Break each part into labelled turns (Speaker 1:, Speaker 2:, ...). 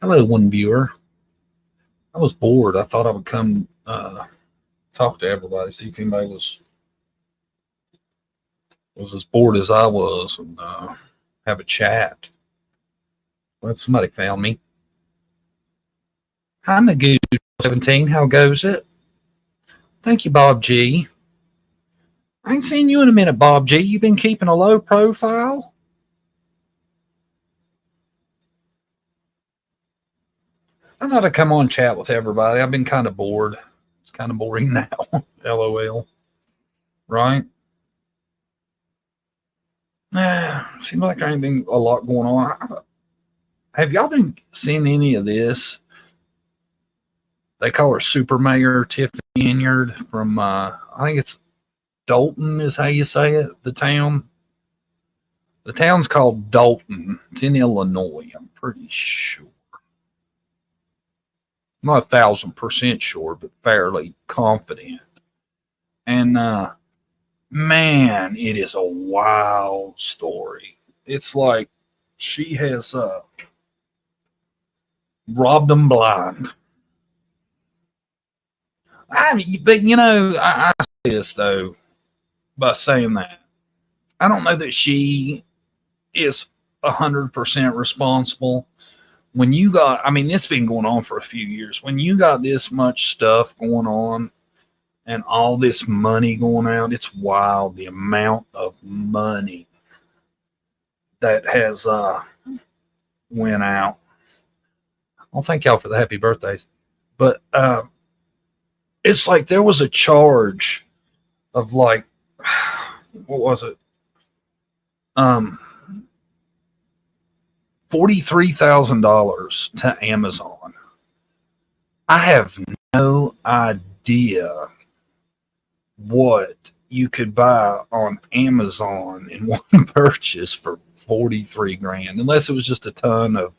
Speaker 1: Hello, one viewer. I was bored. I thought I would come talk to everybody, see if anybody was as bored as I was, and have a chat. Well, somebody found me. Hi, Magoo 17. How goes it? Thank you, Bob G. I ain't seen you in a minute, Bob G. You been keeping a low profile? I thought I'd come on and chat with everybody. I've been kind of bored. It's kind of boring now. LOL. Right? Seems like there ain't been a lot going on. Have y'all been seeing any of this? They call her Super Mayor Tiffany Inyard from, I think it's Dalton is how you say it, the town. The town's called Dalton. It's in Illinois, I'm pretty sure. I'm not 1,000% sure, but fairly confident. And man, it is a wild story. It's like she has robbed them blind. But I say this though, by saying that, I don't know that she is 100% responsible. When you got, I mean, this has been going on for a few years. When you got this much stuff going on and all this money going out, it's wild the amount of money that has went out. Well, thank y'all for the happy birthdays. But it's like there was a charge of like, what was it? $43,000 to Amazon. I have no idea what you could buy on Amazon in one purchase for 43 grand, unless it was just a ton of,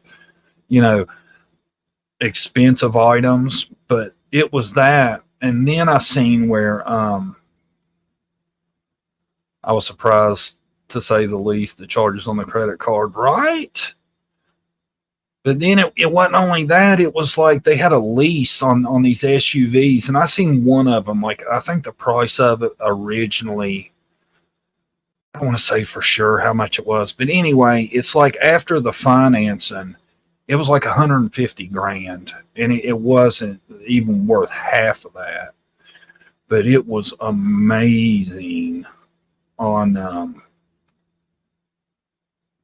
Speaker 1: expensive items. But it was that. And then I seen where I was surprised, to say the least, the charges on the credit card, right? But then it wasn't only that, it was like they had a lease on these SUVs, and I seen one of them, like I think the price of it originally, I don't want to say for sure how much it was, but anyway, it's like after the financing, it was like 150 grand, and it wasn't even worth half of that. But it was amazing on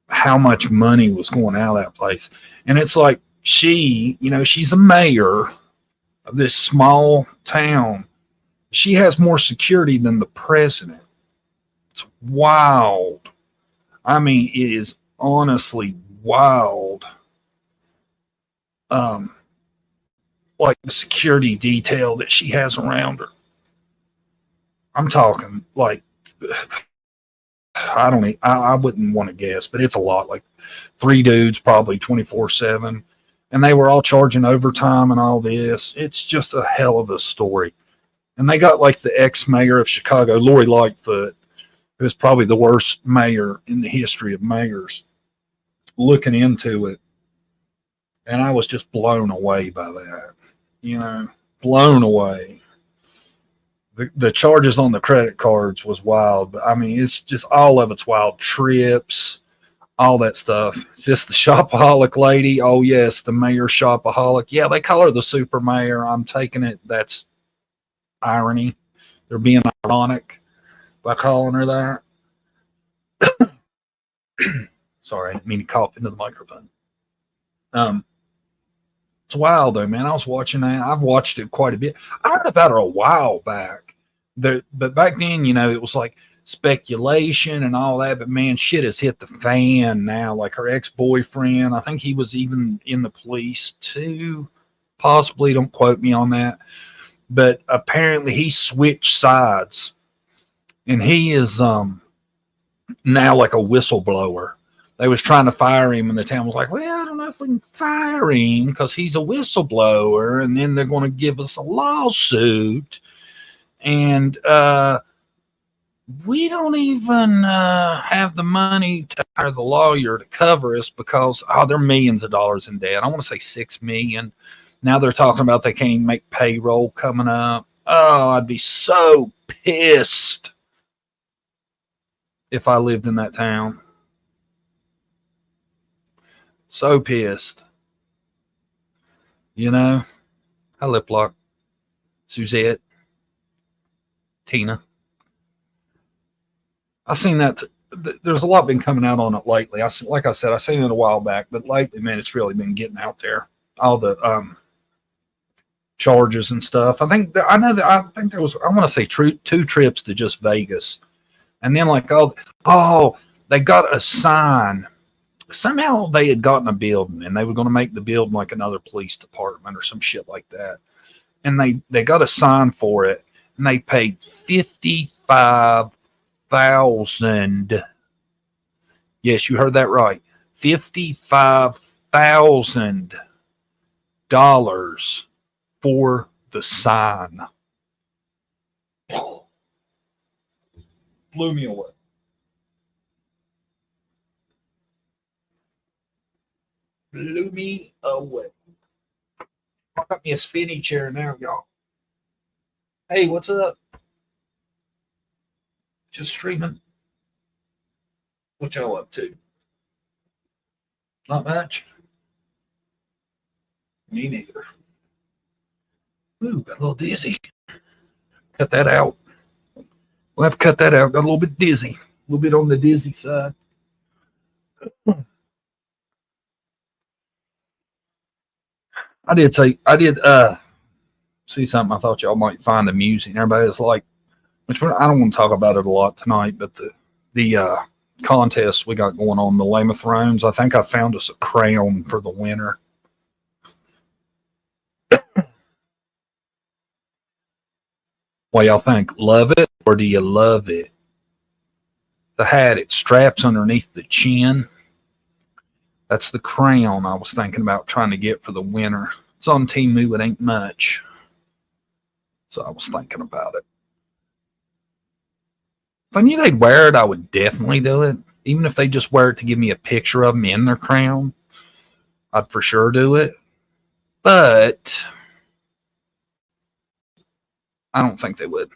Speaker 1: how much money was going out of that place. And it's like she's a mayor of this small town. She has more security than the president. It's wild. I mean, it is honestly wild. Like the security detail that she has around her. I'm talking like, I wouldn't want to guess, but it's a lot. Like 3 dudes, probably 24/7, and they were all charging overtime and all this. It's just a hell of a story. And they got like the ex-mayor of Chicago, Lori Lightfoot, who is probably the worst mayor in the history of mayors, looking into it. And I was just blown away by that. Blown away. The charges on the credit cards was wild, but I mean, it's just all of it's wild. Trips, all that stuff. It's just the shopaholic lady. Oh yes, the mayor shopaholic. Yeah, they call her the super mayor. I'm taking it. That's irony. They're being ironic by calling her that. Sorry, I didn't mean to cough into the microphone. It's wild though, man. I was watching that. I've watched it quite a bit. I heard about her a while back. But back then, it was like speculation and all that. But man, shit has hit the fan now. Like her ex-boyfriend, I think he was even in the police too. Possibly, don't quote me on that. But apparently he switched sides. And he is now like a whistleblower. They was trying to fire him, and the town was like, well, I don't know if we can fire him because he's a whistleblower, and then they're going to give us a lawsuit. And we don't even have the money to hire the lawyer to cover us because they're millions of dollars in debt. I want to say 6 million. Now they're talking about they can't even make payroll coming up. Oh, I'd be so pissed if I lived in that town. So pissed. You know? Hi, Liplock. Suzette. Tina. I seen that. There's a lot been coming out on it lately. Like I said, I seen it a while back, but lately, man, it's really been getting out there. All the charges and stuff. I think I know that I think there was. I want to say two trips to just Vegas, and then like they got a sign. Somehow they had gotten a building, and they were going to make the building like another police department or some shit like that. And they got a sign for it, and they paid $55,000. Yes, you heard that right. $55,000 for the sign. Blew me away. Blew me away. I got me a spinny chair now, y'all. Hey, what's up? Just streaming. What y'all up to? Not much. Me neither. Ooh, got a little dizzy. Cut that out. We'll have to cut that out. Got a little bit dizzy. A little bit on the dizzy side. I did see something I thought y'all might find amusing. Everybody's like, which I don't want to talk about it a lot tonight, but the contest we got going on, the Game of Thrones, I think I found us a crown for the winner. What y'all think? Love it or do you love it? The hat, it straps underneath the chin. That's the crown I was thinking about trying to get for the winner. It's on Temu, it ain't much. So I was thinking about it. If I knew they'd wear it, I would definitely do it. Even if they just wear it to give me a picture of them in their crown, I'd for sure do it. But I don't think they would.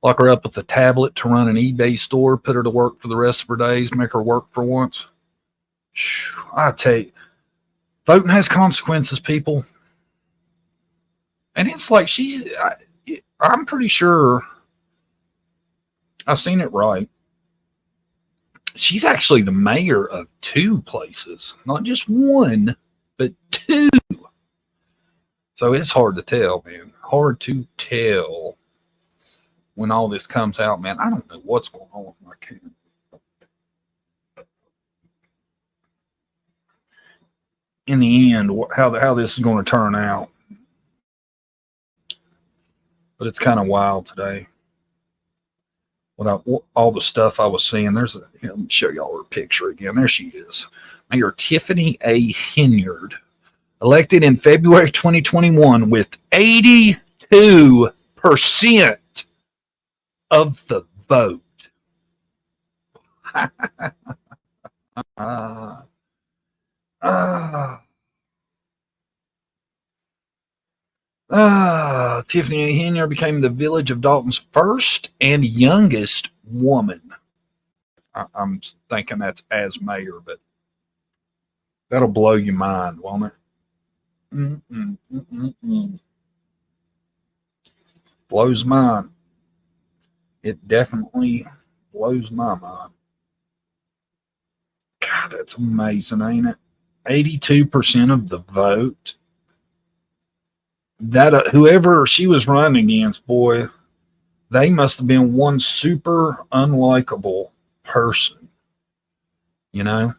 Speaker 1: Lock her up with a tablet to run an eBay store, put her to work for the rest of her days, make her work for once. I tell you, voting has consequences, people. And it's like I'm pretty sure I've seen it right. She's actually the mayor of 2 places, not just one, but 2. So it's hard to tell, man. Hard to tell when all this comes out, man. I don't know what's going on with my camera. In the end, how this is going to turn out. But it's kind of wild today. All the stuff I was seeing. Let me show y'all her picture again. There she is. Mayor Tiffany A. Henyard, elected in February 2021 with 82% of the vote. Tiffany A. Henyard became the village of Dalton's first and youngest woman. I'm thinking that's as mayor, but that'll blow your mind, won't it? Blows mine. It definitely blows my mind. God, that's amazing, ain't it? 82% of the vote. That whoever she was running against, boy, they must have been one super unlikable person. You know?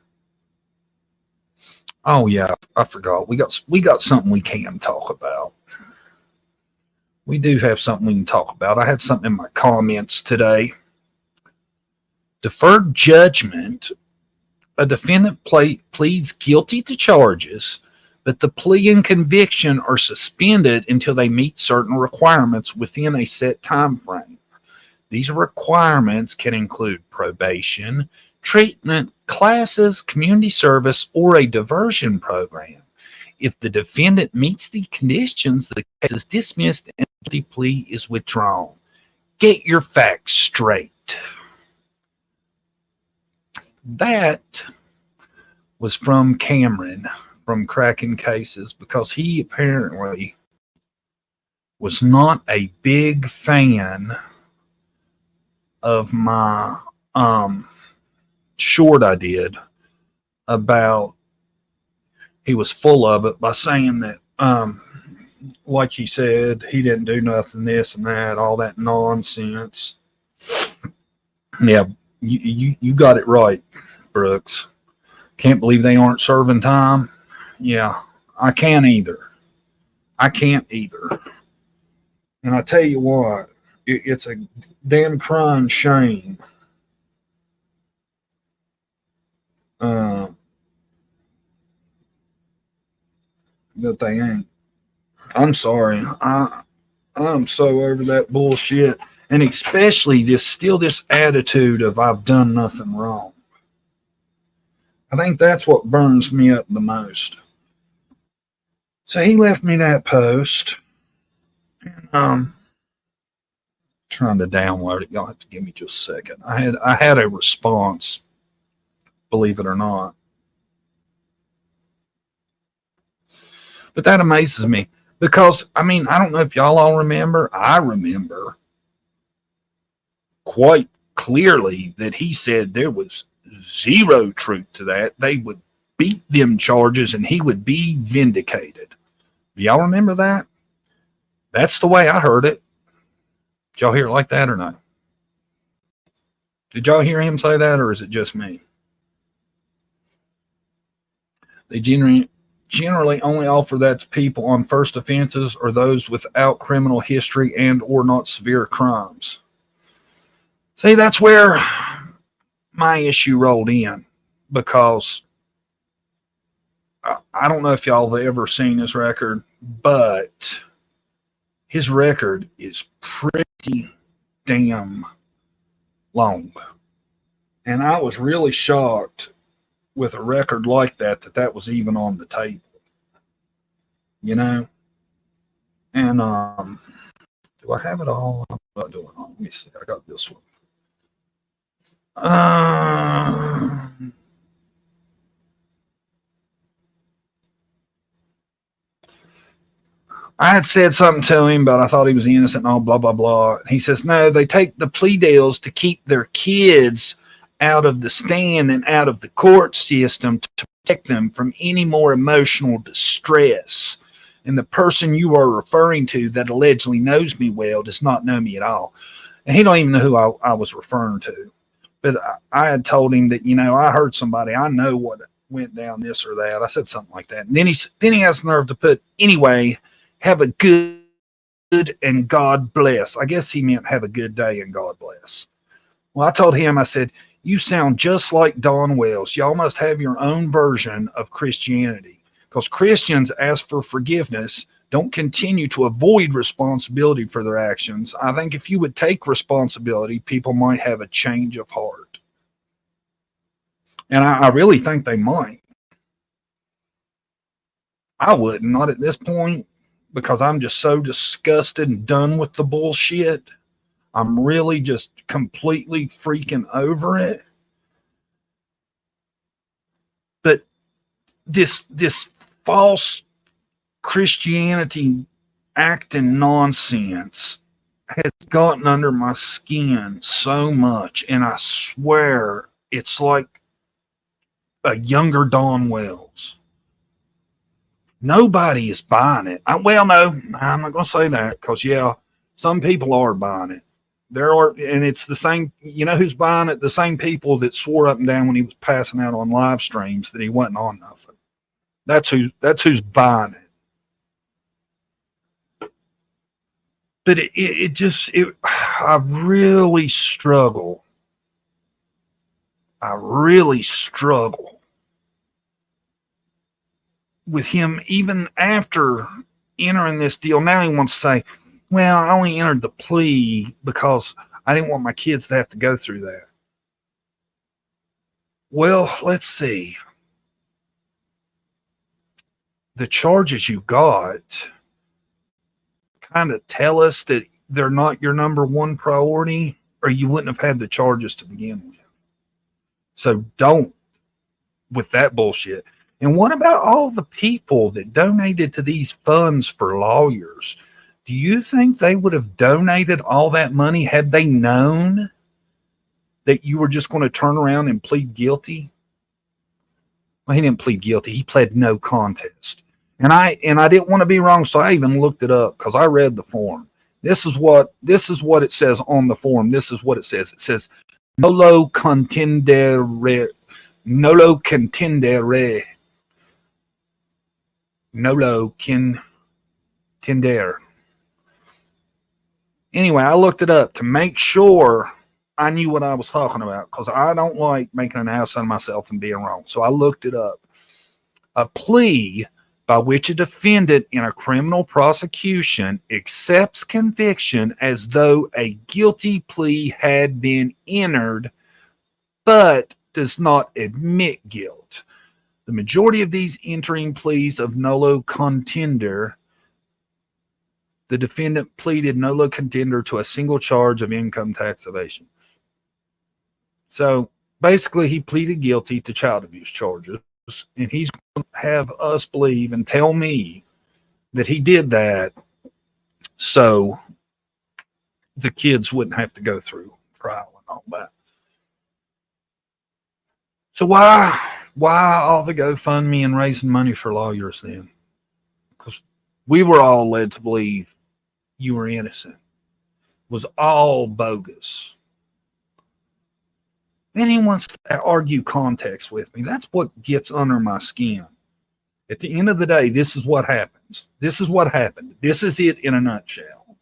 Speaker 1: Oh yeah, I forgot. We got something we can talk about. We do have something we can talk about. I had something in my comments today. Deferred judgment. A defendant pleads guilty to charges but the plea and conviction are suspended until they meet certain requirements within a set time frame. These requirements can include probation, treatment, classes, community service, or a diversion program. If the defendant meets the conditions, the case is dismissed and the plea is withdrawn. Get your facts straight. That was from Cameron from Cracking Cases, because he apparently was not a big fan of my short I did about, he was full of it by saying that like he said, he didn't do nothing, this and that, all that nonsense. Yeah, you got it right, Brooks. Can't believe they aren't serving time. Yeah, I can't either. I can't either. And I tell you what, it's a damn crying shame that they ain't. I'm sorry. I'm so over that bullshit, and especially this attitude of I've done nothing wrong. I think that's what burns me up the most. So he left me that post, and trying to download it. Y'all have to give me just a second. I had a response, believe it or not. But that amazes me because, I mean, I don't know if y'all all remember. I remember quite clearly that he said there was zero truth to that. They would beat them charges and he would be vindicated. Y'all remember that? That's the way I heard it. Did y'all hear it like that or not? Did y'all hear him say that, or is it just me? They generally only offer that to people on first offenses or those without criminal history and or not severe crimes. See, that's where my issue rolled in, because I don't know if y'all have ever seen his record, but his record is pretty damn long. And I was really shocked with a record like that was even on the table. You know? And do I have it all? I'm not doing it all. Let me see. I got this one. I had said something to him, but I thought he was innocent and all blah, blah, blah. He says, no, they take the plea deals to keep their kids out of the stand and out of the court system to protect them from any more emotional distress. And the person you are referring to that allegedly knows me well does not know me at all. And he don't even know who I was referring to. But I had told him that, you know, I heard somebody, I know what went down this or that. I said something like that. And then he has the nerve to put, anyway, have a good and God bless. I guess he meant have a good day and God bless. Well, I told him, I said, you sound just like Don Wells. Y'all must have your own version of Christianity, because Christians ask for forgiveness, don't continue to avoid responsibility for their actions. I think if you would take responsibility, people might have a change of heart. And I really think they might. I wouldn't, not at this point, because I'm just so disgusted and done with the bullshit. I'm really just completely freaking over it. But this false Christianity acting nonsense has gotten under my skin so much, and I swear it's like a younger Don Wells. Nobody is buying it. Well, no, I'm not going to say that, because, yeah, some people are buying it. There are, and it's the same, you know who's buying it? The same people that swore up and down when he was passing out on live streams that he wasn't on nothing. That's who's buying it. But I really struggle. with him, even after entering this deal, now he wants to say, well, I only entered the plea because I didn't want my kids to have to go through that. Well, let's see. The charges you got kind of tell us that they're not your number one priority, or you wouldn't have had the charges to begin with. So don't with that bullshit. And what about all the people that donated to these funds for lawyers? Do you think they would have donated all that money had they known that you were just going to turn around and plead guilty? Well, he didn't plead guilty. He pled no contest. And I didn't want to be wrong, so I even looked it up because I read the form. This is what it says on the form. This is what it says. It says nolo contendere, nolo contendere, nolo contendere. Anyway, I looked it up to make sure I knew what I was talking about because I don't like making an ass out of myself and being wrong. So I looked it up. A plea by which a defendant in a criminal prosecution accepts conviction as though a guilty plea had been entered, but does not admit guilt. The majority of these entering pleas of nolo contendere, the defendant pleaded nolo contendere to a single charge of income tax evasion. So basically, he pleaded guilty to child abuse charges, and he's going to have us believe and tell me that he did that so the kids wouldn't have to go through trial and all that. So why all the GoFundMe and raising money for lawyers then? Because we were all led to believe you were innocent. It was all bogus. Then he wants to argue context with me. That's what gets under my skin. At the end of the day, this is what happens. This is what happened. This is it in a nutshell.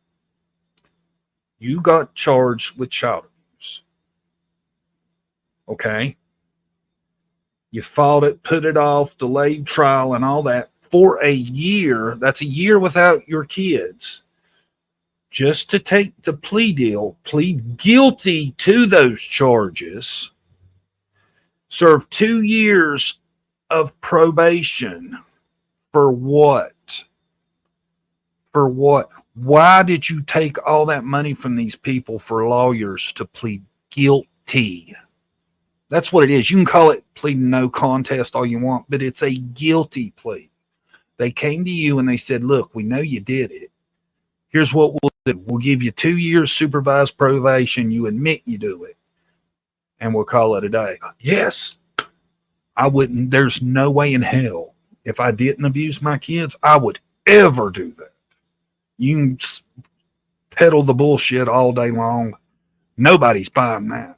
Speaker 1: You got charged with child abuse. Okay? You fought it, put it off, delayed trial and all that for a year. That's a year without your kids. Just to take the plea deal, plead guilty to those charges, serve 2 years of probation. For what? For what? Why did you take all that money from these people for lawyers to plead guilty? That's what it is. You can call it pleading no contest all you want, but it's a guilty plea. They came to you and they said, look, we know you did it. Here's what we'll do. We'll give you 2 years supervised probation. You admit you do it. And we'll call it a day. Yes. I wouldn't. There's no way in hell, if I didn't abuse my kids, I would ever do that. You can peddle the bullshit all day long. Nobody's buying that.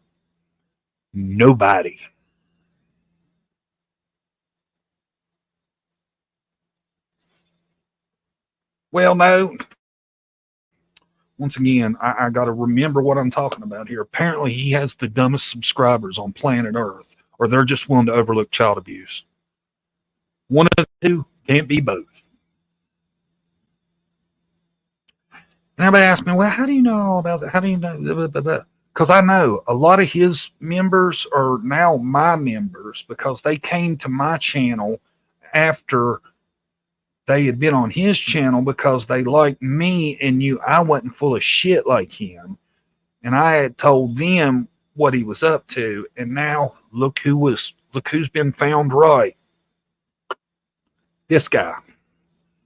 Speaker 1: Nobody. Well, no. Once again, I got to remember what I'm talking about here. Apparently, he has the dumbest subscribers on planet Earth, or they're just willing to overlook child abuse. One of the two, can't be both. And everybody asks me, well, how do you know all about that? How do you know? Because I know a lot of his members are now my members because they came to my channel after they had been on his channel because they liked me and knew I wasn't full of shit like him. And I had told them what he was up to. And now look who's been found right. This guy.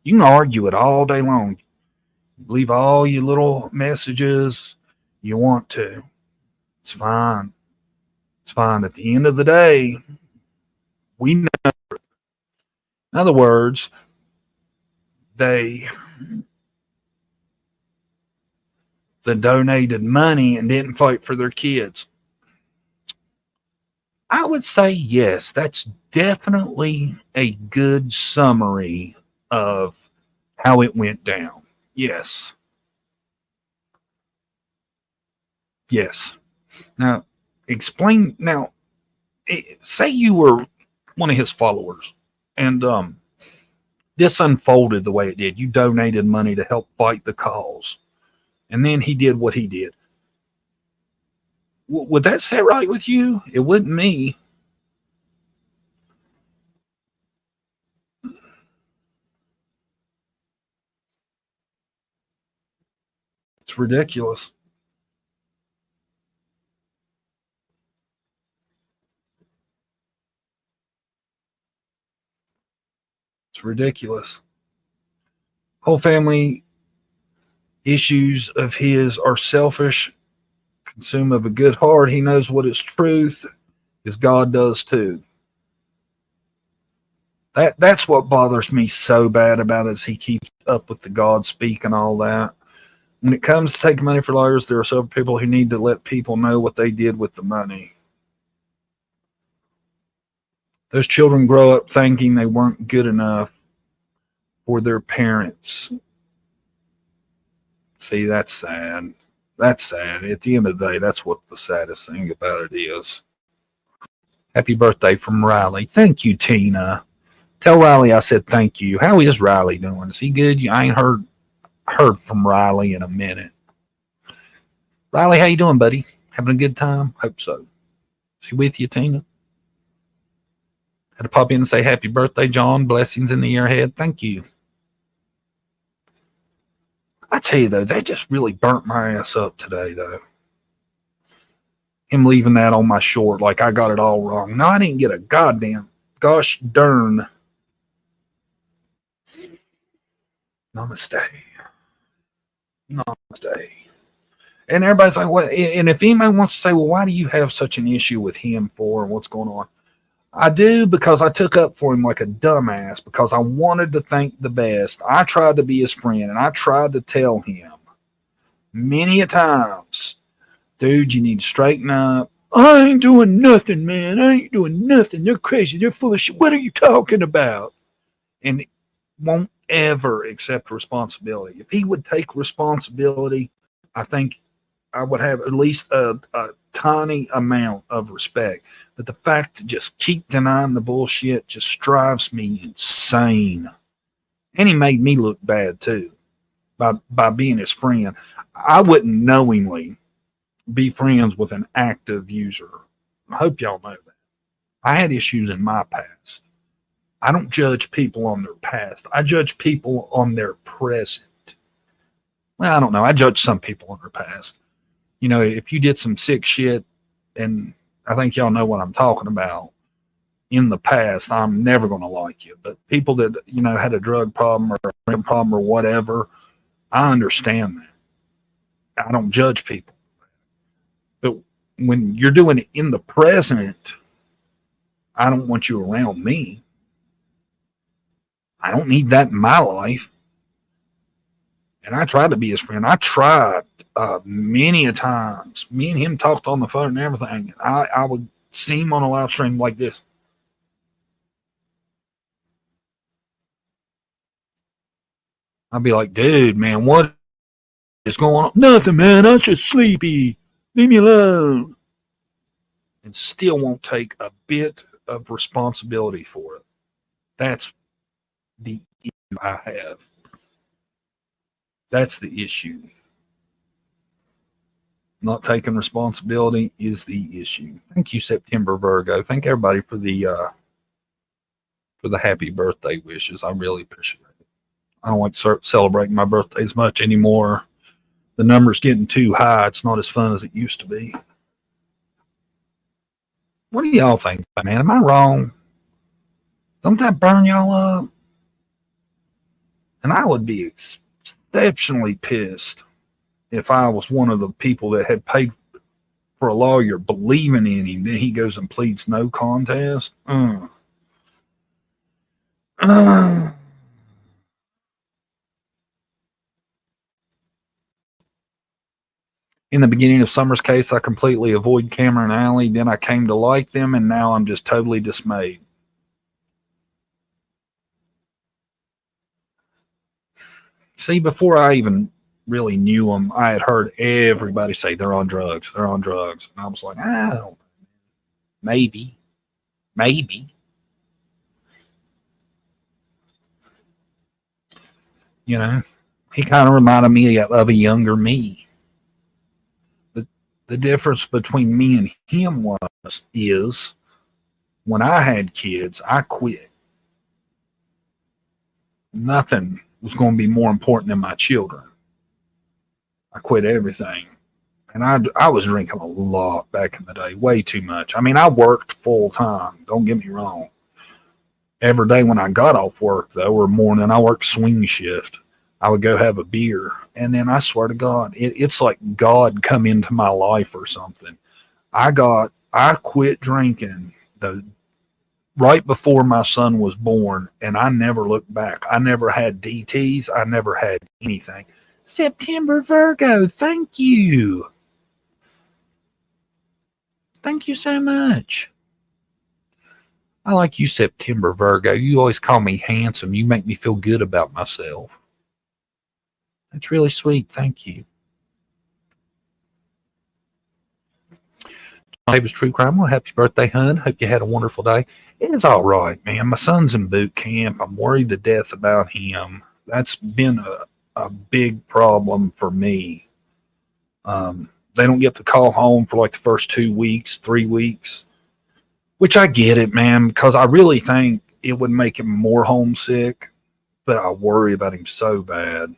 Speaker 1: You can argue it all day long. Leave all your little messages you want to. It's fine. It's fine. At the end of the day, we know. In other words, they donated money and didn't fight for their kids. I would say yes, that's definitely a good summary of how it went down. Yes. Yes. Now, explain. Now, say you were one of his followers, and this unfolded the way it did. You donated money to help fight the cause. And then he did what he did. Would that sit right with you? It wouldn't me. It's ridiculous. It's ridiculous. Whole family issues of his are selfish, consume of a good heart. He knows what is truth, as God does too. That's what bothers me so bad about it, is he keeps up with the God speak and all that. When it comes to taking money for lawyers, there are several people who need to let people know what they did with the money. Those children grow up thinking they weren't good enough for their parents. See, that's sad. That's sad. At the end of the day, that's what the saddest thing about it is. Happy birthday from Riley. Thank you, Tina. Tell Riley I said thank you. How is Riley doing? Is he good? I ain't heard from Riley in a minute. Riley, how you doing, buddy? Having a good time? Hope so. Is he with you, Tina? Had to pop in and say happy birthday, John. Blessings in the year ahead. Thank you. I tell you, though, they just really burnt my ass up today, though. Him leaving that on my short like I got it all wrong. No, I didn't get a goddamn gosh darn. Namaste. Namaste. And everybody's like, what? And if anybody wants to say, well, why do you have such an issue with him for and what's going on? I do, because I took up for him like a dumbass, because I wanted to think the best. I tried to be his friend, and I tried to tell him many a times, dude, you need to straighten up. I ain't doing nothing, man. I ain't doing nothing. They're crazy. They're full of shit. What are you talking about? And won't ever accept responsibility. If he would take responsibility, I think I would have at least a tiny amount of respect. But the fact to just keep denying the bullshit just drives me insane. And he made me look bad too by being his friend. I wouldn't knowingly be friends with an active user. I hope y'all know that. I had issues in my past. I don't judge people on their past. I judge people on their present. Well, I don't know. I judge some people on their past. If you did some sick shit, and I think y'all know what I'm talking about, in the past, I'm never going to like you. But people that, had a drug problem or a brain problem or whatever, I understand that. I don't judge people. But when you're doing it in the present, I don't want you around me. I don't need that in my life. And I tried to be his friend. I tried many a times. Me and him talked on the phone and everything. I would see him on a live stream like this. I'd be like, dude, man, what is going on? Nothing, man. I'm just sleepy. Leave me alone. And still won't take a bit of responsibility for it. That's the issue I have. That's the issue. Not taking responsibility is the issue. Thank you, September Virgo. Thank everybody for the happy birthday wishes. I really appreciate it. I don't like to start celebrating my birthday as much anymore. The number's getting too high. It's not as fun as it used to be. What do y'all think, man? Am I wrong? Don't that burn y'all up? And I would be exceptionally pissed if I was one of the people that had paid for a lawyer believing in him, then he goes and pleads no contest. In the beginning of Summer's case, I completely avoided Cameron and Allie. Then I came to like them, and now I'm just totally dismayed. See, before I even really knew them, I had heard everybody say they're on drugs. They're on drugs. And I was like, I don't know. Maybe. You know, he kind of reminded me of a younger me. The difference between me and him is when I had kids, I quit. Nothing was going to be more important than my children. I quit everything. And I was drinking a lot back in the day, way too much. I mean, I worked full time. Don't get me wrong. Every day when I got off work, though, or morning, I worked swing shift. I would go have a beer. And then I swear to God, it's like God come into my life or something. I quit drinking the right before my son was born, and I never looked back. I never had DTs. I never had anything. September Virgo, thank you. Thank you so much. I like you, September Virgo. You always call me handsome. You make me feel good about myself. That's really sweet. Thank you. Davis True Crime. Well, happy birthday, hun. Hope you had a wonderful day. It's all right, man. My son's in boot camp. I'm worried to death about him. That's been a big problem for me. They don't get to call home for like the first 2 weeks, 3 weeks, which I get it, man, because I really think it would make him more homesick, but I worry about him so bad.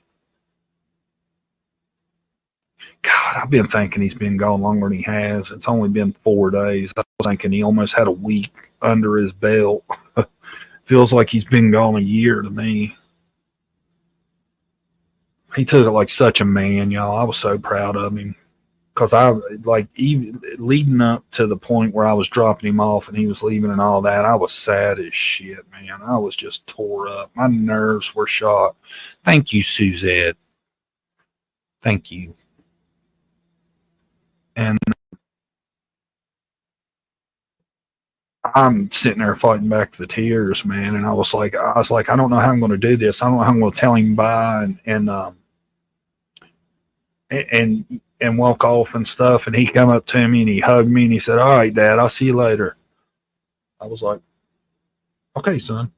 Speaker 1: God, I've been thinking he's been gone longer than he has. It's only been 4 days. I was thinking he almost had a week under his belt. Feels like he's been gone a year to me. He took it like such a man, y'all. I was so proud of him. Because I, like, even leading up to the point where I was dropping him off and he was leaving and all that, I was sad as shit, man. I was just tore up. My nerves were shot. Thank you, Suzette. Thank you. And I'm sitting there fighting back the tears, man. And I was like, I don't know how I'm going to do this. I don't know how I'm going to tell him bye and walk off and stuff. And he come up to me and he hugged me and he said, "All right, Dad, I'll see you later." I was like, "Okay, son."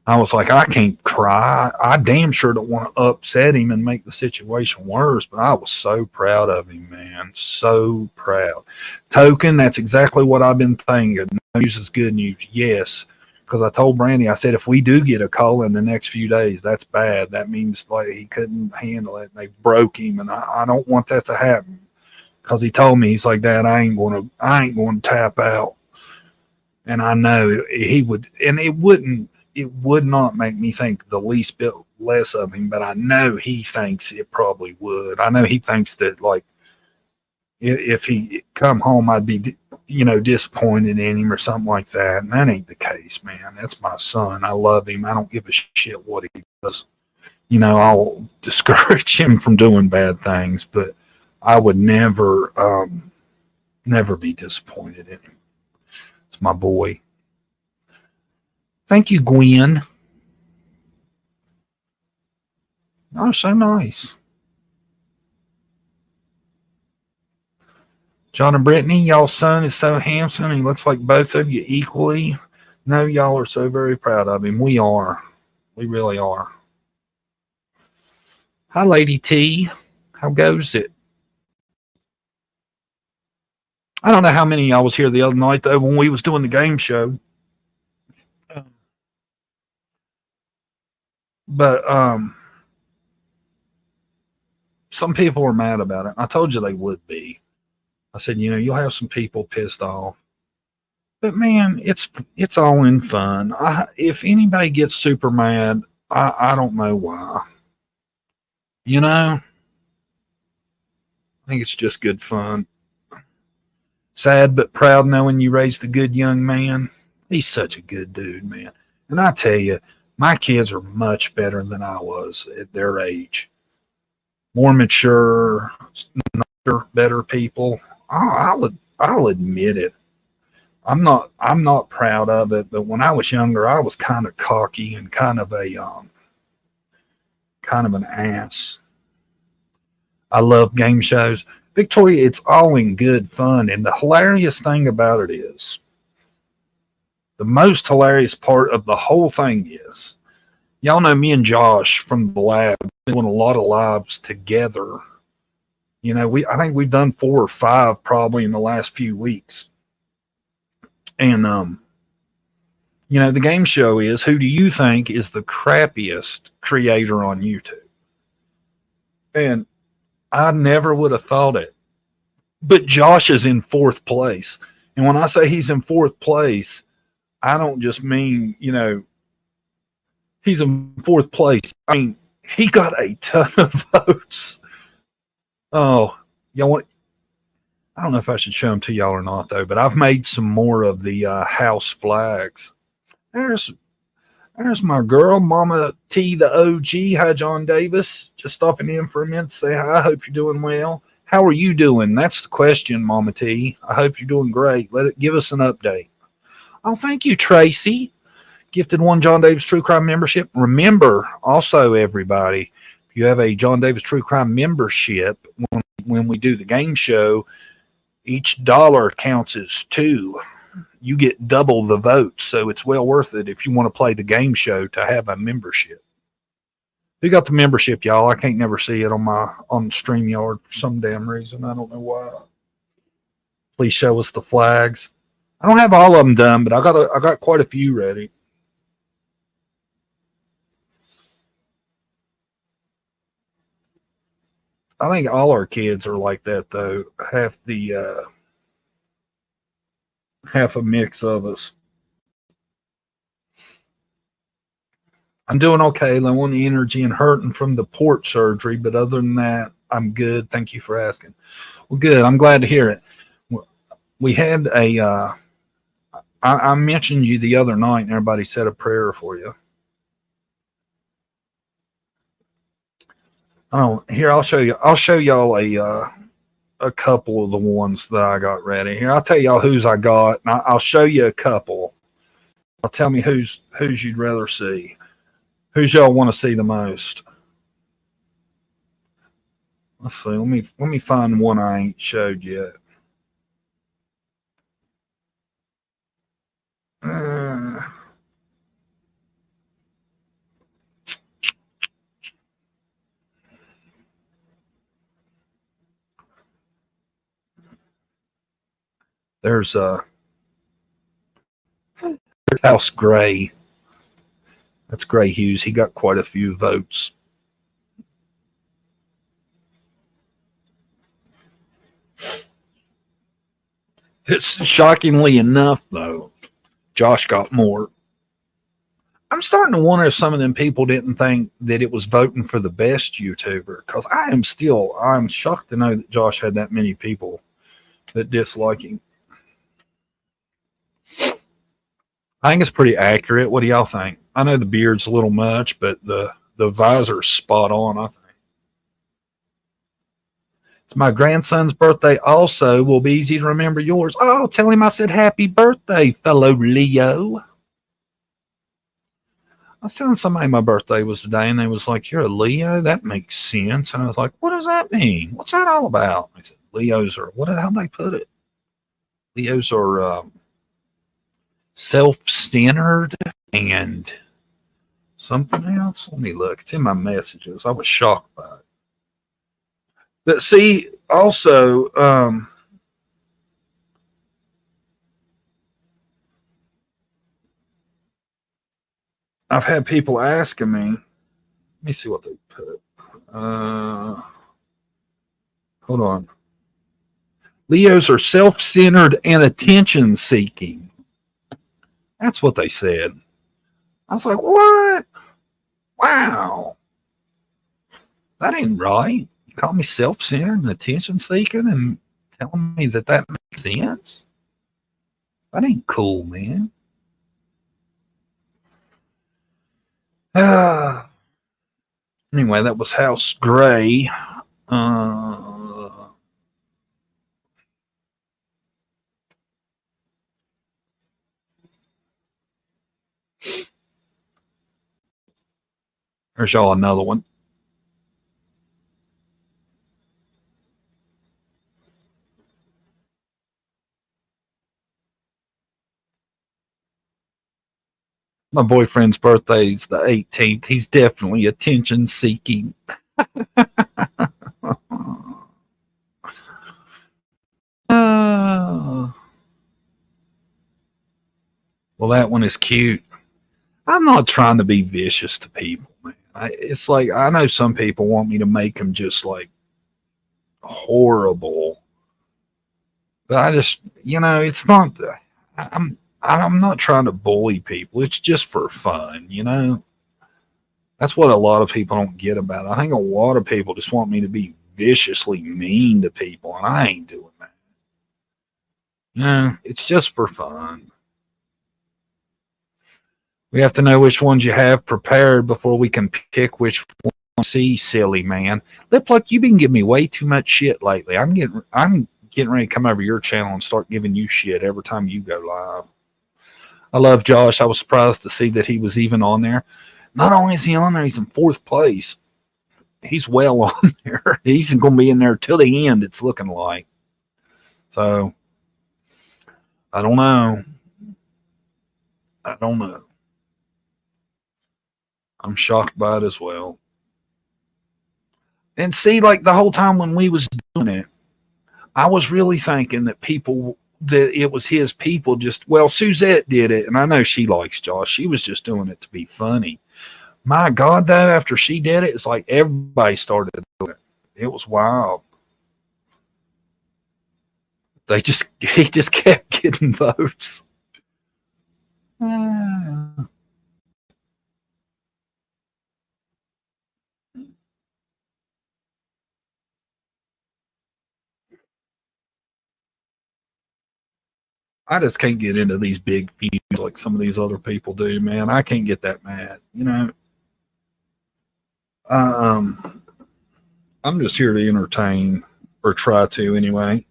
Speaker 1: I was like, I can't cry. I damn sure don't want to upset him and make the situation worse, but I was so proud of him, man. So proud. Token, that's exactly what I've been thinking. No news is good news. Yes. Because I told Brandy, I said, if we do get a call in the next few days, that's bad. That means like he couldn't handle it. They broke him, and I don't want that to happen. Because he told me, he's like, "Dad, I ain't going to tap out." And I know he would, and it would not make me think the least bit less of him, but I know he thinks it probably would. I know he thinks that, like, if he come home, I'd be, disappointed in him or something like that. And that ain't the case, man. That's my son. I love him. I don't give a shit what he does. I'll discourage him from doing bad things, but I would never be disappointed in him. It's my boy. Thank you, Gwen. Oh, so nice. John and Brittany, y'all's son is so handsome. He looks like both of you equally. No, y'all are so very proud of him. We are. We really are. Hi, Lady T. How goes it? I don't know how many of y'all was here the other night, though, when we was doing the game show. But some people were mad about it. I told you they would be. I said, you'll have some people pissed off. But man, it's all in fun. If anybody gets super mad, I don't know why. I think it's just good fun. Sad but proud knowing you raised a good young man. He's such a good dude, man. And I tell you, my kids are much better than I was at their age. More mature, better people. I'll admit it. I'm not proud of it, but when I was younger, I was kind of cocky and kind of an ass. I love game shows. Victoria, it's all in good fun. And the hilarious thing about it is, the most hilarious part of the whole thing is, Y'all know me and Josh from the lab doing a lot of lives together. You know, I think we've done 4 or 5 probably in the last few weeks. And you know, the game show is, who do you think is the crappiest creator on YouTube? And I never would have thought it. But Josh is in 4th place. And when I say he's in 4th place, I don't just mean, you know, he's in 4th place. I mean, he got a ton of votes. Oh, y'all want? I don't know if I should show them to y'all or not, though. But I've made some more of the house flags. There's There's my girl, Mama T, the OG. Hi, John Davis. Just stopping in for a minute to say hi. I hope you're doing well. How are you doing? That's the question, Mama T. I hope you're doing great. Give us an update. Oh, thank you, Tracy. Gifted one John Davis True Crime membership. Remember, also, everybody, if you have a John Davis True Crime membership, when we do the game show, each dollar counts as 2. You get double the votes, so it's well worth it if you want to play the game show to have a membership. Who got the membership, y'all? I can't never see it on StreamYard for some damn reason. I don't know why. Please show us the flags. I don't have all of them done, but I got quite a few ready. I think all our kids are like that, though. Half a mix of us. I'm doing okay, low on the energy and hurting from the port surgery, but other than that, I'm good. Thank you for asking. Well, good. I'm glad to hear it. We had I mentioned you the other night, and everybody said a prayer for you. Here, I'll show you. I'll show y'all a couple of the ones that I got ready. Here, I'll tell y'all whose I got, and I'll show you a couple. I'll tell me whose you'd rather see. Who's y'all want to see the most? Let's see. Let me find one I ain't showed yet. There's House Gray. That's Gray Hughes. He got quite a few votes. It's shockingly enough, though, Josh got more. I'm starting to wonder if some of them people didn't think that it was voting for the best YouTuber, because I'm shocked to know that Josh had that many people that dislike him. I think it's pretty accurate. What do y'all think? I know the beard's a little much, but the visor's spot on, I think. It's my grandson's birthday also. Will be easy to remember yours. Oh, tell him I said happy birthday, fellow Leo. I was telling somebody my birthday was today, and they was like, "You're a Leo? That makes sense." And I was like, "What does that mean? What's that all about?" I said, "Leos are how they put it? Leos are self-centered and something else. Let me look. It's in my messages. I was shocked by it. But see, also, I've had people asking me. Let me see what they put. Hold on. Leos are self-centered and attention-seeking. That's what they said. I was like, what? Wow. That ain't right. You call me self-centered and attention-seeking and telling me that makes sense? That ain't cool, man. Anyway, that was House Gray. There's y'all another one. My boyfriend's birthday's the 18th. He's definitely attention seeking. Uh, well, that one is cute. I'm not trying to be vicious to people, man. It's like I know some people want me to make them just like horrible, but I just, it's not. I'm not trying to bully people. It's just for fun. That's what a lot of people don't get about it. I think a lot of people just want me to be viciously mean to people, and I ain't doing that. No, it's just for fun. We have to know which ones you have prepared before we can pick which one to see, silly man. Lip like you've been giving me way too much shit lately. I'm getting ready to come over your channel and start giving you shit every time you go live. I love Josh. I was surprised to see that he was even on there. Not only is he on there, he's in fourth place. He's well on there. He's going to be in there till the end, it's looking like. So, I don't know. I don't know. I'm shocked by it as well. And see, like the whole time when we was doing it, I was really thinking that it was his people. Just well, Suzette did it, and I know she likes Josh. She was just doing it to be funny. My God, though, after she did it, it's like everybody started doing it. It was wild. He just kept getting votes. I just can't get into these big feuds like some of these other people do, man. I can't get that mad. Um, I'm just here to entertain, or try to anyway.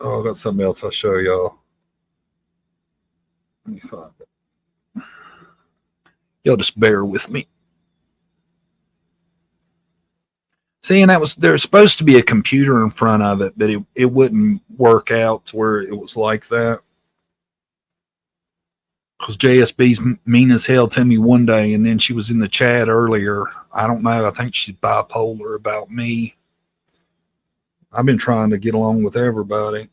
Speaker 1: Oh, I got something else I'll show y'all. Let me find it. Y'all just bear with me. See, and there's supposed to be a computer in front of it, but it wouldn't work out to where it was like that. Because JSB's mean as hell to me one day, and then she was in the chat earlier. I don't know. I think she's bipolar about me. I've been trying to get along with everybody.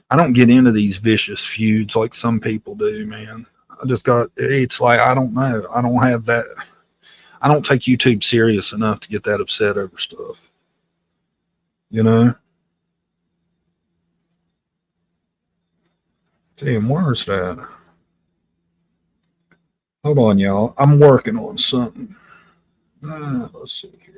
Speaker 1: I don't get into these vicious feuds like some people do, man. It's like, I don't know. I don't have that. I don't take YouTube serious enough to get that upset over stuff. You know? Damn, where's that? Hold on, y'all. I'm working on something. Let's see here.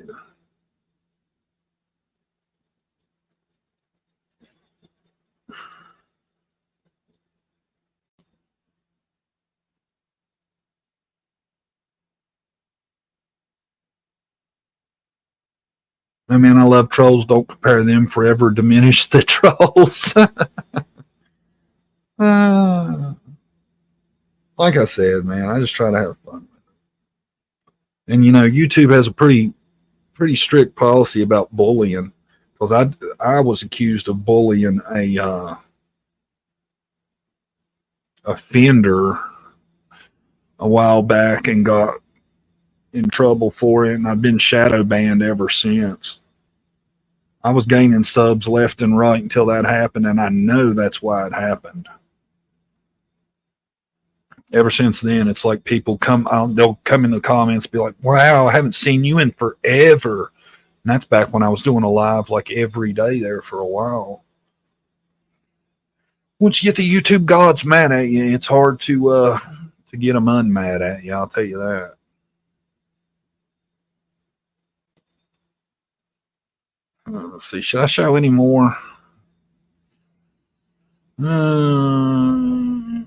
Speaker 1: I mean, I love trolls. Don't compare them. Forever diminish the trolls. uh, like I said, man, I just try to have fun. And YouTube has a pretty strict policy about bullying, because I was accused of bullying a offender a while back and got in trouble for it, and I've been shadow banned ever since. I was gaining subs left and right until that happened, and I know that's why it happened. Ever since then, it's like people they'll come in the comments, be like, "Wow, I haven't seen you in forever." And that's back when I was doing a live like every day there for a while. Once you get the YouTube gods mad at you, it's hard to get them unmad at you. I'll tell you that. Let's see. Should I show any more? Um,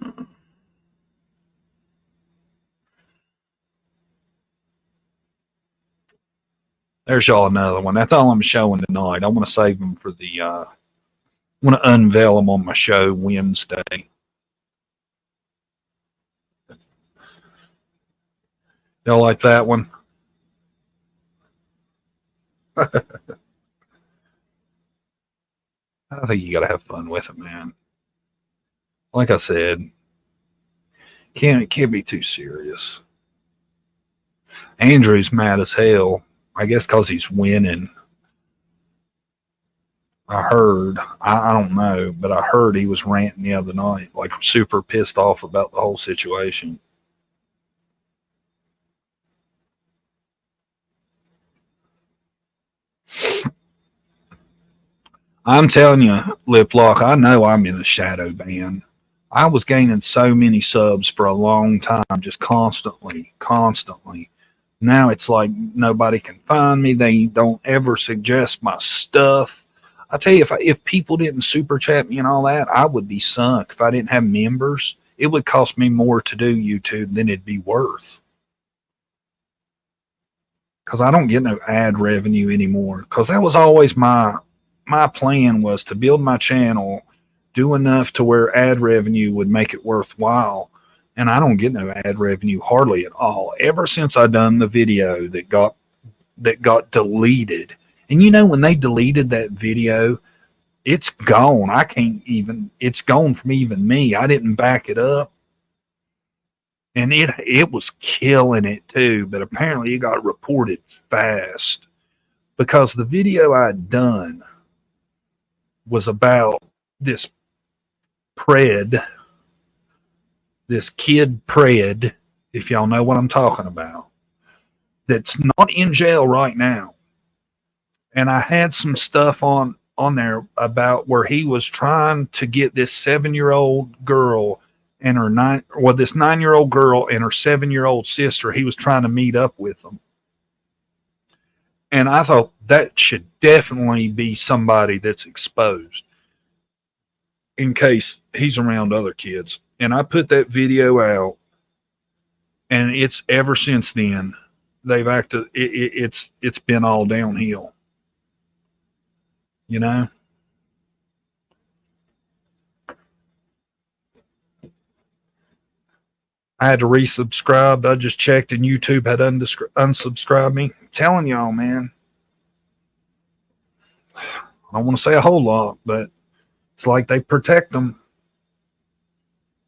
Speaker 1: there's y'all another one. That's all I'm showing tonight. I want to save them for the. I want to unveil them on my show Wednesday. Y'all like that one? I think you got to have fun with it, man. Like I said, can't be too serious. Andrew's mad as hell. I guess because he's winning. I heard. I don't know, but I heard he was ranting the other night, like super pissed off about the whole situation. I'm telling you, Lip Lock, I know I'm in a shadow ban. I was gaining so many subs for a long time, just constantly. Now it's like nobody can find me. They don't ever suggest my stuff. I tell you, if people didn't super chat me and all that, I would be sunk. If I didn't have members, it would cost me more to do YouTube than it'd be worth. Because I don't get no ad revenue anymore. Because that was always my plan was to build my channel, do enough to where ad revenue would make it worthwhile. And I don't get no ad revenue hardly at all. Ever since I done the video that got deleted. And you know when they deleted that video, it's gone. I can't even it's gone from even me. I didn't back it up. And it was killing it too, but apparently it got reported fast because the video I'd done was about this pred, this kid pred, if y'all know what I'm talking about, that's not in jail right now. And I had some stuff on there about where he was trying to get this 7-year-old girl and this 9-year-old girl and her 7-year-old sister. He was trying to meet up with them. And I thought that should definitely be somebody that's exposed in case he's around other kids. And I put that video out, and it's ever since then they've acted. It's been all downhill. You know. I had to resubscribe. I just checked, and YouTube had unsubscribed me. I'm telling y'all, man. I don't want to say a whole lot, but it's like they protect them.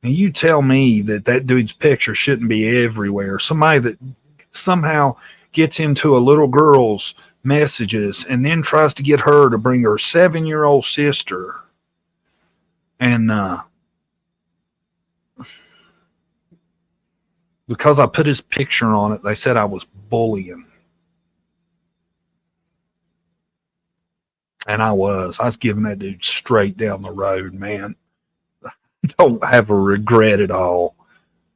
Speaker 1: And you tell me that dude's picture shouldn't be everywhere. Somebody that somehow gets into a little girl's messages and then tries to get her to bring her 7-year-old sister. And because I put his picture on it, they said I was bullying. And I was giving that dude straight down the road, man. Don't have a regret at all.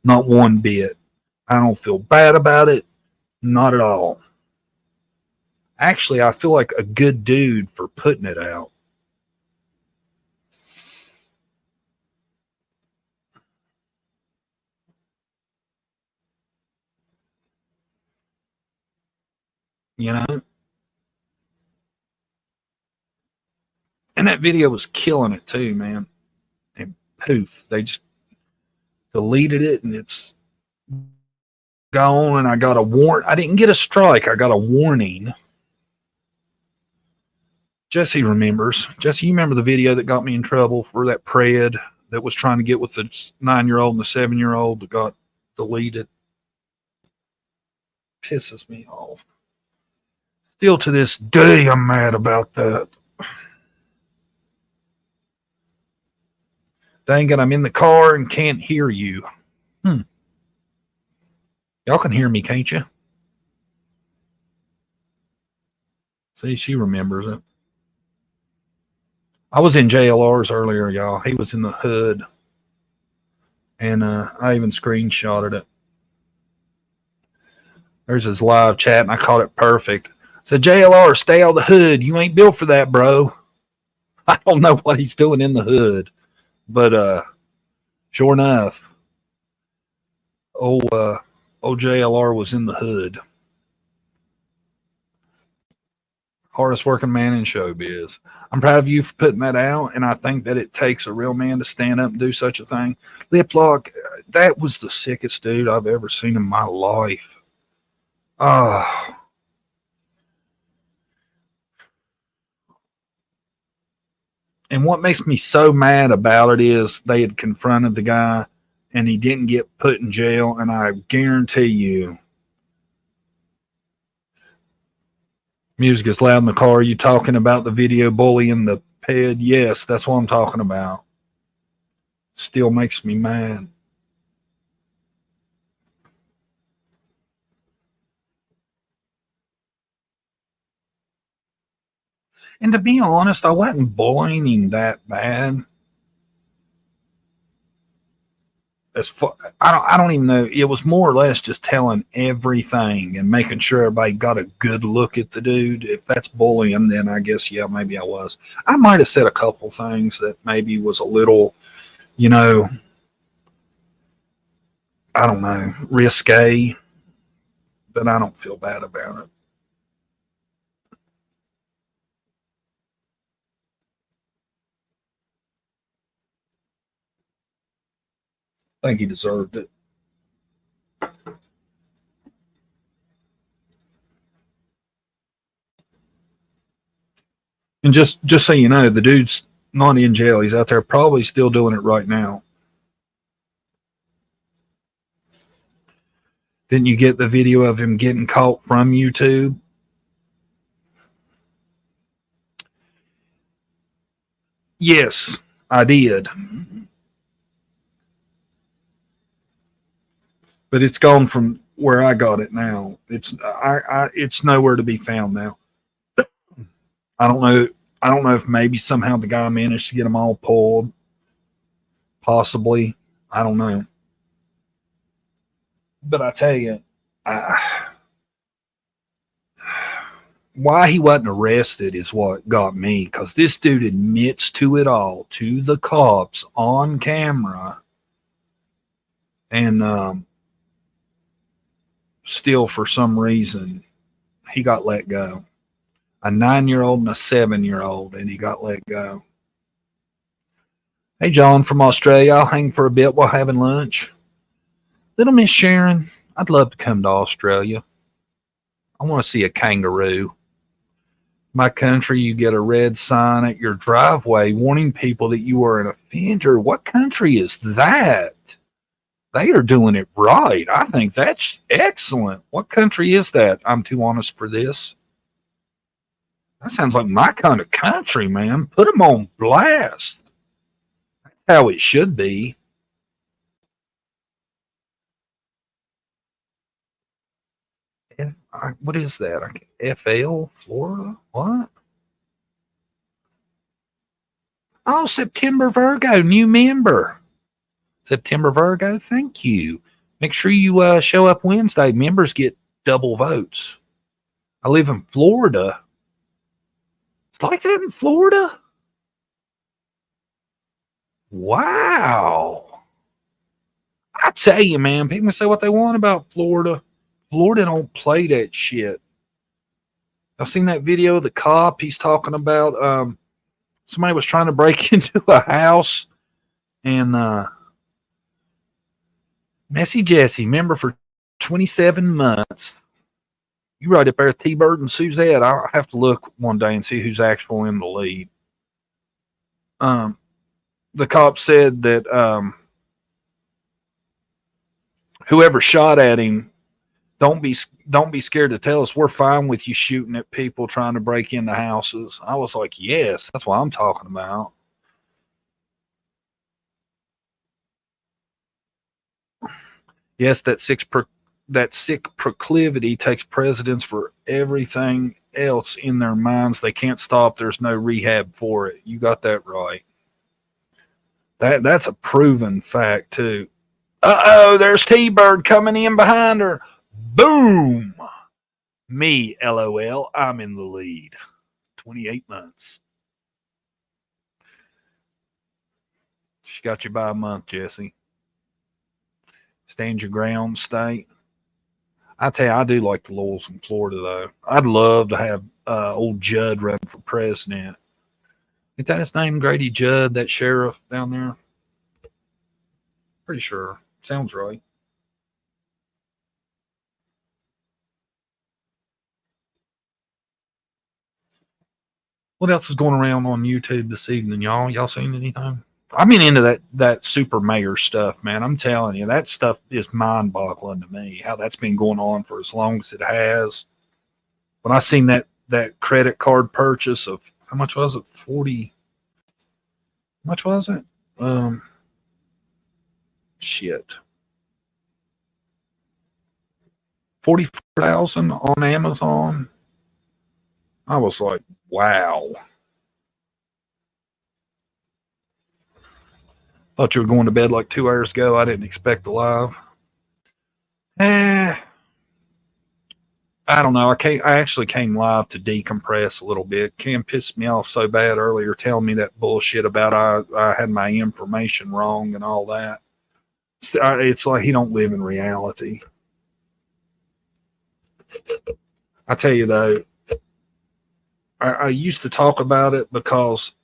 Speaker 1: Not one bit. I don't feel bad about it. Not at all. Actually, I feel like a good dude for putting it out. You know? And that video was killing it too, man. And poof, they just deleted it and it's gone. And I got a warrant. I didn't get a strike. I got a warning. Jesse remembers. Jesse, you remember the video that got me in trouble for that pred that was trying to get with the 9-year-old and the 7-year-old that got deleted? Pisses me off. Still to this day, I'm mad about that. Dang it, I'm in the car and can't hear you. Y'all can hear me, can't you? See, she remembers it. I was in JLR's earlier, y'all. He was in the hood. And I even screenshotted it. There's his live chat, and I caught it perfect. Said, JLR, stay out of the hood. You ain't built for that, bro. I don't know what he's doing in the hood. But sure enough, old JLR was in the hood. Hardest working man in showbiz. I'm proud of you for putting that out, and I think that it takes a real man to stand up and do such a thing. Lip Lock, that was the sickest dude I've ever seen in my life. Oh. And what makes me so mad about it is they had confronted the guy and he didn't get put in jail. And I guarantee you, music is loud in the car. Are you talking about the video bullying the ped? Yes, that's what I'm talking about. Still makes me mad. And to be honest, I wasn't bullying him that bad. As far, I don't even know. It was more or less just telling everything and making sure everybody got a good look at the dude. If that's bullying, then I guess yeah, maybe I was. I might have said a couple things that maybe was a little, you know, I don't know, risque, but I don't feel bad about it. I think he deserved it. And just so you know, the dude's not in jail. He's out there probably still doing it right now. Didn't you get the video of him getting caught from YouTube? Yes, I did. But it's gone from where I got it now. It's nowhere to be found now. I don't know. I don't know if maybe somehow the guy managed to get them all pulled. Possibly. I don't know. But I tell you, I, why he wasn't arrested is what got me, because this dude admits to it all to the cops on camera, and still for some reason he got let go. A 9-year old and a 7-year old, and he got let go. Hey, John from Australia, I'll hang for a bit while having lunch. Little Miss Sharon, I'd love to come to Australia. I want to see a kangaroo. My country, you get a red sign at your driveway warning people that you are an offender. What country is that? They are doing it right. I think that's excellent. What country is that? I'm too honest for this. That sounds like my kind of country, man. Put them on blast. That's how it should be. What is that? FL, Florida? What? Oh, September Virgo, new member. September Virgo, thank you. Make sure you show up Wednesday. Members get double votes. I live in Florida. It's like that in Florida? Wow. I tell you, man, people say what they want about Florida. Florida don't play that shit. I've seen that video of the cop. He's talking about somebody was trying to break into a house, and Messy Jesse, member for 27 months. You right up there, T Bird and Suzette. I'll have to look one day and see who's actually in the lead. The cop said that whoever shot at him, don't be scared to tell us. We're fine with you shooting at people trying to break into houses. I was like, yes, that's what I'm talking about. Yes, that sick proclivity takes precedence for everything else in their minds. They can't stop. There's no rehab for it. You got that right. That's a proven fact too. Uh-oh, there's T-Bird coming in behind her. Boom. Me, LOL. I'm in the lead. 28 months. She got you by a month, Jesse. Stand your ground, state. I tell you, I do like the laws in Florida, though. I'd love to have old Judd run for president. Ain't that his name, Grady Judd, that sheriff down there? Pretty sure. Sounds right. What else is going around on YouTube this evening, y'all? Y'all seen anything? I've been into that super mayor stuff, man. I'm telling you, that stuff is mind boggling to me. How that's been going on for as long as it has. When I seen that credit card purchase of how much was it? 40. How much was it? Um, shit. 44,000 on Amazon. I was like, wow. Thought you were going to bed like 2 hours ago. I didn't expect the live. Eh, I don't know. I actually came live to decompress a little bit. Cam pissed me off so bad earlier, telling me that bullshit about I had my information wrong and all that. It's like he don't live in reality. I tell you though, I used to talk about it because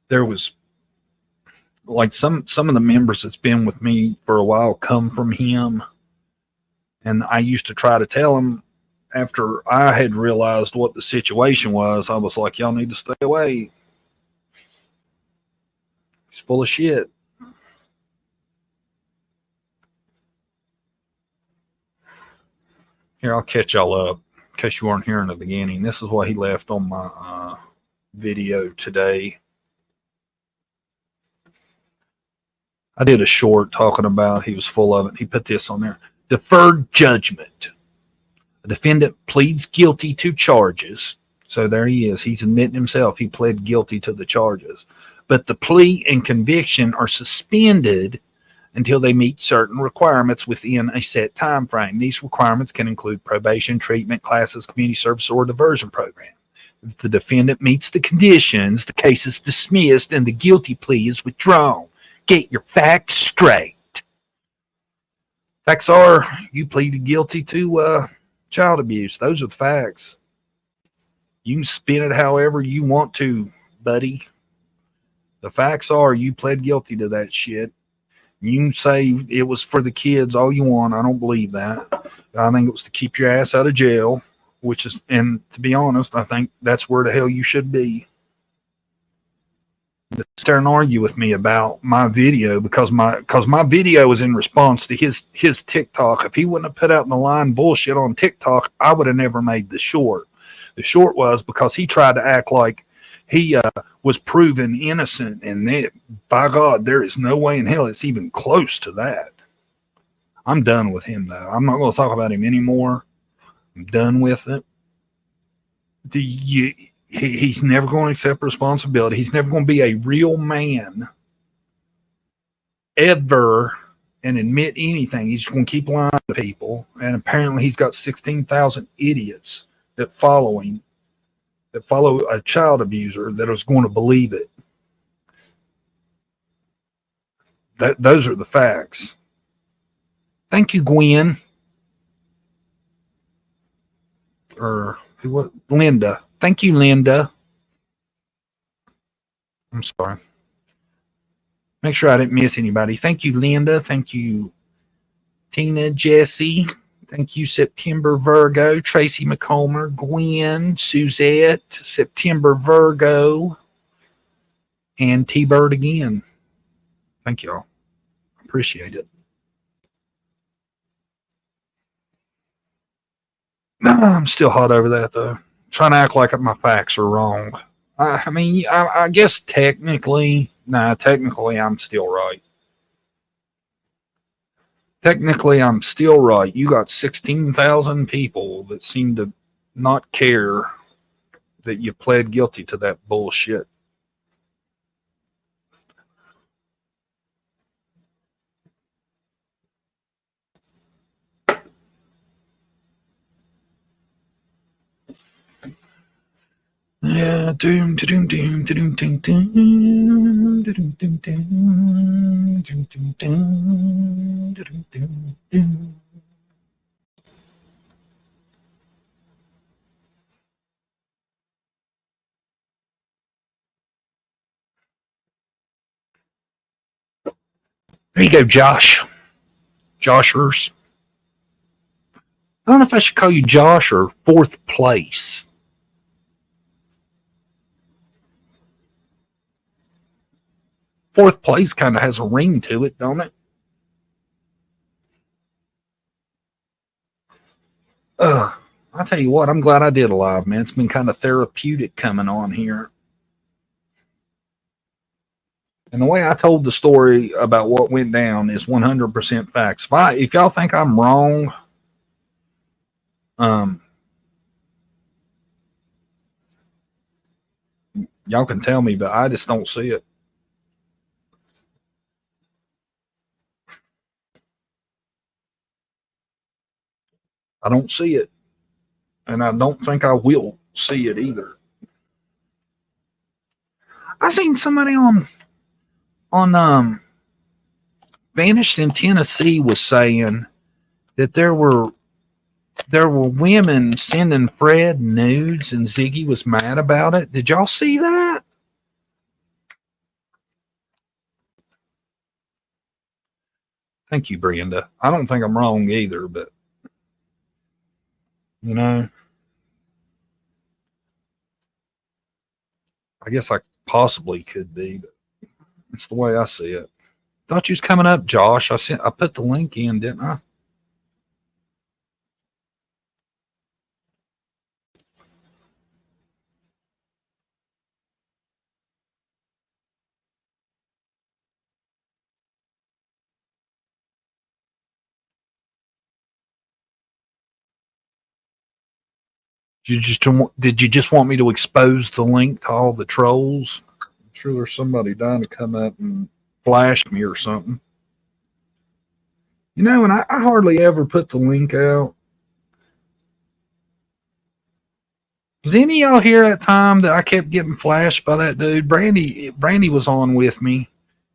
Speaker 1: there was like some of the members that's been with me for a while come from him, and I used to try to tell him after I had realized what the situation was. I was like, y'all need to stay away. He's full of shit. Here, I'll catch y'all up in case you weren't here in the beginning. This is what he left on my video today. I did a short talking about he was full of it. He put this on there. Deferred judgment. The defendant pleads guilty to charges. So there he is. He's admitting himself. He pled guilty to the charges. But the plea and conviction are suspended until they meet certain requirements within a set time frame. These requirements can include probation, treatment, classes, community service, or diversion program. If the defendant meets the conditions, the case is dismissed and the guilty plea is withdrawn. Get your facts straight. Facts are you pleaded guilty to child abuse. Those are the facts. You can spin it however you want to, buddy. The facts are you pled guilty to that shit. You can say it was for the kids all you want. I don't believe that. I think it was to keep your ass out of jail, which is, and to be honest, I think that's where the hell you should be. Sit there and argue with me about my video because my video was in response to his TikTok. If he wouldn't have put out in the line bullshit on TikTok, I would have never made the short. The short was because he tried to act like he was proven innocent, and that, by God, there is no way in hell it's even close to that. I'm done with him, though. I'm not going to talk about him anymore. I'm done with it. He's never going to accept responsibility. He's never going to be a real man ever and admit anything. He's just going to keep lying to people. And apparently he's got 16,000 idiots that follow him, that follow a child abuser that is going to believe it. Those are the facts. Thank you, Gwen. Or what? Linda. Thank you, Linda. I'm sorry. Make sure I didn't miss anybody. Thank you, Linda. Thank you, Tina, Jesse. Thank you, September Virgo, Tracy McComber, Gwen, Suzette, September Virgo, and T-Bird again. Thank y'all. Appreciate it. I'm still hot over that, though. Trying to act like my facts are wrong. I guess technically, I'm still right. Technically, I'm still right. You got 16,000 people that seem to not care that you pled guilty to that bullshit. Yeah, doom, doom, doom, doom, doom, doom, doom, doom, doom, doom, doom, doom, doom, doom. There you go, Josh. Joshers. I don't know if I should call you Josh or fourth place. Fourth place kind of has a ring to it, don't it? I'll tell you what, I'm glad I did a live, man. It's been kind of therapeutic coming on here. And the way I told the story about what went down is 100% facts. If y'all think I'm wrong, y'all can tell me, but I just don't see it. I don't see it. And I don't think I will see it either. I seen somebody on Vanished in Tennessee was saying that there were women sending Fred nudes and Ziggy was mad about it. Did y'all see that? Thank you, Brenda. I don't think I'm wrong either, but you know, I guess I possibly could be, but it's the way I see it. Thought you was coming up, Josh. I put the link in, didn't I? Did you just want me to expose the link to all the trolls? I'm sure there's somebody dying to come up and flash me or something. You know, and I hardly ever put the link out. Was any of y'all here that time that I kept getting flashed by that dude? Brandy was on with me,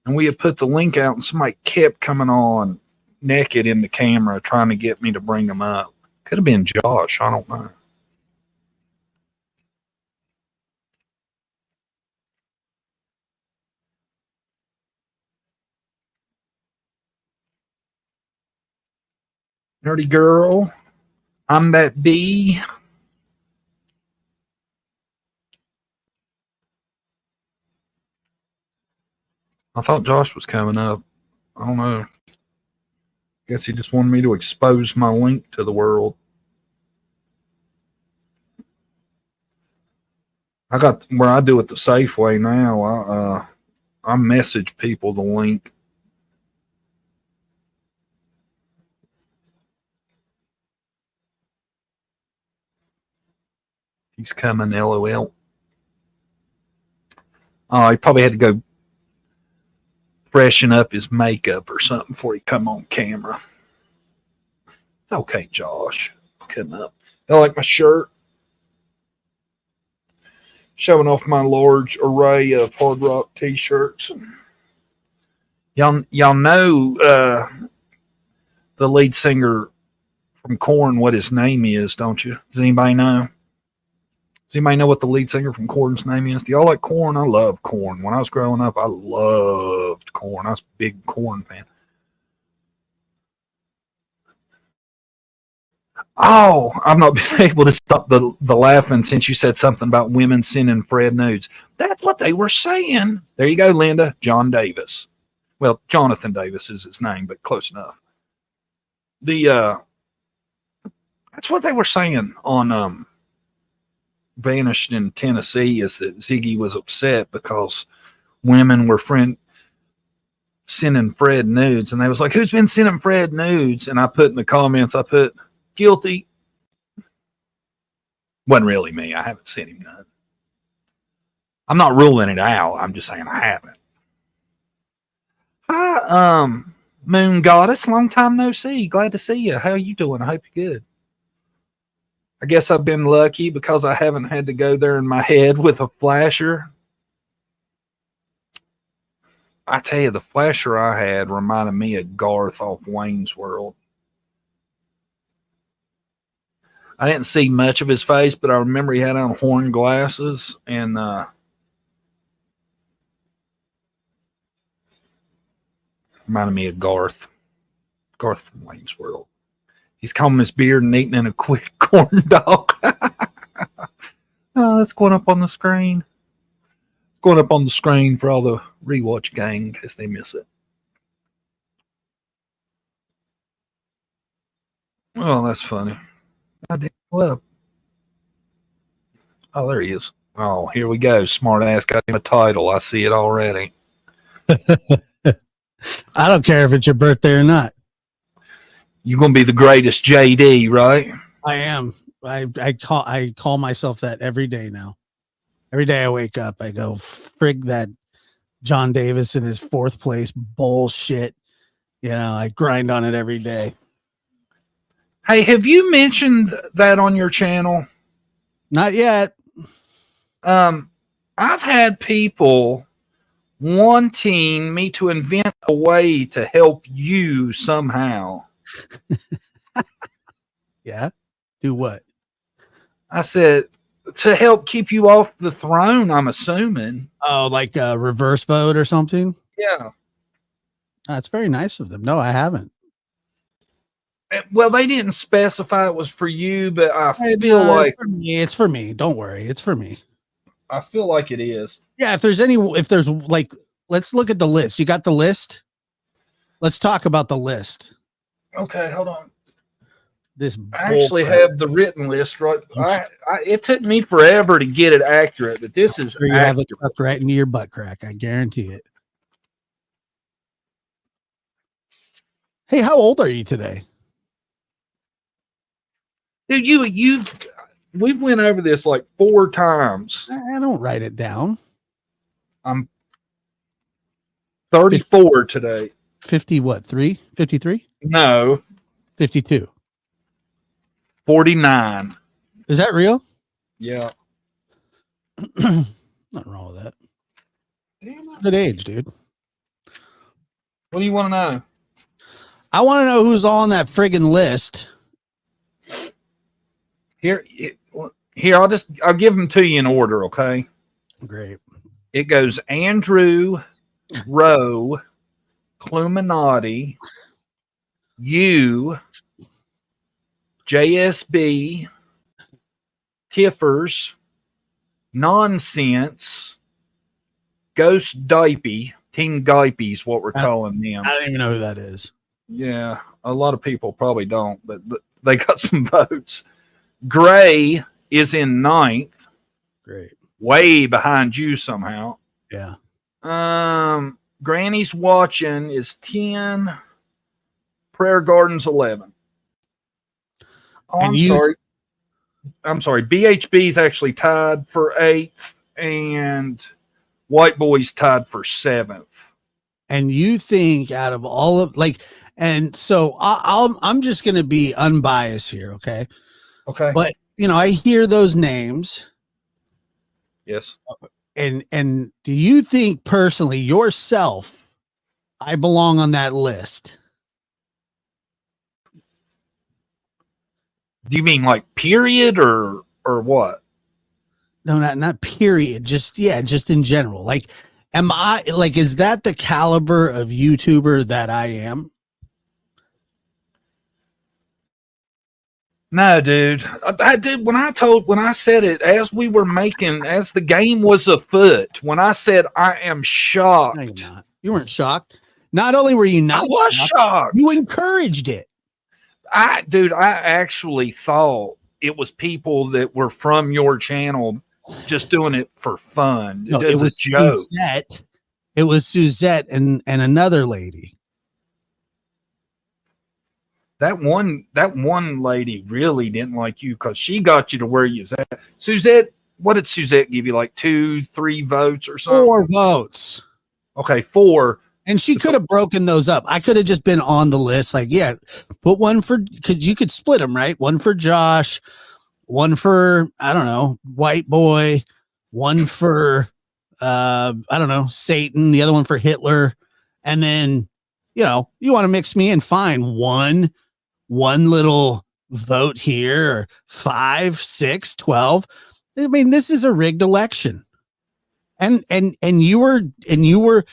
Speaker 1: and we had put the link out, and somebody kept coming on naked in the camera trying to get me to bring them up. Could have been Josh. I don't know. Nerdy girl. I'm that bee. I thought Josh was coming up. I don't know. Guess he just wanted me to expose my link to the world. I got where I do it the safe way now. I message people the link. He's coming, LOL. Oh, he probably had to go freshen up his makeup or something before he come on camera. Okay, Josh, come up. I like my shirt. Showing off my large array of hard rock t-shirts. Y'all know the lead singer from Korn, what his name is, don't you? Does anybody know? Does anybody know what the lead singer from Korn's name is? Do y'all like Korn? I love Korn. When I was growing up, I loved Korn. I was a big Korn fan. Oh, I've not been able to stop the laughing since you said something about women sending Fred nudes. That's what they were saying. There you go, Linda. John Davis. Well, Jonathan Davis is his name, but close enough. That's what they were saying on Vanished in Tennessee, is that Ziggy was upset because women were sending Fred nudes, and they was like, "Who's been sending Fred nudes?" And I put in the comments, I put guilty. Wasn't really me. I haven't sent him none. I'm not ruling it out. I'm just saying I haven't. Hi, Moon Goddess. Long time no see. Glad to see you. How you doing? I hope you're good. I guess I've been lucky because I haven't had to go there in my head with a flasher. I tell you, the flasher I had reminded me of Garth off Wayne's World. I didn't see much of his face, but I remember he had on horn glasses and reminded me of Garth. Garth from Wayne's World. He's combing his beard and eating in a quick corn dog. Oh, that's going up on the screen. going up on the screen for all the rewatch gang in case they miss it. Oh, that's funny. I did well. Oh, there he is. Oh, here we go. Smart ass got him a title. I see it already.
Speaker 2: I don't care if it's your birthday or not.
Speaker 1: You're gonna be the greatest JD, right?
Speaker 2: I am. I call myself that every day now. Every day I wake up, I go, frig that John Davis in his fourth place bullshit. You know, I grind on it every day.
Speaker 1: Hey, have you mentioned that on your channel?
Speaker 2: Not yet.
Speaker 1: I've had people wanting me to invent a way to help you somehow.
Speaker 2: Yeah. Do what?
Speaker 1: I said, to help keep you off the throne, I'm assuming.
Speaker 2: Oh, like a reverse vote or something?
Speaker 1: Yeah.
Speaker 2: That's very nice of them. No, I haven't.
Speaker 1: Well, they didn't specify it was for you, but I feel like
Speaker 2: it's for me. It's for me. Don't worry. It's for me.
Speaker 1: I feel like it is.
Speaker 2: Yeah, if there's like, let's look at the list. You got the list? Let's talk about the list.
Speaker 1: Okay, hold on.
Speaker 2: This
Speaker 1: I actually have the written list right. It took me forever to get it accurate, but this is
Speaker 2: sure you have it tucked right into your butt crack. I guarantee it. Hey, how old are you today?
Speaker 1: Dude, we've went over this like 4 times.
Speaker 2: I don't write it down.
Speaker 1: I'm 34 today.
Speaker 2: 50 what? 53?
Speaker 1: No.
Speaker 2: 52.
Speaker 1: 49.
Speaker 2: Is that real?
Speaker 1: Yeah.
Speaker 2: Nothing wrong with that. Good age, dude.
Speaker 1: What do you want to know?
Speaker 2: I want to know who's on that friggin' list.
Speaker 1: Here, I'll give them to you in order, okay?
Speaker 2: Great.
Speaker 1: It goes Andrew, Rowe, Cluminati, you, JSB, Tiffers, Nonsense, Ghost Dipey, Team Gipey's what we're calling them.
Speaker 2: I don't even know who that is.
Speaker 1: Yeah, a lot of people probably don't, but they got some votes. Gray is in 9th.
Speaker 2: Great.
Speaker 1: Way behind you somehow.
Speaker 2: Yeah.
Speaker 1: Granny's Watching is 10. Prayer Garden's 11. Oh, I'm sorry. BHB's actually tied for 8th, and White Boy's tied for 7th.
Speaker 2: And you think out of all of and so I'm just going to be unbiased here, okay?
Speaker 1: Okay.
Speaker 2: But I hear those names.
Speaker 1: Yes.
Speaker 2: And do you think personally yourself, I belong on that list?
Speaker 1: Do you mean like period or what?
Speaker 2: No, not period. Just in general. Like, is that the caliber of YouTuber that I am?
Speaker 1: No, dude. When I said it as the game was afoot, when I said I am shocked.
Speaker 2: No, you're not. You weren't shocked. Not only were you not
Speaker 1: I was shocked.
Speaker 2: You encouraged it. I
Speaker 1: actually thought it was people that were from your channel just doing it for fun.
Speaker 2: No, it was a joke. Suzette. It was Suzette and another lady.
Speaker 1: That one lady really didn't like you because she got you to where you was at. Suzette, what did Suzette give you? Like 2-3 votes or something?
Speaker 2: 4 votes.
Speaker 1: Okay, 4.
Speaker 2: And she could have broken those up. I could have just been on the list. Like, yeah, put one because you could split them, right? One for Josh, one for, I don't know, White Boy, one for, I don't know, Satan, the other one for Hitler. And then, you want to mix me in, fine. One little vote here, or 5, 6, 12. I mean, this is a rigged election. And you were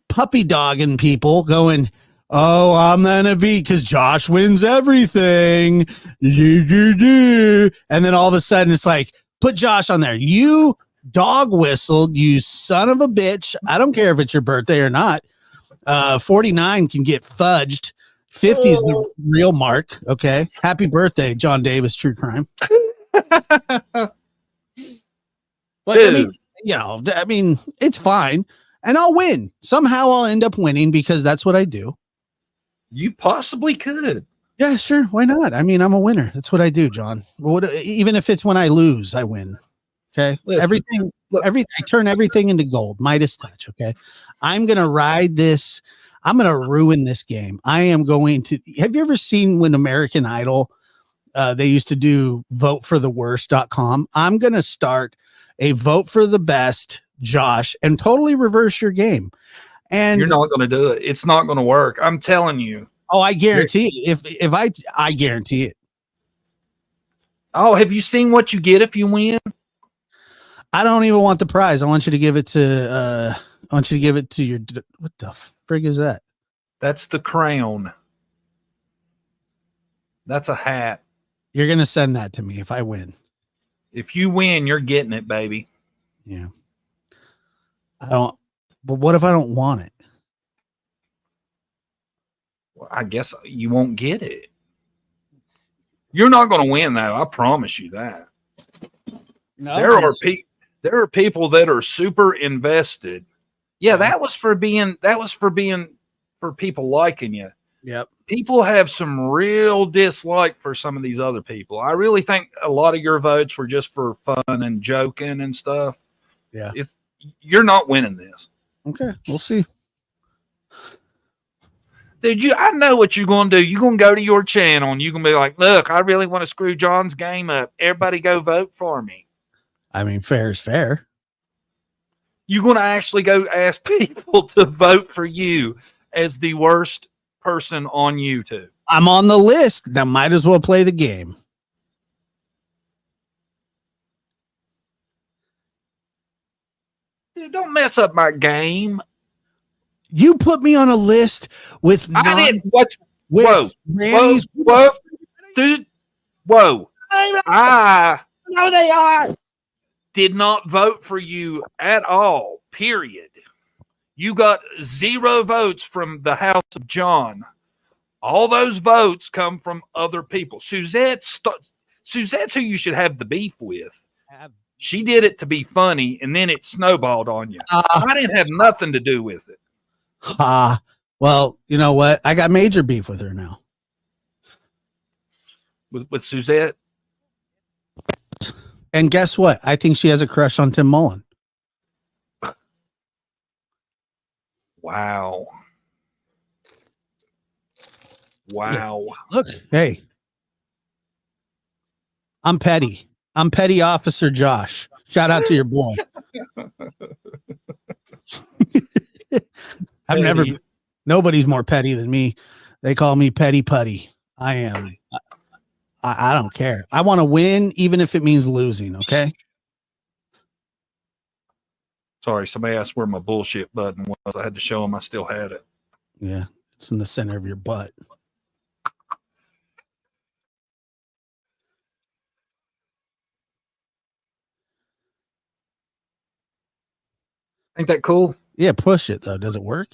Speaker 2: puppy dogging people going, oh, I'm gonna be because Josh wins everything. And then all of a sudden it's like, put Josh on there. You Dog whistled, you son of a bitch. I don't care if it's your birthday or not. 49 can get fudged. 50 is the real mark. Okay. Happy birthday, John Davis, True Crime. But
Speaker 1: Dude,
Speaker 2: I mean, it's fine. And I'll win. Somehow I'll end up winning because that's what I do.
Speaker 1: you possibly could.
Speaker 2: Yeah, sure. Why not? I mean, I'm a winner. That's what I do, John. Even if it's when I lose, I win. Okay.
Speaker 1: Listen, look,
Speaker 2: I turn everything into gold. Midas touch. Okay. I'm going to ride this. I'm going to ruin this game. I am going to. Have you ever seen when American Idol, they used to do votefortheworst.com? I'm going to start a vote for the best, Josh, and totally reverse your game. And
Speaker 1: you're not going to do it. It's not going to work. I'm telling you.
Speaker 2: Oh, I guarantee it. If I guarantee it.
Speaker 1: Oh, have you seen what you get if you win?
Speaker 2: I don't even want the prize. I want you to give it to your, what the frig is that?
Speaker 1: That's the crown. That's a hat.
Speaker 2: You're going to send that to me if I win.
Speaker 1: If you win, you're getting it, baby.
Speaker 2: Yeah. But what if I don't want it?
Speaker 1: Well, I guess you won't get it. You're not going to win, though. I promise you that.
Speaker 2: No.
Speaker 1: There are people that are super invested. Yeah, that was for people liking you.
Speaker 2: Yep.
Speaker 1: People have some real dislike for some of these other people. I really think a lot of your votes were just for fun and joking and stuff.
Speaker 2: Yeah.
Speaker 1: You're not winning this.
Speaker 2: Okay, we'll see.
Speaker 1: Dude, I know what you're going to do. You're going to go to your channel and you're going to be like, look, I really want to screw John's game up. Everybody go vote for me.
Speaker 2: I mean, fair is fair.
Speaker 1: You're going to actually go ask people to vote for you as the worst person on YouTube.
Speaker 2: I'm on the list. Now might as well play the game.
Speaker 1: Dude, don't mess up my game.
Speaker 2: You put me on a list with
Speaker 1: I didn't. What?
Speaker 2: Whoa.
Speaker 1: Whoa. Dude. Whoa. I
Speaker 3: No, they are.
Speaker 1: did not vote for you at all. Period. You got 0 votes from the House of John. All those votes come from other people. Suzette's who you should have the beef with. She did it to be funny, and then it snowballed on you. I didn't have nothing to do with it.
Speaker 2: Well, you know what? I got major beef with her now.
Speaker 1: With Suzette?
Speaker 2: And guess what? I think she has a crush on Tim Mullen.
Speaker 1: Wow. Wow.
Speaker 2: Yeah. Look, hey. I'm petty. I'm Petty Officer Josh. Shout out to your boy. Nobody's more petty than me. They call me Petty Putty. I am. I don't care. I want to win, even if it means losing. Okay.
Speaker 1: Sorry, somebody asked where my bullshit button was. I had to show them I still had it.
Speaker 2: Yeah, it's in the center of your butt.
Speaker 1: Ain't that cool?
Speaker 2: Yeah, push it though. Does it work?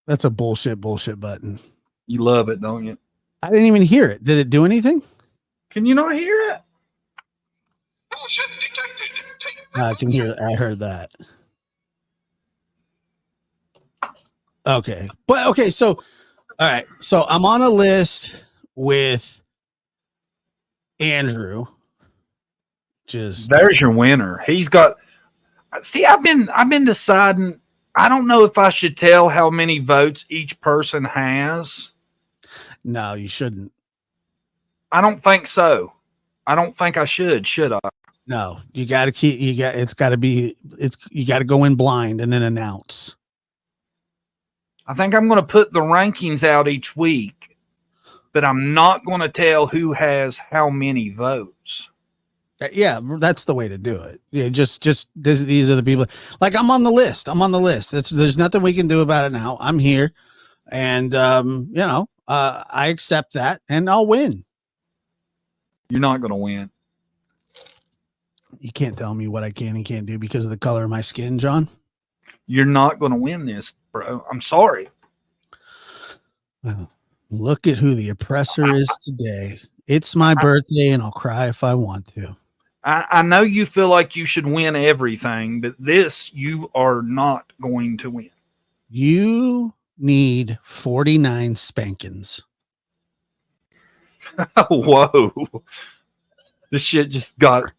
Speaker 2: That's a bullshit button.
Speaker 1: You love it, don't you?
Speaker 2: I didn't even hear it. Did it do anything?
Speaker 1: Can you not hear it?
Speaker 3: Bullshit detected.
Speaker 2: I can hear. I heard that. Okay. But okay, so all right. So I'm on a list with Andrew.
Speaker 1: There's your winner. He's got. See, I've been deciding. I don't know if I should tell how many votes each person has.
Speaker 2: No, you shouldn't.
Speaker 1: I don't think so. I don't think I should I?
Speaker 2: No, you got to keep. You got to go in blind and then announce.
Speaker 1: I think I'm going to put the rankings out each week, but I'm not going to tell who has how many votes.
Speaker 2: Yeah, that's the way to do it. Yeah, these are the people. Like I'm on the list. There's nothing we can do about it now. I'm here, and I accept that, and I'll win.
Speaker 1: You're not going to win.
Speaker 2: You can't tell me what I can and can't do because of the color of my skin, John.
Speaker 1: You're not going to win this, bro. I'm sorry.
Speaker 2: Well, look at who the oppressor is today. It's my birthday, and I'll cry if I want to.
Speaker 1: I know you feel like you should win everything, but this you are not going to win.
Speaker 2: You need 49 spankings.
Speaker 1: Whoa. This shit just got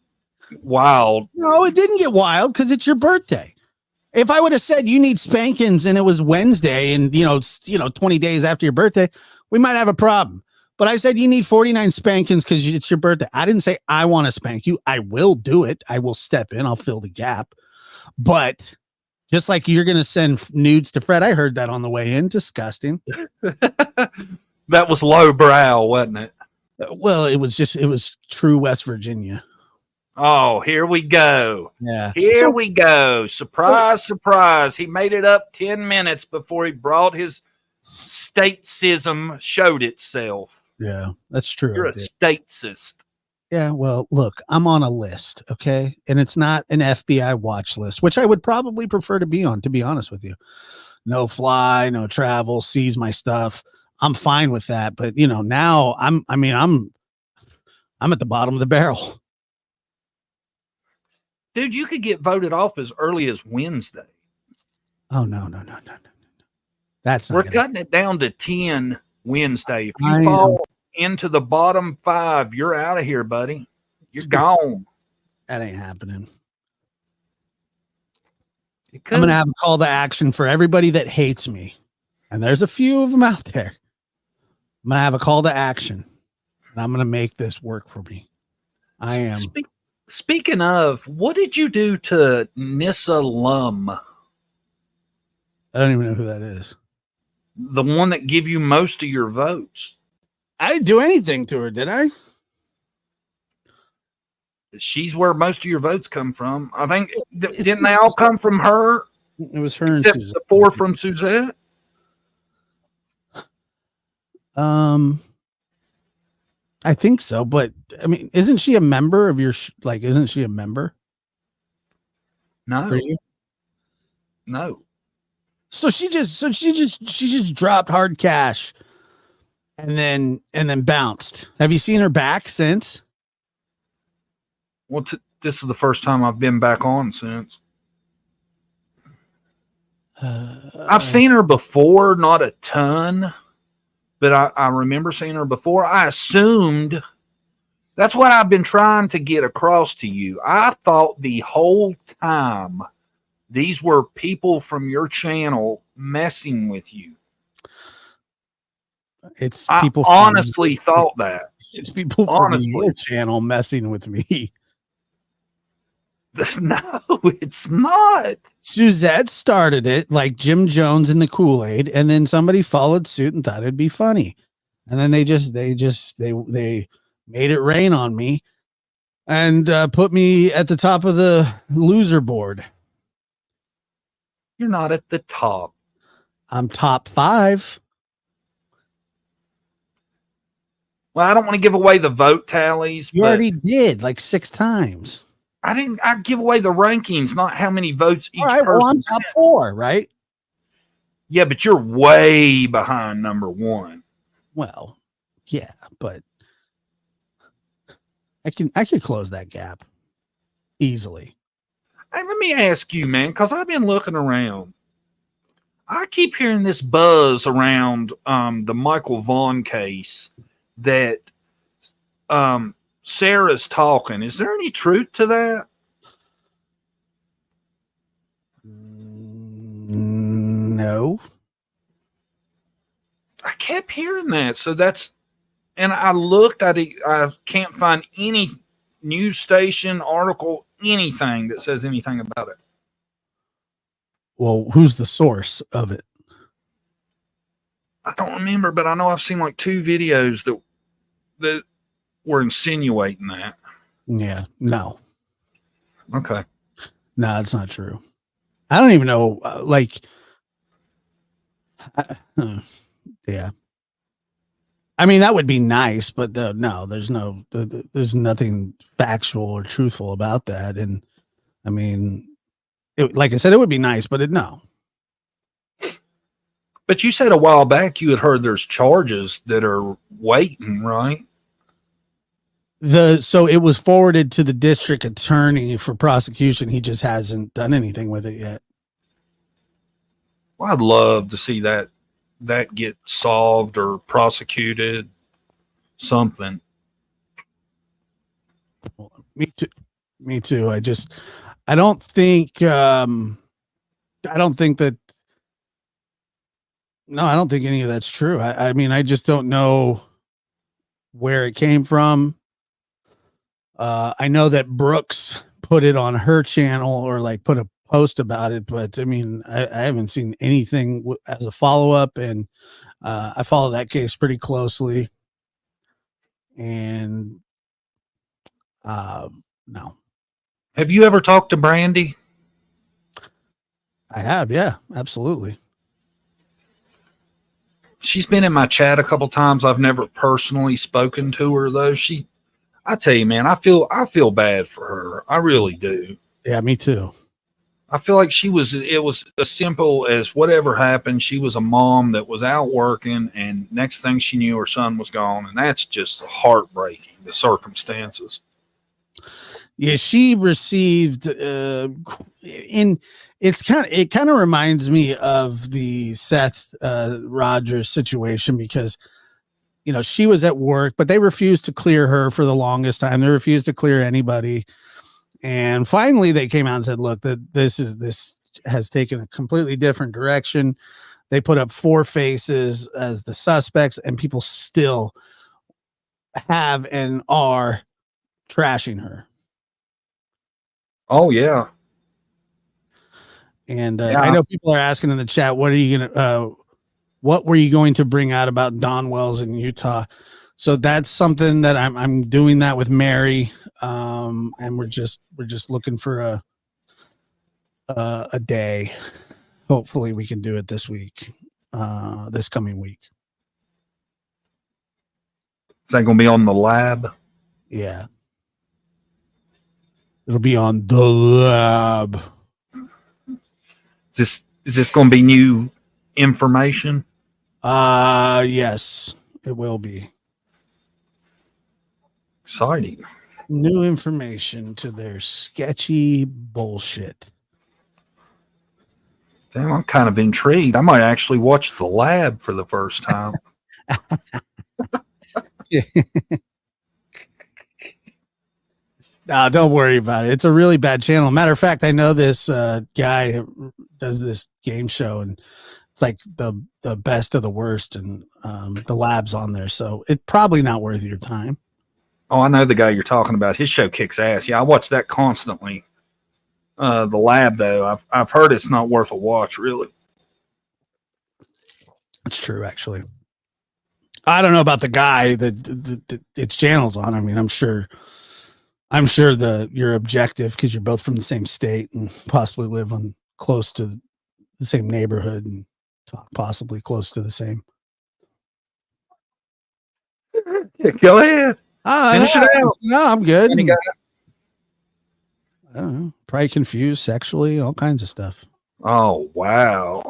Speaker 1: wild.
Speaker 2: No, it didn't get wild because it's your birthday. If I would have said you need spankings and it was Wednesday and 20 days after your birthday, we might have a problem. But I said you need 49 spankings because it's your birthday. I didn't say I want to spank you. I will do it. I will step in. I'll fill the gap. But just like you're going to send nudes to Fred, I heard that on the way in. Disgusting.
Speaker 1: That was low brow, wasn't it?
Speaker 2: Well, it was true West Virginia.
Speaker 1: Oh, here we go.
Speaker 2: Yeah.
Speaker 1: Here we go. Surprise, surprise. He made it up 10 minutes before he brought his statesism showed itself.
Speaker 2: Yeah, that's true.
Speaker 1: You're a statesist.
Speaker 2: Yeah, well, look, I'm on a list, okay? And it's not an FBI watch list, which I would probably prefer to be on, to be honest with you. No fly, no travel, seize my stuff. I'm fine with that. But now I'm at the bottom of the barrel.
Speaker 1: Dude, you could get voted off as early as Wednesday.
Speaker 2: Oh no. That's not
Speaker 1: We're cutting it down to 10 Wednesday. If you fall into the bottom 5, you're out of here, buddy. You're gone.
Speaker 2: That ain't happening.
Speaker 1: I'm
Speaker 2: going to have a call to action for everybody that hates me. And there's a few of them out there. I'm going to have a call to action. And I'm going to make this work for me. I am.
Speaker 1: Speaking of, what did you do to Nissa Lum?
Speaker 2: I don't even know who that is.
Speaker 1: The one that give you most of your votes.
Speaker 2: I didn't do anything to her, did I?
Speaker 1: She's where most of your votes come from. I think, didn't they all come from her?
Speaker 2: It was her and
Speaker 1: Except
Speaker 2: Suzette.
Speaker 1: the 4 from Suzette?
Speaker 2: I think so, but I mean, isn't she a member of your isn't she a member?
Speaker 1: No.
Speaker 2: For you?
Speaker 1: No.
Speaker 2: So she just dropped hard cash and then bounced. Have you seen her back since?
Speaker 1: Well, this is the first time I've been back on since. I've seen her before, not a ton, but I remember seeing her before. I assumed that's what I've been trying to get across to you. I thought the whole time these were people from your channel messing with you.
Speaker 2: It's
Speaker 1: I
Speaker 2: people.
Speaker 1: Honestly thought that.
Speaker 2: It's people from your channel messing with me.
Speaker 1: No, it's not.
Speaker 2: Suzette started it like Jim Jones in the Kool-Aid, and then somebody followed suit and thought it'd be funny. And then they made it rain on me and put me at the top of the loser board.
Speaker 1: You're not at the top.
Speaker 2: I'm top 5.
Speaker 1: Well, I don't want to give away the vote tallies.
Speaker 2: You already did like 6 times.
Speaker 1: I give away the rankings, not how many votes each
Speaker 2: person. Well, I'm top 4, right?
Speaker 1: Yeah, but you're way behind number 1.
Speaker 2: Well, yeah, but I can close that gap easily.
Speaker 1: Hey, let me ask you, man, because I've been looking around. I keep hearing this buzz around the Michael Vaughn case that Sarah's talking. Is there any truth to that?
Speaker 2: No.
Speaker 1: I kept hearing that. So and I looked at it. I can't find any news station, article, anything that says anything about it.
Speaker 2: Well, who's the source of it?
Speaker 1: I don't remember, but I know I've seen like 2 videos that were insinuating that.
Speaker 2: Yeah, no,
Speaker 1: Okay.
Speaker 2: that's not true. I don't even know. Yeah. I mean, that would be nice, but no, there's nothing factual or truthful about that. And I mean, like I said, it would be nice, but no.
Speaker 1: But you said a while back you had heard there's charges that are waiting, right?
Speaker 2: So it was forwarded to the district attorney for prosecution. He just hasn't done anything with it yet.
Speaker 1: Well, I'd love to see that get solved or prosecuted, something.
Speaker 2: Me too. Me too. I don't think that no, I don't think any of that's true. I mean, I just don't know where it came from. I know that Brooks put it on her channel or like put a post about it, but I mean, I haven't seen anything as a follow up, and I follow that case pretty closely. And no,
Speaker 1: Have you ever talked to Brandy?
Speaker 2: I have, yeah, absolutely.
Speaker 1: She's been in my chat a couple times. I've never personally spoken to her though. I tell you, man, I feel bad for her. I really do.
Speaker 2: Yeah, me too.
Speaker 1: I feel like it was as simple as whatever happened. She was a mom that was out working, and next thing she knew, her son was gone. And that's just heartbreaking, the circumstances.
Speaker 2: Yeah, she received it kind of reminds me of the Seth Rogers situation, because she was at work, but they refused to clear her for the longest time. They refused to clear anybody. And finally they came out and said, look, that this has taken a completely different direction. They put up 4 faces as the suspects, and people still have and are trashing her.
Speaker 1: Oh yeah.
Speaker 2: And I know people are asking in the chat, what were you going to bring out about Don Wells in Utah? So that's something that I'm doing that with Mary. And we're just looking for a day. Hopefully we can do it this week, this coming week.
Speaker 1: Is that going to be on the lab?
Speaker 2: Yeah. It'll be on the lab.
Speaker 1: Is this going to be new information?
Speaker 2: Yes, it will be.
Speaker 1: Exciting.
Speaker 2: New information to their sketchy bullshit.
Speaker 1: Damn, I'm kind of intrigued. I might actually watch the lab for the first time.
Speaker 2: No, don't worry about it. It's a really bad channel. Matter of fact, I know this guy who does this game show, and it's like the best of the worst, and the lab's on there, so it's probably not worth your time.
Speaker 1: Oh, I know the guy you're talking about. His show kicks ass. Yeah, I watch that constantly. The lab, though, I've heard it's not worth a watch, really.
Speaker 2: It's true, actually. I don't know about the guy that its channel's on. I mean, I'm sure you're objective because you're both from the same state and possibly live on close to the same neighborhood and talk possibly close to the same.
Speaker 1: Yeah, go ahead. Finish it out.
Speaker 2: No, I'm good.
Speaker 1: I
Speaker 2: don't know. Probably confused sexually, all kinds of stuff.
Speaker 1: Oh, wow.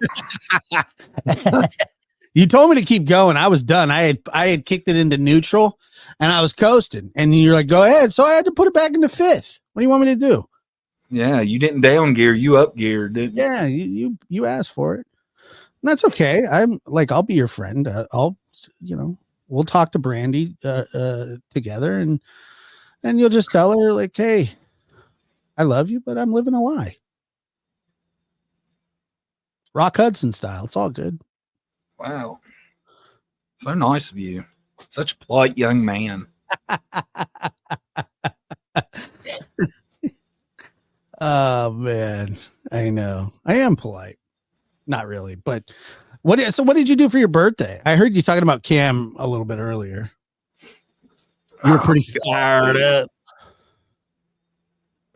Speaker 2: You told me to keep going. I was done. I had kicked it into neutral and I was coasting. And you're like, go ahead. So I had to put it back into 5th. What do you want me to do?
Speaker 1: Yeah, you didn't down gear, you up geared, didn't you?
Speaker 2: Yeah, you asked for it. And that's okay. I'll be your friend. We'll talk to Brandy together, and you'll just tell her like, hey, I love you, but I'm living a lie. Rock Hudson style. It's all good.
Speaker 1: Wow. So nice of you. Such a polite young man.
Speaker 2: Oh man, I know. I am polite. Not really, but what did you do for your birthday? I heard you talking about Cam a little bit earlier. You were pretty fired up.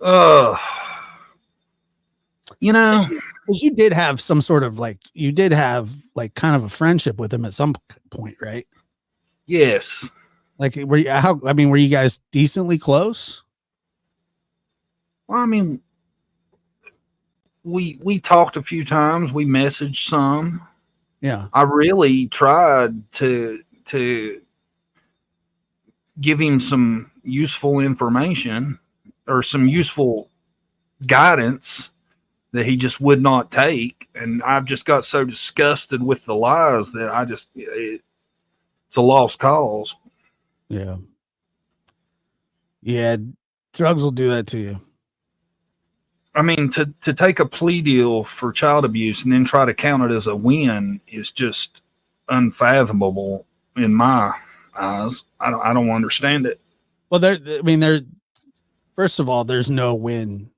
Speaker 1: Uh, you know,
Speaker 2: Because you did have some sort of like, you did have like kind of a friendship with him at some point, right?
Speaker 1: yes.
Speaker 2: Like, were you, how, I mean, were you guys decently close?
Speaker 1: Well, I mean, we talked a few times. We messaged some.
Speaker 2: Yeah.
Speaker 1: I really tried to give him some useful information or some useful guidance that he just would not take. And I've just got so disgusted with the lies that it's a lost cause.
Speaker 2: Yeah. Yeah. Drugs will do that to you.
Speaker 1: I mean, to take a plea deal for child abuse and then try to count it as a win is just unfathomable in my eyes. I don't understand it.
Speaker 2: Well, first of all, there's no win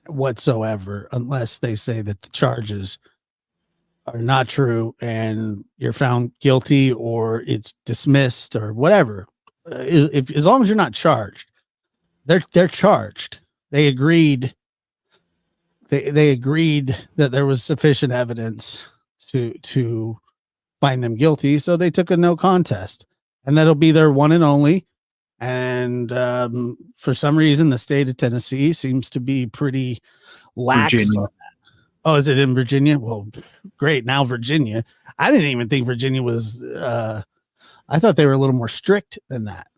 Speaker 2: whatsoever unless they say that the charges are not true and you're found guilty or it's dismissed or whatever. If as long as you're not charged, they're charged. They agreed. They agreed that there was sufficient evidence to find them guilty, so they took a no contest, and that'll be their one and only. And for some reason, the state of Tennessee seems to be pretty lax.
Speaker 1: Virginia.
Speaker 2: Oh, is it in Virginia? Well, great. Now Virginia. I didn't even think Virginia was. I thought they were a little more strict than that.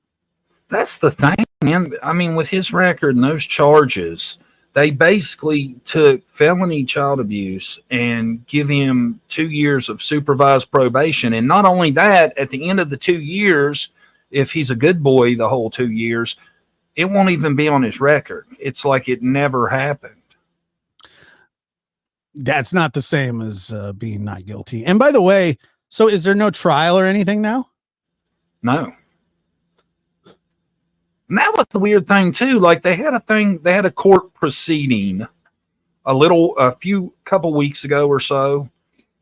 Speaker 1: That's the thing, man. I mean, with his record and those charges, they basically took felony child abuse and give him 2 years of supervised probation. And not only that, at the end of the 2 years, if he's a good boy the whole 2 years, it won't even be on his record. It's like it never happened.
Speaker 2: That's not the same as being not guilty. And by the way, so is there no trial or anything now?
Speaker 1: No. And that was the weird thing too. Like they had a court proceeding a few couple weeks ago or so.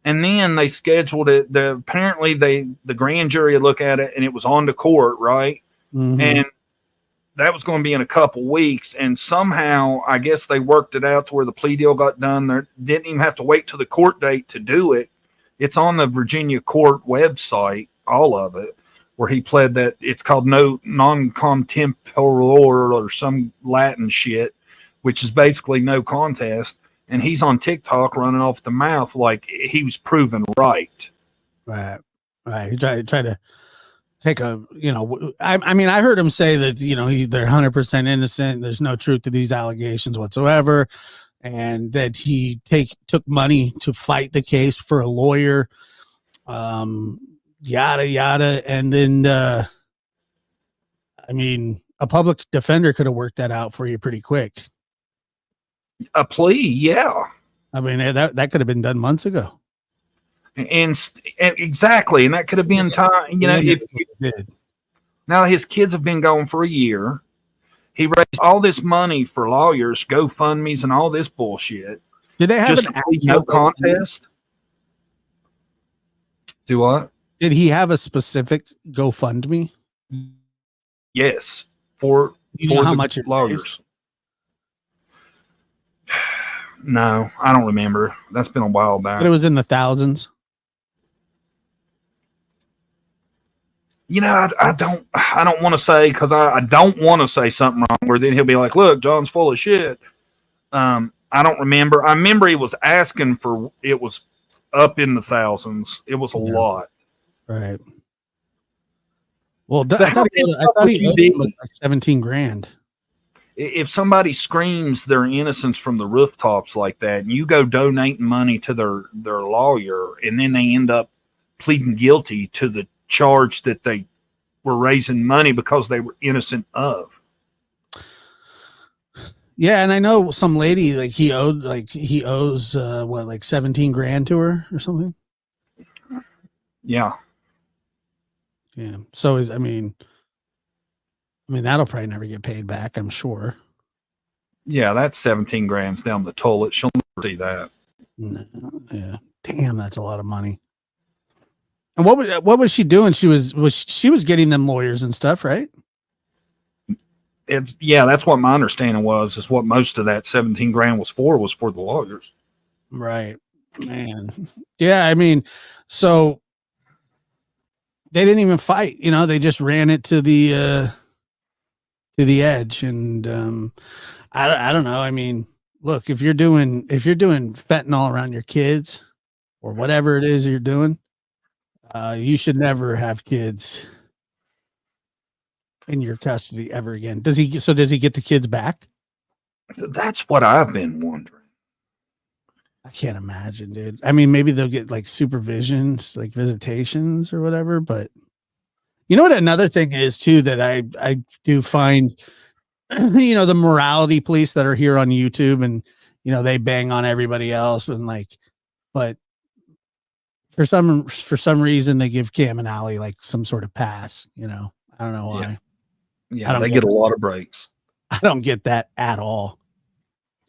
Speaker 1: And then they scheduled it. Apparently the grand jury would look at it and it was on to court, right?
Speaker 2: Mm-hmm.
Speaker 1: And that was going to be in a couple weeks. And somehow I guess they worked it out to where the plea deal got done. They didn't even have to wait till the court date to do it. It's on the Virginia court website, all of it, where he pled that it's called no non contempore or some Latin shit, which is basically no contest. And he's on TikTok running off the mouth like he was proven right.
Speaker 2: Right. He tried to take a, I mean, I heard him say that, they're 100% innocent. There's no truth to these allegations whatsoever. And that he took money to fight the case for a lawyer, yada, yada. And then, I mean, a public defender could have worked that out for you pretty quick.
Speaker 1: A plea, yeah.
Speaker 2: I mean, that could have been done months ago.
Speaker 1: And exactly. And that could have been time, now his kids have been gone for a year. He raised all this money for lawyers, GoFundMe's and all this bullshit.
Speaker 2: Did they have
Speaker 1: just no contest? Do what?
Speaker 2: Did he have a specific GoFundMe?
Speaker 1: Yes. For
Speaker 2: how much
Speaker 1: lawyers. No, I don't remember. That's been a while back.
Speaker 2: But it was in the thousands.
Speaker 1: I don't want to say, because I don't want to say something wrong where then he'll be like, look, John's full of shit. I don't remember. I remember he was asking for, it was up in the thousands. It was a lot.
Speaker 2: Right. Well, I thought he owed like 17 grand.
Speaker 1: If somebody screams their innocence from the rooftops like that, and you go donating money to their lawyer, and then they end up pleading guilty to the charge that they were raising money because they were innocent of.
Speaker 2: Yeah, and I know some lady he owes like 17 grand to her or something.
Speaker 1: Yeah.
Speaker 2: Yeah. So I mean that'll probably never get paid back, I'm sure.
Speaker 1: Yeah, that's 17 grams down the toilet. She'll never see that.
Speaker 2: No, yeah. Damn, that's a lot of money. And what was she doing? She was getting them lawyers and stuff, right?
Speaker 1: it's yeah, that's what my understanding was. Is what most of that 17 grand was for the lawyers.
Speaker 2: Right, man. Yeah, I mean, so they didn't even fight. You know, they just ran it to the edge, and I don't know. I mean, look, if you're doing fentanyl around your kids or whatever it is you're doing, you should never have kids in your custody ever again. Does he? So does he get the kids back?
Speaker 1: That's what I've been wondering.
Speaker 2: I can't imagine, dude. I mean, maybe they'll get like supervisions, like visitations or whatever. But you know what? Another thing is too that I do find, you know, the morality police that are here on YouTube, and you know they bang on everybody else, and like, but for some reason they give Cam and Allie like some sort of pass. You know, I don't know why.
Speaker 1: Yeah, they get a lot of breaks.
Speaker 2: I don't get that at all.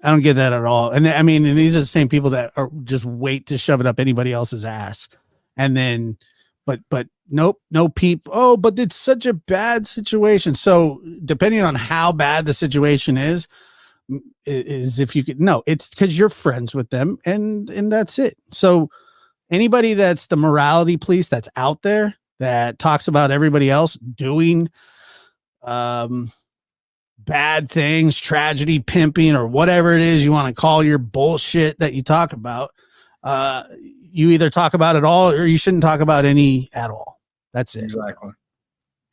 Speaker 2: I don't get that at all. And I mean, and these are the same people that are just wait to shove it up anybody else's ass. And then, but nope, no peep. Oh, but it's such a bad situation. So depending on how bad the situation is if you could, no, it's because you're friends with them and that's it. So anybody that's the morality police that's out there that talks about everybody else doing, bad things, tragedy, pimping, or whatever it is you want to call your bullshit that you talk about, you either talk about it all or you shouldn't talk about any at all. That's it.
Speaker 1: Exactly.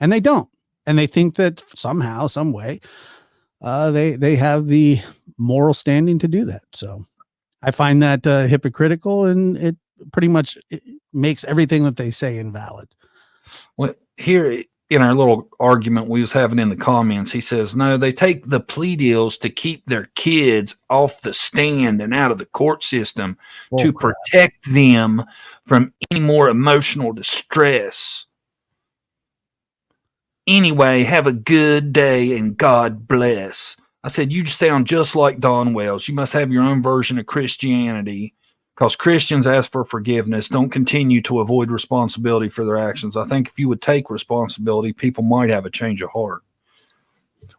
Speaker 2: And they don't. And they think that somehow, some way, they have the moral standing to do that. So I find that hypocritical, and it pretty much makes everything that they say invalid.
Speaker 1: Well, here in our little argument we was having in the comments, he says, no, they take the plea deals to keep their kids off the stand and out of the court system to protect them from any more emotional distress. Anyway, have a good day and God bless. I said, you sound just like Don Wells. You must have your own version of Christianity, because Christians ask for forgiveness, don't continue to avoid responsibility for their actions. I think if you would take responsibility, people might have a change of heart,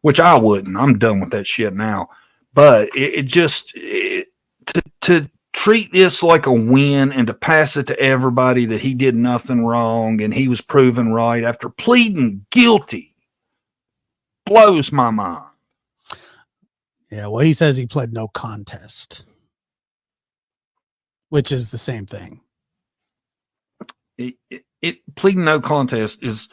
Speaker 1: which I wouldn't. I'm done with that shit now. But to treat this like a win and to pass it to everybody that he did nothing wrong and he was proven right after pleading guilty blows my mind.
Speaker 2: Yeah, well, he says he pled no contest, which is the same thing.
Speaker 1: It pleading no contest is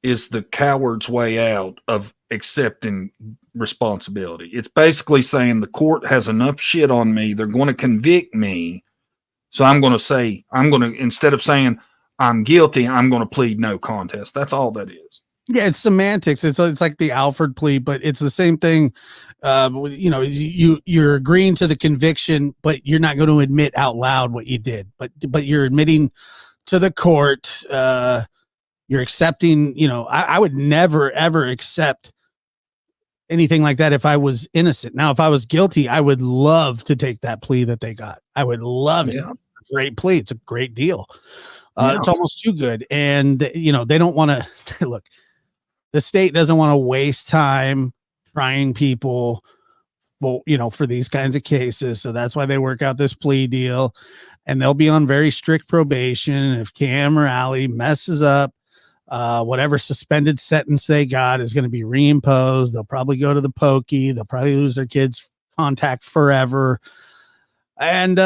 Speaker 1: the coward's way out of accepting responsibility. It's basically saying the court has enough shit on me, they're going to convict me, so I'm going to instead of saying I'm guilty, I'm going to plead no contest. That's all that is.
Speaker 2: Yeah, it's semantics. It's like the Alford plea, but it's the same thing. You know, you're agreeing to the conviction, but you're not going to admit out loud what you did. But you're admitting to the court. You're accepting. You know, I would never ever accept anything like that if I was innocent. Now, if I was guilty, I would love to take that plea that they got. I would love it.
Speaker 1: Yeah.
Speaker 2: Great plea. It's a great deal.
Speaker 1: Yeah.
Speaker 2: It's almost too good, and you know they don't want to look. The state doesn't want to waste time trying people, well, you know, for these kinds of cases. So that's why they work out this plea deal, and they'll be on very strict probation. If Cam or Allie messes up, whatever suspended sentence they got is going to be reimposed. They'll probably go to the pokey. They'll probably lose their kids' contact forever. And,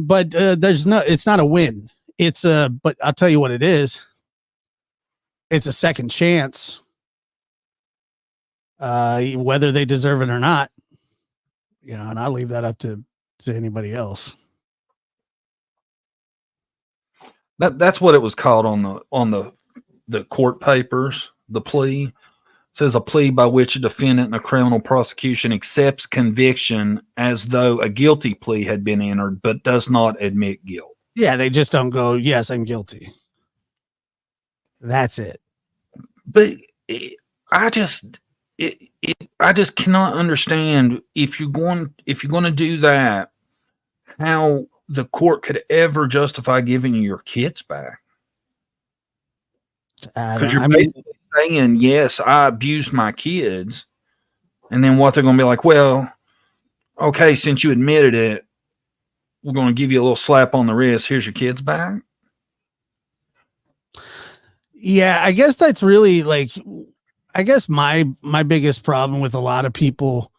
Speaker 2: but it's not a win. But I'll tell you what it is. It's a second chance. Whether they deserve it or not, you know, and I'll leave that up to anybody else.
Speaker 1: That's what it was called on the court papers. The plea. It says a plea by which a defendant in a criminal prosecution accepts conviction as though a guilty plea had been entered, but does not admit guilt.
Speaker 2: Yeah, they just don't go, yes, I'm guilty. That's it.
Speaker 1: But I just cannot understand if you're going to do that, how the court could ever justify giving you your kids back. Because you're basically saying, yes, I abused my kids, And then what they're going to be like, well, okay, since you admitted it, we're going to give you a little slap on the wrist. Here's your kids back.
Speaker 2: Yeah, I guess that's really like, I guess my biggest problem with a lot of people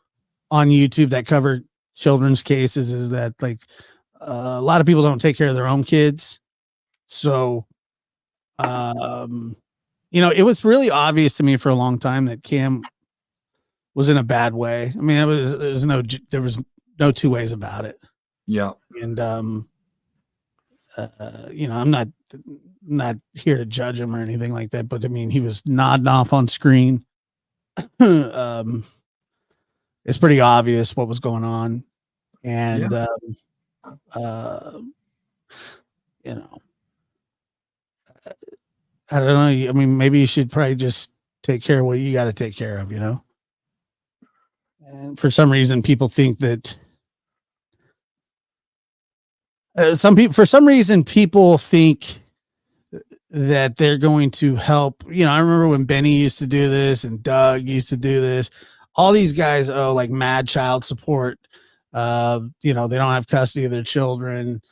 Speaker 2: on YouTube that cover children's cases is that like a lot of people don't take care of their own kids. So, it was really obvious to me for a long time that Cam was in a bad way. I mean, there was no two ways about it.
Speaker 1: Yeah.
Speaker 2: And, I'm not here to judge him or anything like that, but I mean, he was nodding off on screen. It's pretty obvious what was going on. And, I don't know. I mean, maybe you should probably just take care of what you got to take care of, And for some reason, people think that people think that they're going to help. I remember when Benny used to do this and Doug used to do this. All these guys owe like mad child support. They don't have custody of their children.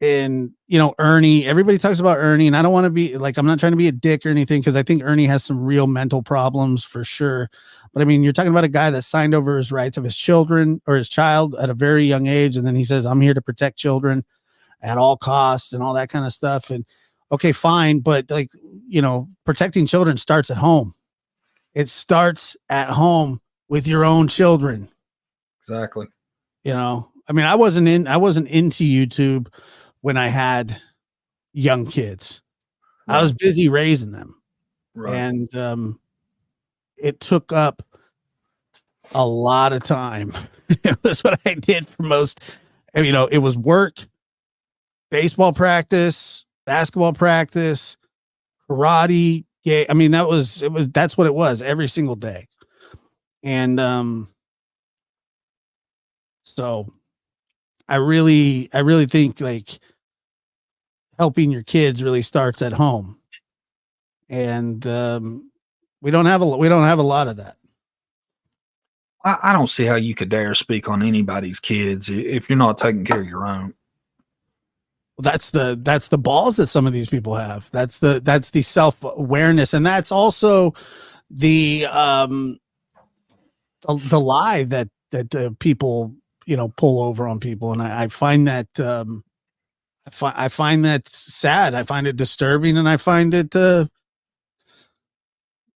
Speaker 2: And Ernie, everybody talks about Ernie, and I don't want to be like, I'm not trying to be a dick or anything, because I think Ernie has some real mental problems for sure. But I mean, you're talking about a guy that signed over his rights of his children or his child at a very young age, and then he says, I'm here to protect children at all costs and all that kind of stuff. And okay, fine, but like, protecting children starts at home. It starts at home with your own children.
Speaker 1: Exactly.
Speaker 2: I mean, I wasn't into YouTube when I had young kids. Right. I was busy raising them. Right. And it took up a lot of time. That's what I did for most. It was work, baseball practice, basketball practice, karate. Yeah, I mean, that's what it was every single day. And so I really think like helping your kids really starts at home. And we don't have a lot of that.
Speaker 1: I don't see how you could dare speak on anybody's kids if you're not taking care of your own.
Speaker 2: Well, that's the balls that some of these people have. That's the self-awareness, and that's also the lie that people pull over on people. And I find that I find that sad. I find it disturbing, and I find it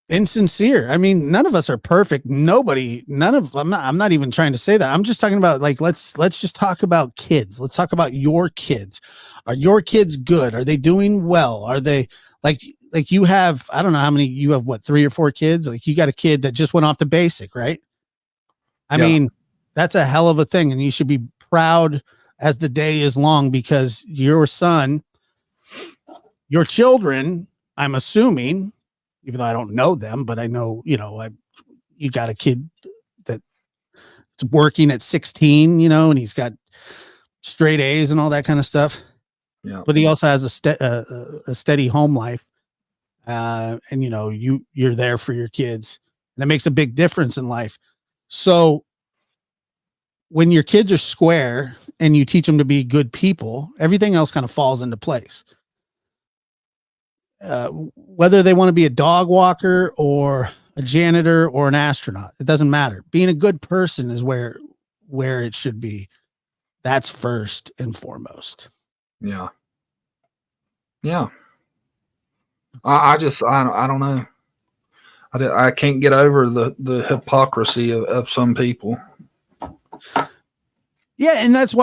Speaker 2: insincere. I mean, none of us are perfect. I'm not even trying to say that. I'm just talking about like, let's just talk about kids. Let's talk about your kids. Are your kids good? Are they doing well? Are they like you have, I don't know how many you have, what, 3 or 4 kids? Like you got a kid that just went off to basic, right? I mean, that's a hell of a thing. And you should be proud as the day is long, because your son, your children, I'm assuming, even though I don't know them, but I know, you got a kid that's working at 16, and he's got straight A's and all that kind of stuff.
Speaker 1: Yeah.
Speaker 2: But he also has a steady home life. And you're there for your kids, and that makes a big difference in life. So when your kids are square and you teach them to be good people, everything else kind of falls into place. Whether they want to be a dog walker or a janitor or an astronaut, it doesn't matter. Being a good person is where it should be. That's first and foremost.
Speaker 1: Yeah. Yeah. I don't know. I can't get over the hypocrisy of some people.
Speaker 2: Yeah, and that's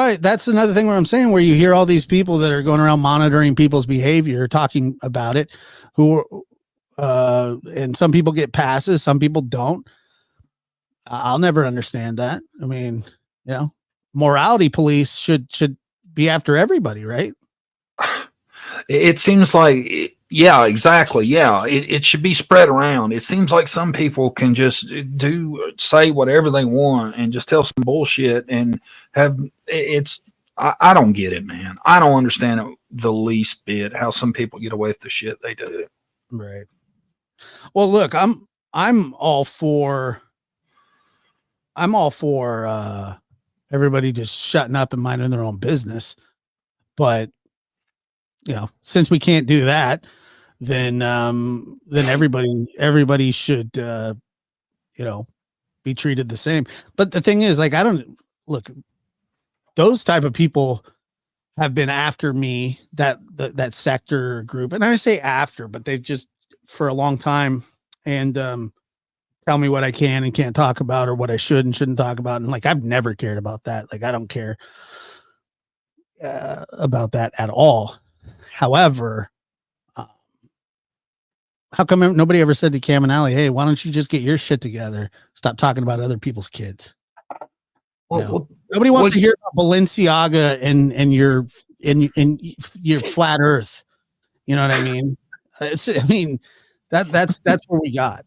Speaker 2: another thing where I'm saying, where you hear all these people that are going around monitoring people's behavior, talking about it, and some people get passes, some people don't. I'll never understand that. I mean, morality police should be after everybody, right?
Speaker 1: It seems like, yeah, exactly. Yeah, it should be spread around. It seems like some people can just say whatever they want and just tell some bullshit and I don't get it, man. I don't understand it the least bit, how some people get away with the shit they do.
Speaker 2: Right. Well, look, I'm I'm all for everybody just shutting up and minding their own business. But since we can't do that, then everybody should be treated the same. But the thing is, like, I don't look, those type of people have been after me, that sector group. And I say after, but they've just for a long time and tell me what I can and can't talk about or what I should and shouldn't talk about. And like, I've never cared about that. Like, I don't care about that at all. However, how come nobody ever said to Cam and Allie, hey, why don't you just get your shit together? Stop talking about other people's kids. Nobody wants to hear about Balenciaga and your flat earth. You know what I mean? That's what we got.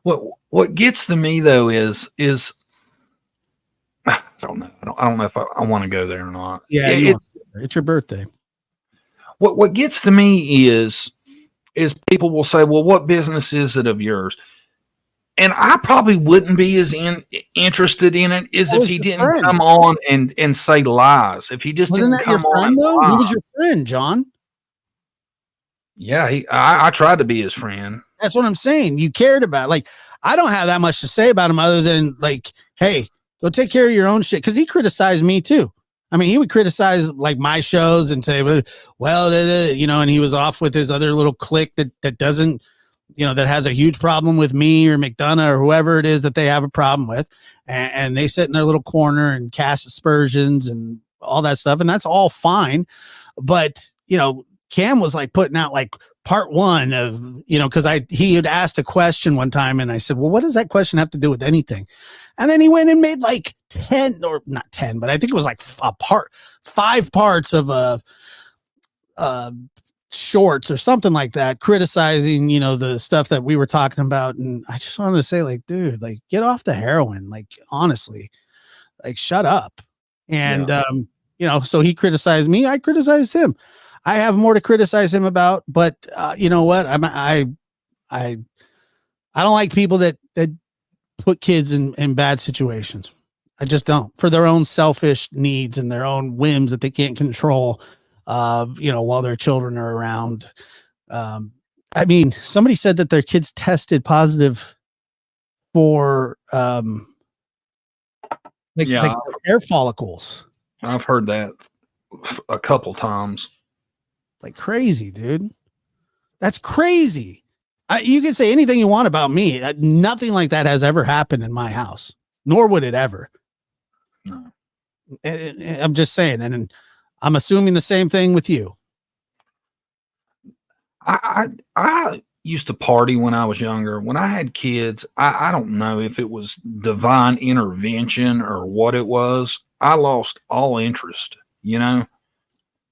Speaker 1: What gets to me though is I don't know. I don't know if I want to go there or not.
Speaker 2: Yeah, it's your birthday.
Speaker 1: What gets to me is people will say, well, what business is it of yours? And I probably wouldn't be as interested in it as if he didn't come on and say lies. If he just didn't come on and lie.
Speaker 2: He was your friend, John.
Speaker 1: Yeah, I tried to be his friend.
Speaker 2: That's what I'm saying. You cared about. Like, I don't have that much to say about him other than like, hey, go take care of your own shit. Because he criticized me too. I mean, he would criticize like my shows and say, well, and he was off with his other little clique that doesn't, that has a huge problem with me or McDonough or whoever it is that they have a problem with. And they sit in their little corner and cast aspersions and all that stuff. And that's all fine. But, Cam was like putting out like part one of, because he had asked a question one time and I said, well, what does that question have to do with anything? And then he went and made like 10 or not 10, but I think it was like 5 parts of shorts or something like that, criticizing, the stuff that we were talking about. And I just wanted to say, like, dude, like, get off the heroin. Like, honestly, like, shut up. And, so he criticized me. I criticized him. I have more to criticize him about, but you know what? I don't like people that put kids in bad situations. I just don't, for their own selfish needs and their own whims that they can't control, while their children are around. I mean, somebody said that their kids tested positive for like hair follicles.
Speaker 1: I've heard that a couple times.
Speaker 2: Like crazy, dude. That's crazy. You can say anything you want about me. Nothing like that has ever happened in my house, nor would it ever.
Speaker 1: No.
Speaker 2: I'm just saying, and I'm assuming the same thing with you.
Speaker 1: I used to party when I was younger. When I had kids, I don't know if it was divine intervention or what it was. I lost all interest,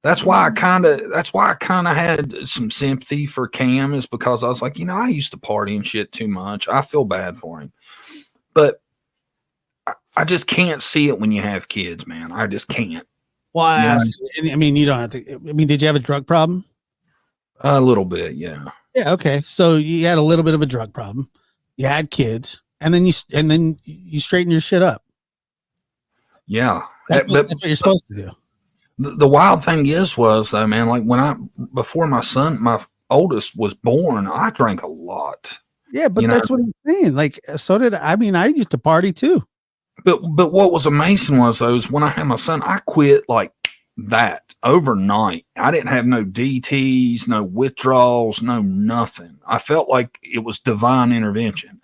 Speaker 1: That's why I kind of had some sympathy for Cam, is because I was like, I used to party and shit too much. I feel bad for him, but I just can't see it when you have kids, man. I just can't.
Speaker 2: Well, I asked you, I mean, you don't have to. I mean, did you have a drug problem?
Speaker 1: A little bit, yeah.
Speaker 2: Yeah. Okay. So you had a little bit of a drug problem. You had kids, and then you straighten your shit up.
Speaker 1: Yeah,
Speaker 2: that's what you're supposed to do.
Speaker 1: The wild thing was though, man, like before my oldest was born, I drank a lot.
Speaker 2: Yeah, but that's what I'm saying. Like, so did I. Mean, I used to party too.
Speaker 1: But what was amazing was when I had my son, I quit like that overnight. I didn't have no DTs, no withdrawals, no nothing. I felt like it was divine intervention.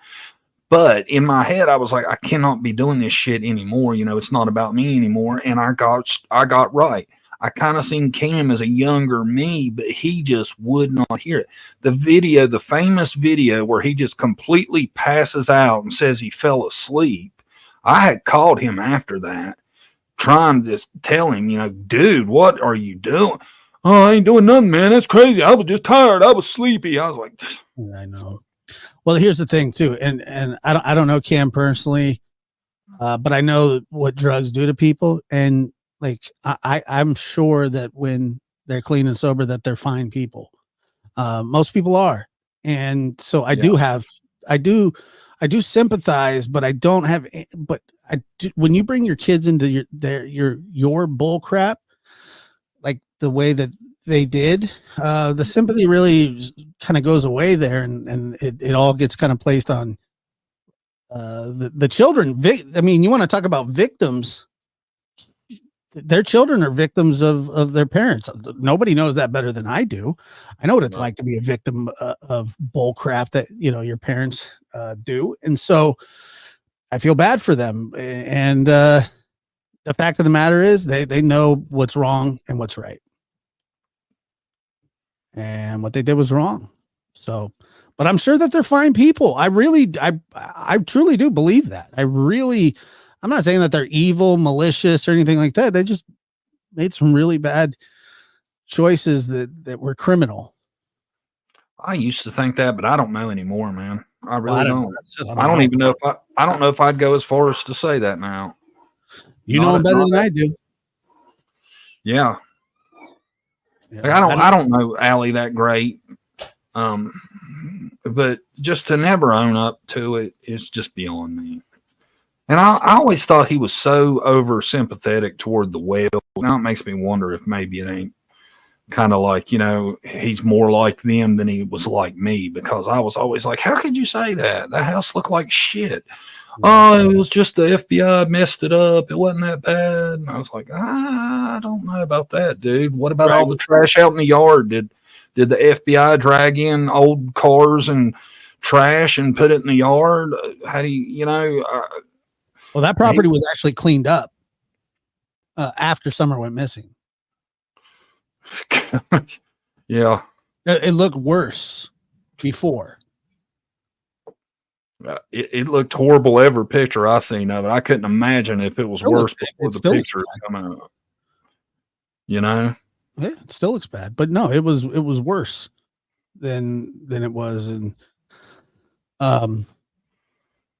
Speaker 1: But in my head, I was like, I cannot be doing this shit anymore. It's not about me anymore. And I got right. I kind of seen Cam as a younger me, but he just would not hear it. The famous video where he just completely passes out and says he fell asleep. I had called him after that, trying to tell him, dude, what are you doing? Oh, I ain't doing nothing, man. That's crazy. I was just tired. I was sleepy. I was like,
Speaker 2: I know. Well, here's the thing too, and I don't know Cam personally, but I know what drugs do to people, and like I'm sure that when they're clean and sober, that they're fine people. Most people are, And so I
Speaker 1: Yeah.
Speaker 2: do have, I do, I do sympathize, but I don't have, but I do, when you bring your kids into your bull crap, like the way that they did, the sympathy really kind of goes away there, and it all gets kind of placed on the children. I mean, you want to talk about victims? Their children are victims of their parents. Nobody knows that better than I do. I know what it's like to be a victim of bull crap that your parents do, and so I feel bad for them. And the fact of the matter is, they know what's wrong and what's right, and what they did was wrong. So, but I'm sure that they're fine people. I truly do believe that. I'm not saying that they're evil, malicious, or anything like that. They just made some really bad choices that were criminal.
Speaker 1: I used to think that, but I don't know anymore, man. I really don't.
Speaker 2: I
Speaker 1: don't even know if I don't know if I'd go as far as to say that now.
Speaker 2: You know them better than I do.
Speaker 1: Yeah.
Speaker 2: Yeah,
Speaker 1: Like, I don't know Allie that great. But just to never own up to it is just beyond me. And I always thought he was so over sympathetic toward the whale. Now it makes me wonder if maybe it ain't kind of like, he's more like them than he was like me, because I was always like, how could you say that? The house looked like shit. Oh, it was just the FBI messed it up. It wasn't that bad. And I was like, I don't know about that, dude. What about all the trash out in the yard? Did the FBI drag in old cars and trash and put it in the yard? How do you,
Speaker 2: well, that property was actually cleaned up after Summer went missing.
Speaker 1: Yeah.
Speaker 2: It looked worse before.
Speaker 1: It looked horrible every picture I seen of it. I couldn't imagine if it was worse before the picture coming up. Yeah,
Speaker 2: it still looks bad, but no, it was worse than it was. And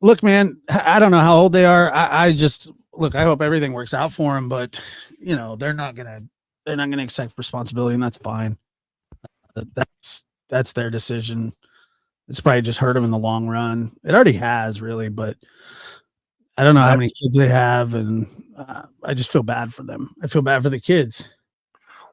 Speaker 2: look, man, I don't know how old they are. I just look. I hope everything works out for them, but they're not gonna accept responsibility, and that's fine. That's their decision. It's probably just hurt them in the long run. It already has, really, but I don't know how many kids they have, and I just feel bad for them. I feel bad for the kids.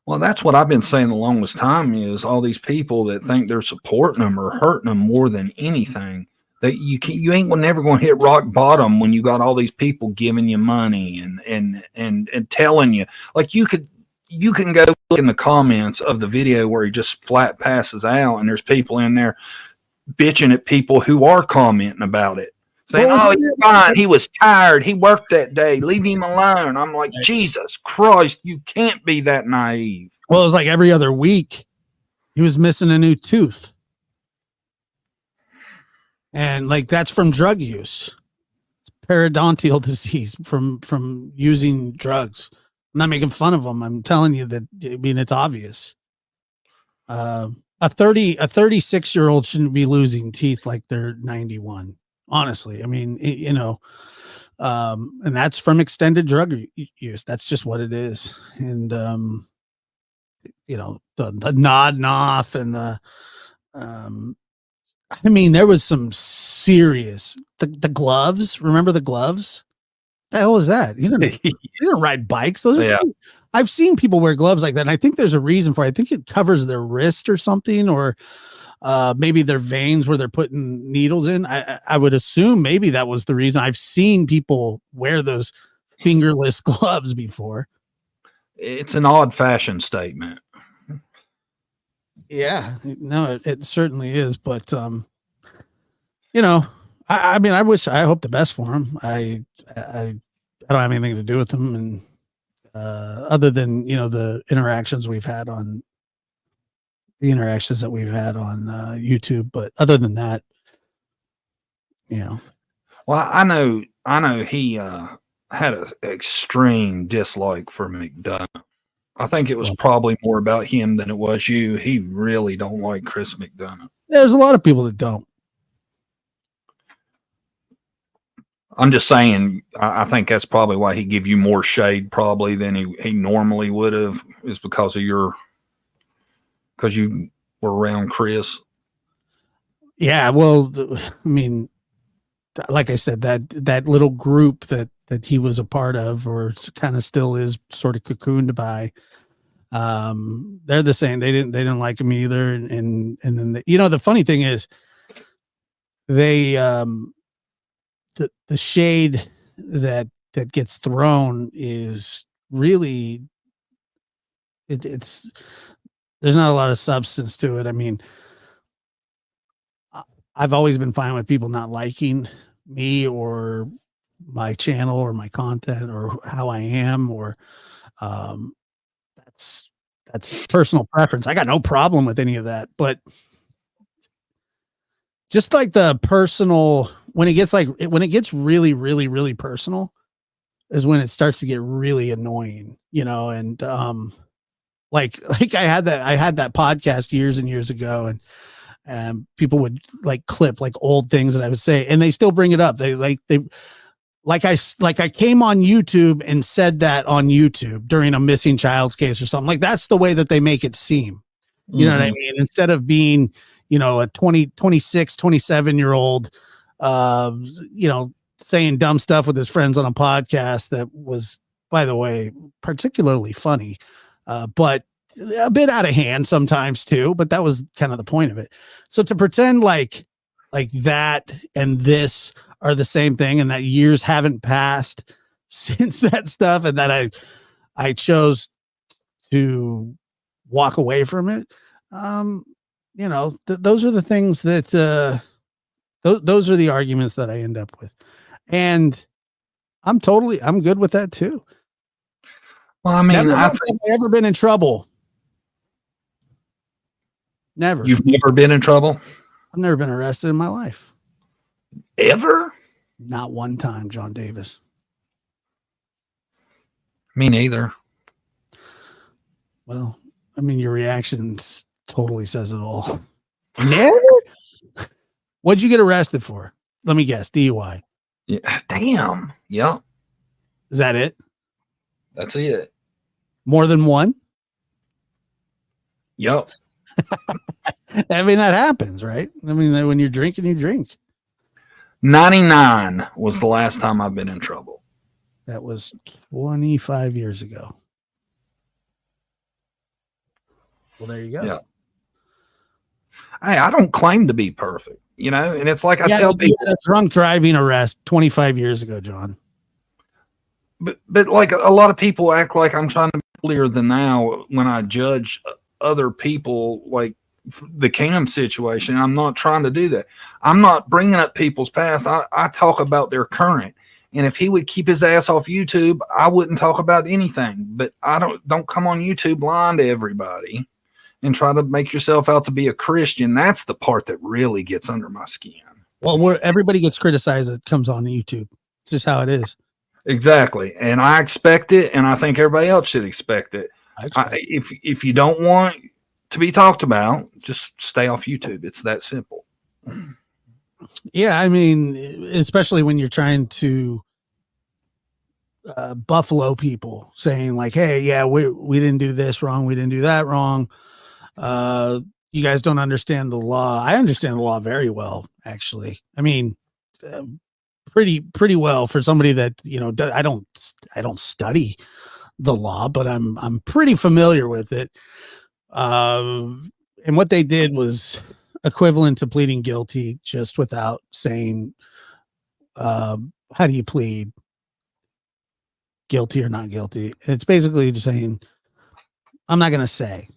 Speaker 1: Well, that's what I've been saying the longest time, is all these people that think they're supporting them or hurting them more than anything. That you ain't never going to hit rock bottom when you got all these people giving you money and telling you, like, you can go look in the comments of the video where he just flat passes out, and there's people in there bitching at people who are commenting about it, saying, "Oh, he's fine. He was tired. He worked that day. Leave him alone." I'm like, Jesus Christ, you can't be that naive.
Speaker 2: Well, it was like every other week he was missing a new tooth. And like, that's from drug use. It's periodontal disease from using drugs. I'm not making fun of them. I'm telling you that, I mean, it's obvious. A 36-year-old shouldn't be losing teeth like they're 91. Honestly. I mean, and that's from extended drug use. That's just what it is. And, the nod off and I mean, there was some serious, the gloves. Remember the gloves? The hell is that? You didn't ride bikes. Those are, I've seen people wear gloves like that, and I think there's a reason for it. I think it covers their wrist or something, or maybe their veins where they're putting needles in. I would assume maybe that was the reason. I've seen people wear those fingerless gloves before.
Speaker 1: It's an odd fashion statement.
Speaker 2: Yeah, no, it certainly is. But I mean, I hope the best for him. I don't have anything to do with him, and other than the interactions that we've had on YouTube. But other than that, Well,
Speaker 1: I know he had an extreme dislike for McDonough. I think it was probably more about him than it was you. He really don't like Chris McDonough.
Speaker 2: There's a lot of people that don't.
Speaker 1: I'm just saying, I think that's probably why he give you more shade probably than he normally would have, is because you were around Chris.
Speaker 2: Yeah, well, I mean, like I said, that little group that he was a part of, or kind of still is, sort of cocooned by, they're the same. They didn't like him either, and then the funny thing is, they the shade that gets thrown is really, it's there's not a lot of substance to it. I mean, I've always been fine with people not liking me or my channel or my content or how I am, or um that's personal preference. I got no problem with any of that, but just like the personal, when it gets really, really, really personal is when it starts to get really annoying, and like I had that podcast years and years ago, and people would like clip like old things that I would say, and they still bring it up. I came on YouTube and said that on YouTube during a missing child's case or something. Like, that's the way that they make it seem. You know what I mean? Instead of being, a 26, 27-year-old, saying dumb stuff with his friends on a podcast that was, by the way, particularly funny, but a bit out of hand sometimes too. But that was kind of the point of it. So to pretend like that and this are the same thing, and that years haven't passed since that stuff, and that I chose to walk away from it. Those are the things that those are the arguments that I end up with, and I'm good with that too.
Speaker 1: Well, I mean,
Speaker 2: Never have I ever been in trouble. Never.
Speaker 1: You've never been in trouble?
Speaker 2: I've never been arrested in my life.
Speaker 1: Ever?
Speaker 2: Not one time, John Davis.
Speaker 1: Me neither.
Speaker 2: Well, I mean, your reactions totally says it all. Never? What'd you get arrested for? Let me guess. DUI.
Speaker 1: Yeah. Damn. Yep.
Speaker 2: Is that it?
Speaker 1: That's it.
Speaker 2: More than one?
Speaker 1: Yep.
Speaker 2: I mean, that happens, right? I mean, when you're drinking, you drink.
Speaker 1: 99 was the last time I've been in trouble.
Speaker 2: That was 25 years ago. Well, there you go.
Speaker 1: Yeah. Hey, I don't claim to be perfect, and it's like I tell people,
Speaker 2: you had a drunk driving arrest 25 years ago, John.
Speaker 1: But like a lot of people act like I'm trying to be holier than thou when I judge other people, like the Cam situation. I'm not trying to do that. I'm not bringing up people's past. I talk about their current. And if he would keep his ass off YouTube, I wouldn't talk about anything. But I don't come on YouTube lying to everybody and try to make yourself out to be a Christian. That's the part that really gets under my skin.
Speaker 2: Well, where everybody gets criticized that comes on YouTube. It's just how it is.
Speaker 1: Exactly. And I expect it, and I think everybody else should expect it. If you don't want to be talked about, just stay off YouTube. It's that simple.
Speaker 2: Yeah, I mean, especially when you're trying to buffalo people, saying like, hey, yeah, we didn't do this wrong, we didn't do that wrong. You guys don't understand the law. I understand the law very well, actually. I mean, pretty well for somebody that, I don't study the law, but I'm pretty familiar with it. And what they did was equivalent to pleading guilty, just without saying, how do you plead guilty or not guilty? It's basically just saying, I'm not going to say.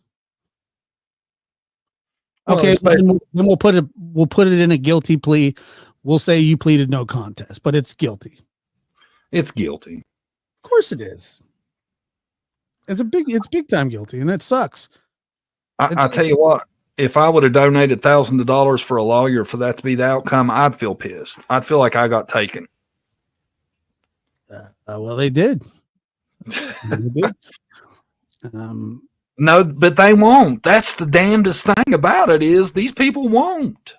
Speaker 2: Okay, then we'll put it in a guilty plea. We'll say you pleaded no contest, but it's guilty.
Speaker 1: It's guilty.
Speaker 2: Of course it is. It's big time guilty, and it sucks.
Speaker 1: I tell you what, if I would have donated thousands of dollars for a lawyer for that to be the outcome, I'd feel pissed. I'd feel like I got taken.
Speaker 2: Well, they did. They did.
Speaker 1: No, but they won't. That's the damnedest thing about it, is these people won't.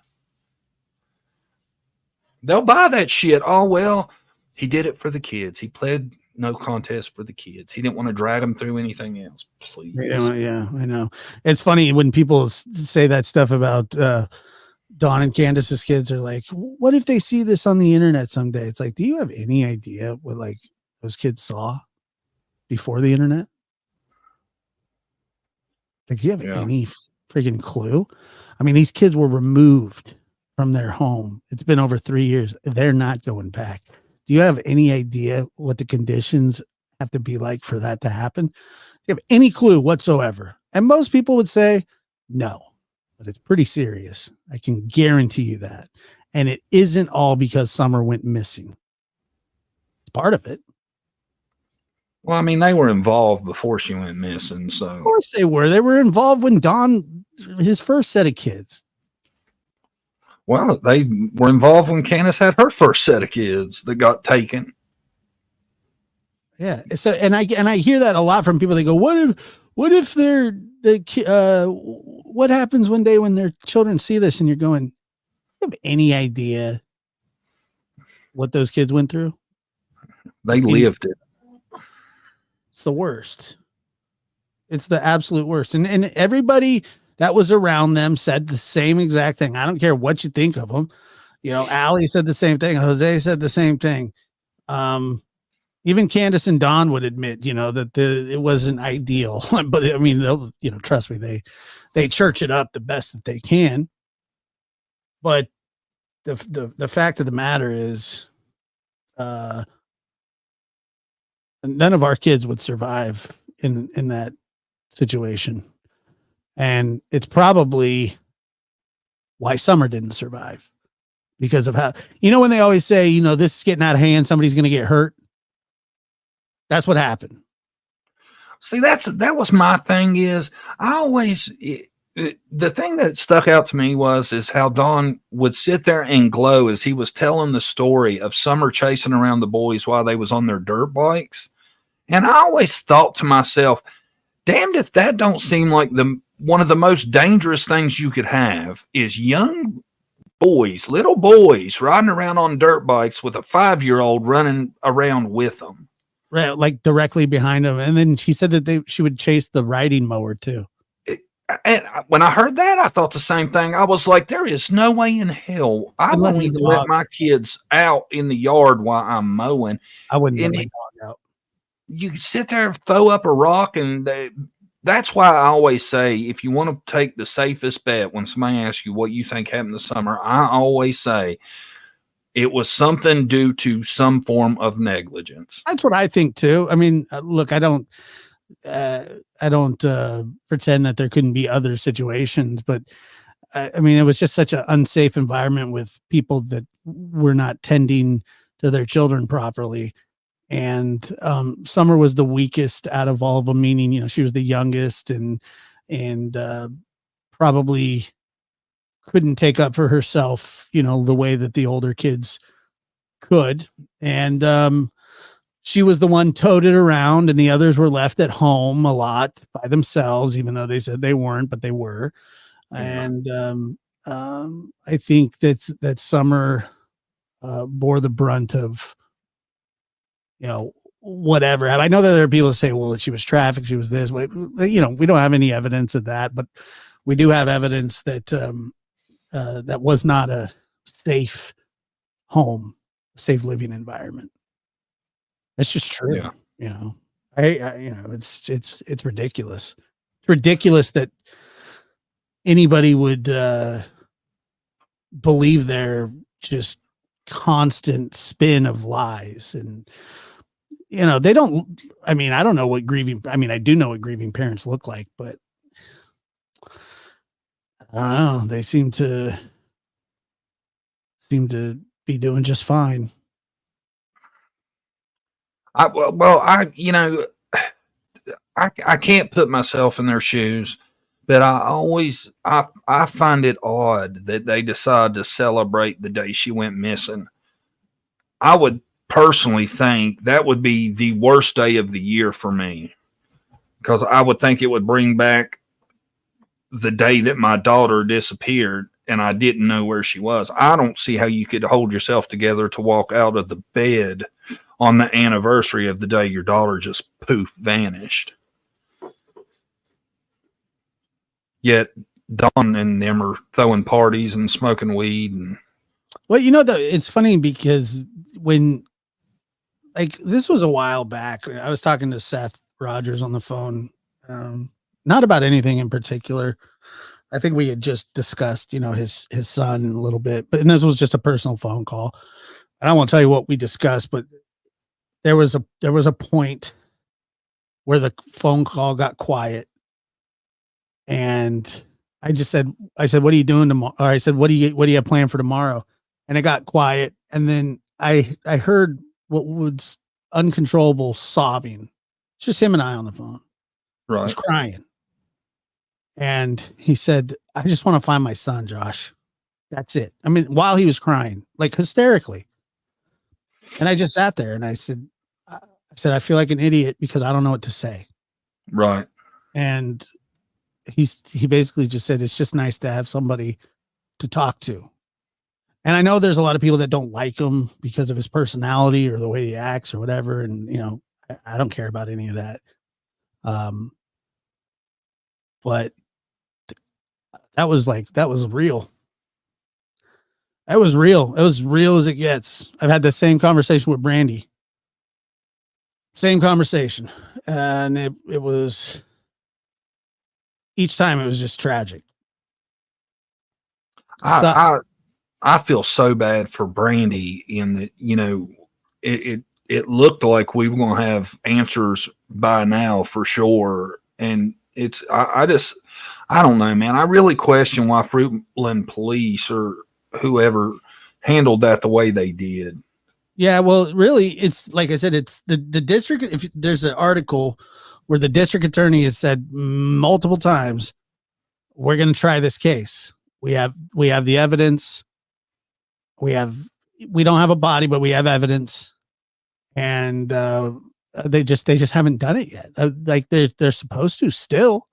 Speaker 1: They'll buy that shit. Oh, well, he did it for the kids. He pled no contest for the kids. He didn't want to drag them through anything else. Please.
Speaker 2: Yeah, I know. It's funny when people say that stuff about Dawn and Candace's kids are like, what if they see this on the internet someday? It's like, do you have any idea what like those kids saw before the internet? Like, do you have
Speaker 1: Yeah.
Speaker 2: any freaking clue? I mean, these kids were removed from their home. It's been over 3 years. They're not going back. Do you have any idea what the conditions have to be like for that to happen? Do you have any clue whatsoever? And most people would say no, but it's pretty serious. I can guarantee you that. And it isn't all because Summer went missing. It's part of it.
Speaker 1: Well, I mean, they were involved before she went missing. So,
Speaker 2: Of course they were. They were involved when Don, his first set of kids.
Speaker 1: well, they were involved when Candace had her first set of kids that got taken.
Speaker 2: Yeah. So, and I hear that a lot from people. They go, what if what happens one day when their children see this? And you're going, do you have any idea what those kids went through?
Speaker 1: They lived it.
Speaker 2: It's the worst. It's the absolute worst. And everybody that was around them said the same exact thing. I don't care what you think of them. You know, Allie said the same thing. Jose said the same thing. Even Candace and Don would admit, you know, that it wasn't ideal. But I mean, they'll, you know, trust me, they church it up the best that they can. But the fact of the matter is, none of our kids would survive in that situation. And it's probably why Summer didn't survive, because of how, you know, when they always say, you know, this is getting out of hand, somebody's going to get hurt. That's what happened.
Speaker 1: See, that was my thing. Is I always the thing that stuck out to me is how Don would sit there and glow as he was telling the story of Summer chasing around the boys while they was on their dirt bikes, and I always thought to myself, damned if that don't seem like one of the most dangerous things you could have is young boys, little boys riding around on dirt bikes with a 5-year-old running around with them.
Speaker 2: Right, like directly behind him. And then she said that she would chase the riding mower too.
Speaker 1: And when I heard that, I thought the same thing. I was like, there is no way in hell I won't even let my kids out in the yard while I'm mowing.
Speaker 2: I wouldn't let my dog out.
Speaker 1: You sit there, throw up a rock, and that's why I always say, if you want to take the safest bet when somebody asks you what you think happened this summer, I always say it was something due to some form of negligence.
Speaker 2: That's what I think too. I mean, look, I don't pretend that there couldn't be other situations, but I mean, it was just such an unsafe environment with people that were not tending to their children properly. And Summer was the weakest out of all of them, meaning, you know, she was the youngest and probably couldn't take up for herself, you know, the way that the older kids could. And she was the one toted around, and the others were left at home a lot by themselves, even though they said they weren't, but they were. Yeah. And I think that Summer bore the brunt of, you know, whatever. I know that there are people that say, well, she was trafficked, she was this way. You know, we don't have any evidence of that, but we do have evidence that that was not a safe home, safe living environment. It's just true.
Speaker 1: Yeah.
Speaker 2: You know, I you know, it's ridiculous. It's ridiculous that anybody would believe their just constant spin of lies. And, you know, they don't, I mean, I don't know what I do know what grieving parents look like, but I don't know. They seem to be doing just fine.
Speaker 1: I can't put myself in their shoes, but I find it odd that they decide to celebrate the day she went missing. I would personally think that would be the worst day of the year for me, because I would think it would bring back the day that my daughter disappeared and I didn't know where she was. I don't see how you could hold yourself together to walk out of the bed on the anniversary of the day your daughter just poof vanished. Yet Don and them are throwing parties and smoking weed. And
Speaker 2: Well, it's funny because when, like, this was a while back. I was talking to Seth Rogers on the phone, not about anything in particular. I think we had just discussed, his son a little bit, and this was just a personal phone call. I don't want to tell you what we discussed, but there was a point where the phone call got quiet, and I said, "What are you doing tomorrow?" Or I said, "What do you have planned for tomorrow?" And it got quiet, and then I heard what was uncontrollable sobbing. It's just him and I on the phone.
Speaker 1: right,
Speaker 2: He's crying, and he said, "I just want to find my son, Josh. That's it." I mean, while he was crying, like hysterically, and I just sat there and I said, "I feel like an idiot because I don't know what to say."
Speaker 1: right.
Speaker 2: And he basically just said, "It's just nice to have somebody to talk to." And I know there's a lot of people that don't like him because of his personality or the way he acts or whatever. And, I don't care about any of that. But that was real. That was real. It was real as it gets. I've had the same conversation with Brandy. Same conversation. And it was, each time it was just tragic.
Speaker 1: I feel so bad for Brandy in that, it looked like we were going to have answers by now for sure. And I don't know, man. I really question why Fruitland police or whoever handled that the way they did.
Speaker 2: Yeah, well, really, it's like I said, it's the district. If there's an article where the district attorney has said multiple times, we're going to try this case. We have the evidence. We don't have a body, but we have evidence, and they just haven't done it yet. Like they're supposed to still,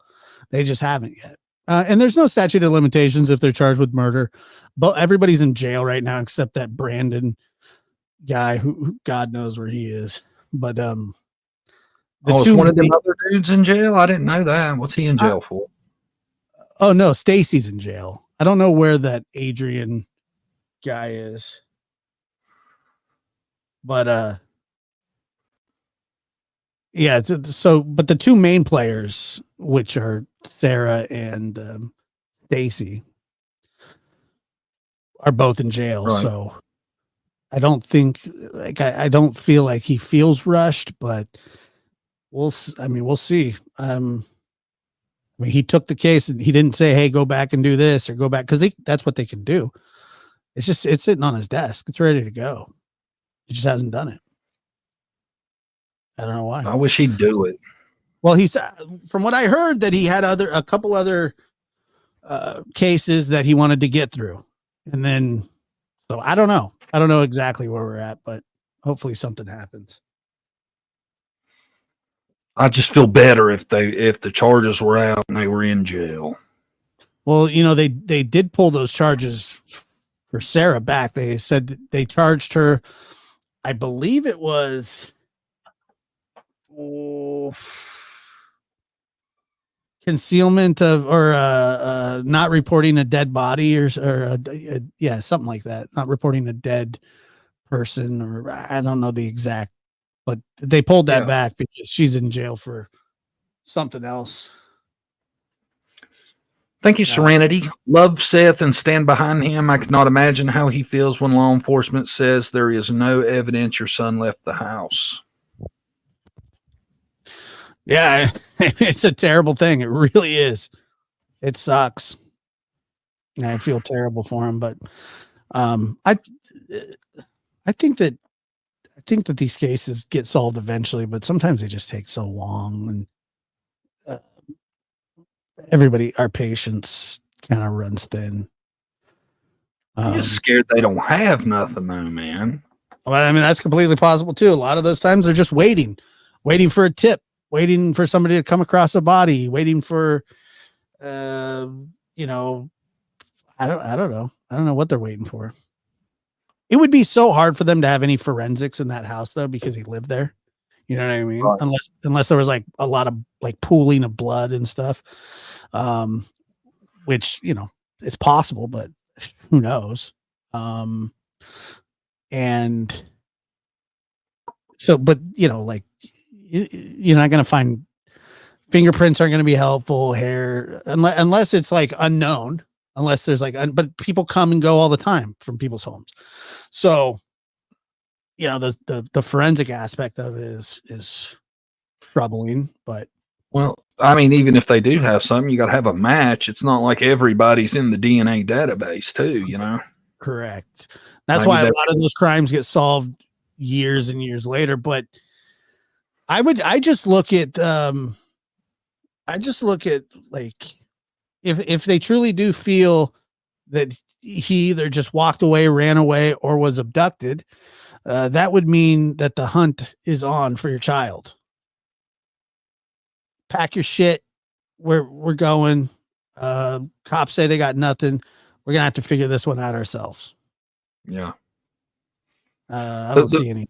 Speaker 2: they just haven't yet. And there's no statute of limitations if they're charged with murder, but everybody's in jail right now except that Brandon guy who God knows where he is. But
Speaker 1: is one of them other dudes in jail? I didn't know that. What's he in jail for?
Speaker 2: Oh no, Stacy's in jail. I don't know where that Adrian guy is, but yeah. So, but the two main players, which are Sarah and Stacy, are both in jail.
Speaker 1: Right.
Speaker 2: So I don't think, like, I don't feel like he feels rushed, but we'll see. I mean, he took the case and he didn't say, "Hey, go back and do this," or go back, because that's what they can do. It's sitting on his desk. It's ready to go. He just hasn't done it. I don't know why.
Speaker 1: I wish he'd do it.
Speaker 2: Well, he's, from what I heard, that he had a couple other cases that he wanted to get through, and then, so I don't know. I don't know exactly where we're at, but hopefully something happens.
Speaker 1: I just feel better if the charges were out and they were in jail.
Speaker 2: Well, they did pull those charges for Sarah back. They said they charged her, I believe it was concealment of, or not reporting a dead body, or yeah, something like that. Not reporting a dead person, or I don't know the exact, but they pulled that back because she's in jail for something else.
Speaker 1: Thank you, Serenity. Love Seth and stand behind him. I cannot imagine how he feels when law enforcement says there is no evidence your son left the house.
Speaker 2: Yeah, it's a terrible thing. It really is. It sucks. And I feel terrible for him, but I think that these cases get solved eventually, but sometimes they just take so long, and our patience kind of runs thin.
Speaker 1: I'm just scared they don't have nothing though, man.
Speaker 2: Well, I mean, that's completely possible too. A lot of those times they're just waiting for a tip, waiting for somebody to come across a body, waiting for, I don't know. I don't know what they're waiting for. It would be so hard for them to have any forensics in that house though, because he lived there. You know what I mean? Right. Unless there was like a lot of like pooling of blood and stuff. which, it's possible, but who knows? And so, but like you're not going to find fingerprints aren't going to be helpful, hair, unless it's like unknown, unless there's like, but people come and go all the time from people's homes. So, the forensic aspect of it is troubling, but
Speaker 1: Well, I mean, even if they do have something, you got to have a match. It's not like everybody's in the DNA database too.
Speaker 2: correct. That's
Speaker 1: Maybe
Speaker 2: why a
Speaker 1: that-
Speaker 2: lot of those crimes get solved years and years later. But I just look at like if they truly do feel that he either just walked away, ran away, or was abducted, that would mean that the hunt is on for your child. Pack your shit. We're going. Cops say they got nothing. We're gonna have to figure this one out ourselves.
Speaker 1: Yeah.
Speaker 2: I don't see any.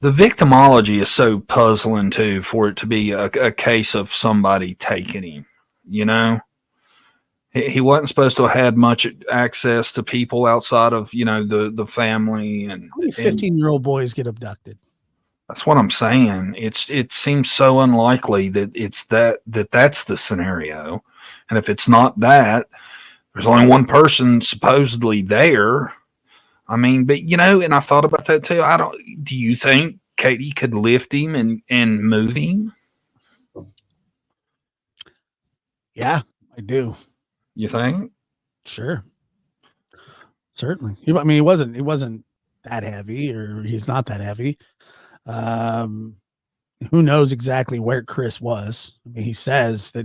Speaker 1: The victimology is so puzzling too, for it to be a case of somebody taking him. He wasn't supposed to have had much access to people outside of the family, and
Speaker 2: How many 15-year-old boys get abducted?
Speaker 1: that's what I'm saying. It seems so unlikely that it's that's the scenario, and if it's not that, there's only one person supposedly there. I mean, but and I thought about that too. Do you think Katie could lift him and move him?
Speaker 2: Yeah, I do.
Speaker 1: You think?
Speaker 2: Sure. Certainly. I mean, he wasn't that heavy, or he's not that heavy. Who knows exactly where Chris was? I mean, he says that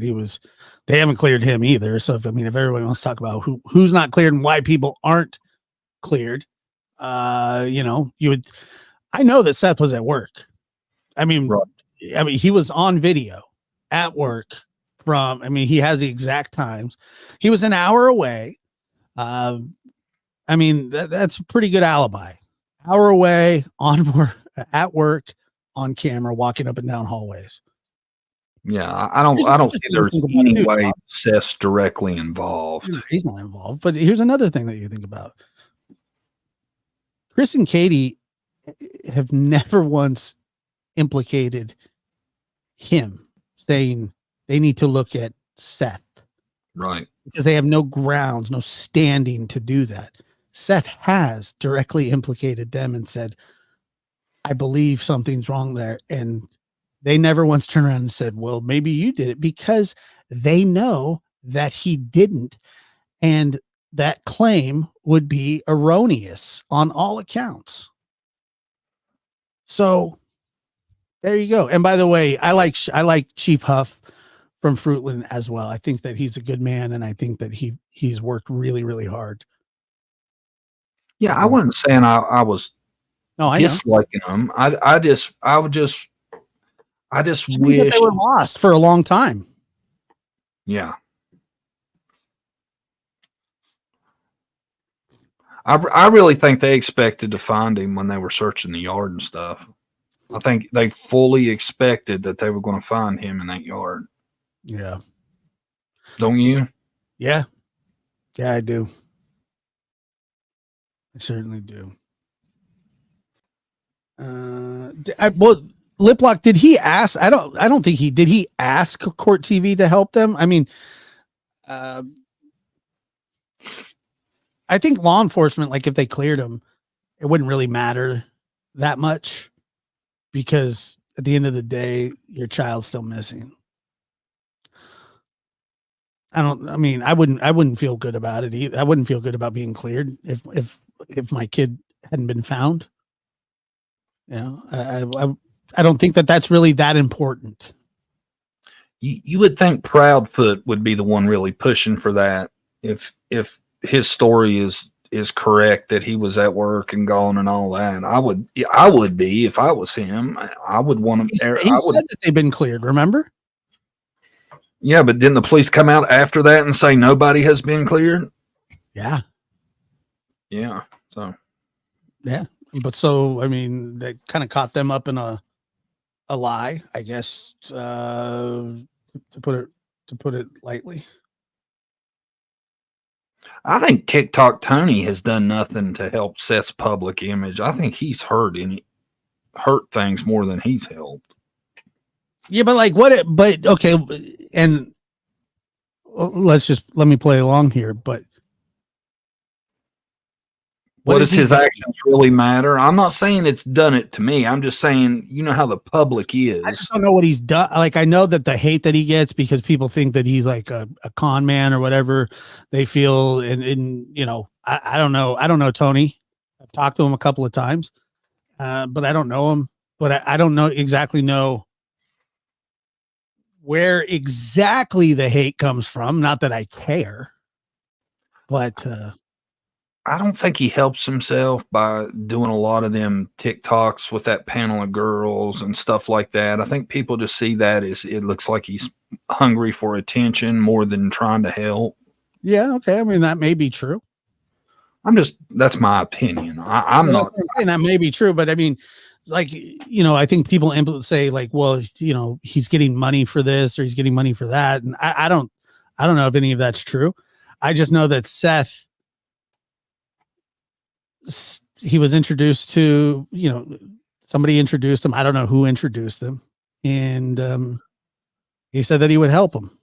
Speaker 2: they haven't cleared him either. So if everybody wants to talk about who's not cleared and why people aren't cleared, I know that Seth was at work.
Speaker 1: Right.
Speaker 2: He was on video at work he has the exact times. He was an hour away. That's a pretty good alibi. Hour away at work on camera, walking up and down hallways.
Speaker 1: Yeah, I don't see there's any way Seth's directly involved.
Speaker 2: He's not involved. But here's another thing that you think about. Chris and Katie have never once implicated him, saying they need to look at Seth.
Speaker 1: Right.
Speaker 2: Because they have no grounds, no standing to do that. Seth has directly implicated them and said, I believe something's wrong there. And they never once turned around and said, well, maybe you did it, because they know that he didn't. And that claim would be erroneous on all accounts. So there you go. And by the way, I like Chief Huff from Fruitland as well. I think that he's a good man, and I think that he's worked really, really hard.
Speaker 1: Yeah, I wasn't saying I was disliking him. I just wish
Speaker 2: that they were lost for a long time.
Speaker 1: Yeah. I really think they expected to find him when they were searching the yard and stuff. I think they fully expected that they were going to find him in that yard.
Speaker 2: Yeah.
Speaker 1: Don't you?
Speaker 2: Yeah. Yeah, I do. I certainly do. Liplock, did he ask? I don't think did he ask Court TV to help them? I mean, I think law enforcement, like if they cleared him, it wouldn't really matter that much, because at the end of the day, your child's still missing. I wouldn't feel good about it either. I wouldn't feel good about being cleared if my kid hadn't been found. I don't think that that's really that important.
Speaker 1: You would think Proudfoot would be the one really pushing for that if his story is correct, that he was at work and gone and all that. I would be, if I was him. I would want him.
Speaker 2: He said that they've been cleared. Remember?
Speaker 1: Yeah, but didn't the police come out after that and say nobody has been cleared?
Speaker 2: Yeah.
Speaker 1: Yeah. So.
Speaker 2: Yeah, but that kind of caught them up in a lie, I guess, to put it lightly.
Speaker 1: I think TikTok Tony has done nothing to help Seth's public image. I think he's hurt things more than he's helped.
Speaker 2: Yeah, but like but okay, and let me play along here, but
Speaker 1: What does
Speaker 2: he
Speaker 1: his
Speaker 2: do?
Speaker 1: actions really matter? I'm not saying it's done it to me. I'm just saying, you know how the public
Speaker 2: I
Speaker 1: is.
Speaker 2: just don't know what he's done. Like, I know that the hate that he gets because people think that he's like a con man or whatever they feel. And you know, I don't know. I don't know Tony. I've talked to him a couple of times, but I don't know him. But I don't exactly know where exactly the hate comes from. Not that I care, but
Speaker 1: I don't think he helps himself by doing a lot of them TikToks with that panel of girls and stuff like that. I think people just see that as it looks like he's hungry for attention more than trying to help.
Speaker 2: yeah, okay. I mean, that may be true.
Speaker 1: That's my opinion. I'm
Speaker 2: Well,
Speaker 1: not.
Speaker 2: that's what I'm saying. That may be true, but I mean, like, you know, I think people say like, well, you know, he's getting money for this or he's getting money for that, and I don't know if any of that's true. I just know that Seth, he was introduced to, you know, somebody introduced him. I don't know who introduced him, and he said that he would help him.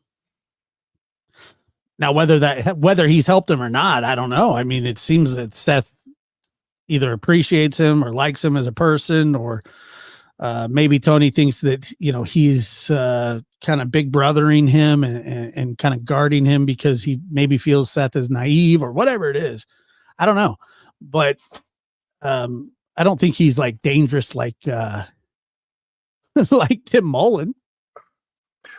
Speaker 2: Now, whether he's helped him or not, I don't know. I mean, it seems that Seth either appreciates him or likes him as a person, or maybe Tony thinks that, you know, he's kind of big brothering him and kind of guarding him because he maybe feels Seth is naive or whatever it is. I don't know, but I don't think he's like dangerous like like Tim Mullen.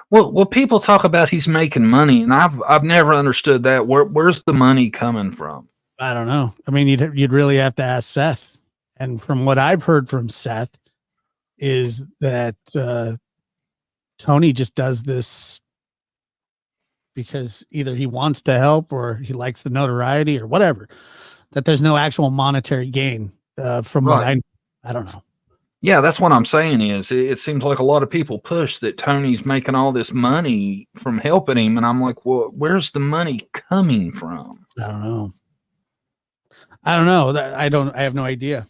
Speaker 1: Well, people talk about he's making money, and I've never understood that. Where's the money coming from?
Speaker 2: I don't know. I mean, you'd really have to ask Seth. And from what I've heard from Seth is that Tony just does this because either he wants to help or he likes the notoriety or whatever. That there's no actual monetary gain from what I don't know.
Speaker 1: Yeah, that's what I'm saying is it seems like a lot of people push that Tony's making all this money from helping him. And I'm like, well, where's the money coming from?
Speaker 2: I don't know. I don't know. I have no idea.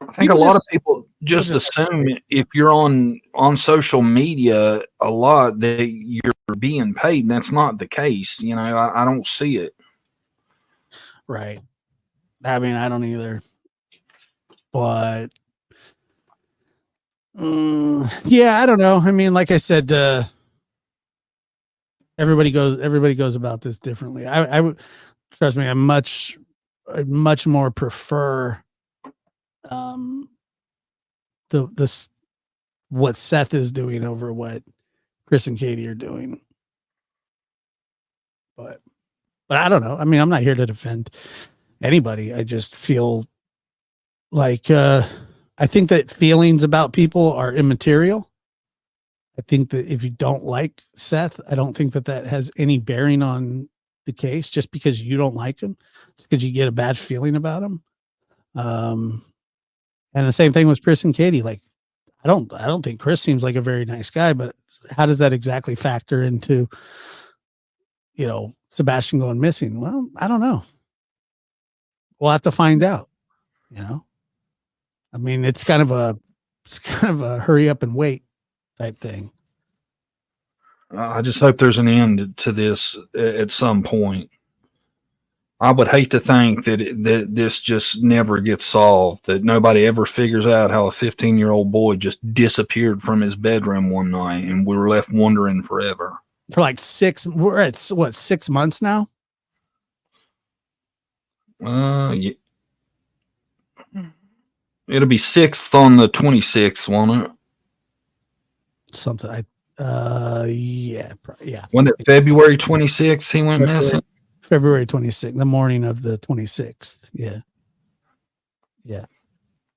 Speaker 1: I think a lot of people just assume if you're on social media a lot that you're being paid. And that's not the case. You know, I don't see it.
Speaker 2: Right. I mean, I don't either. But yeah, I don't know. I mean, like I said, everybody goes about this differently. I would trust me. I much more prefer this what Seth is doing over what Chris and Katie are doing. But I don't know. I mean, I'm not here to defend anybody. I just feel like I think that feelings about people are immaterial. I think that if you don't like Seth, I don't think that has any bearing on the case just because you don't like him, just because you get a bad feeling about him. And the same thing with Chris and Katie. Like, I don't think Chris seems like a very nice guy, but how does that exactly factor into, you know, Sebastian going missing? Well, I don't know. We'll have to find out, you know? I mean, it's kind of a hurry up and wait type thing.
Speaker 1: I just hope there's an end to this at some point. I would hate to think that this just never gets solved, that nobody ever figures out how a 15-year-old boy just disappeared from his bedroom one night and we were left wondering forever.
Speaker 2: For like we're at 6 months now?
Speaker 1: Yeah. It'll be 6th on the 26th, won't it?
Speaker 2: Something yeah.
Speaker 1: When it February 26th he went missing?
Speaker 2: February 26th, the morning of the 26th. Yeah. Yeah.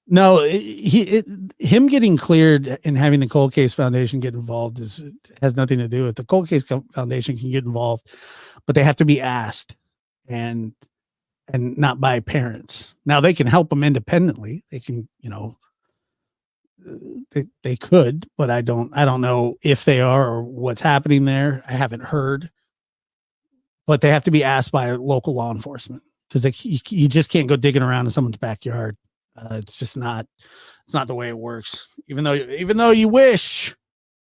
Speaker 2: No, him getting cleared and having the Cold Case Foundation get involved has nothing to do with the Cold Case Foundation can get involved, but they have to be asked and not by parents. Now they can help them independently. They can, you know, they could, but I don't know if they are or what's happening there. I haven't heard. but they have to be asked by local law enforcement because you just can't go digging around in someone's backyard. It's just not. It's not the way it works. Even though you wish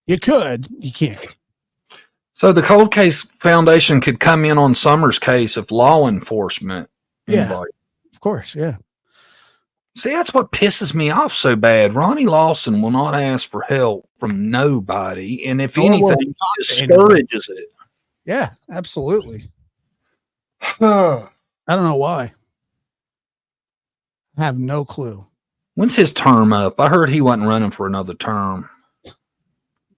Speaker 2: you could, you can't.
Speaker 1: So the Cold Case Foundation could come in on Summer's case if law enforcement invited.
Speaker 2: Of course, yeah.
Speaker 1: See, that's what pisses me off so bad. Ronnie Lawson will not ask for help from nobody, and if anything, discourages it.
Speaker 2: Yeah, absolutely.
Speaker 1: When's
Speaker 2: I don't know why. I have no clue.
Speaker 1: his term up? I heard he wasn't running for another term.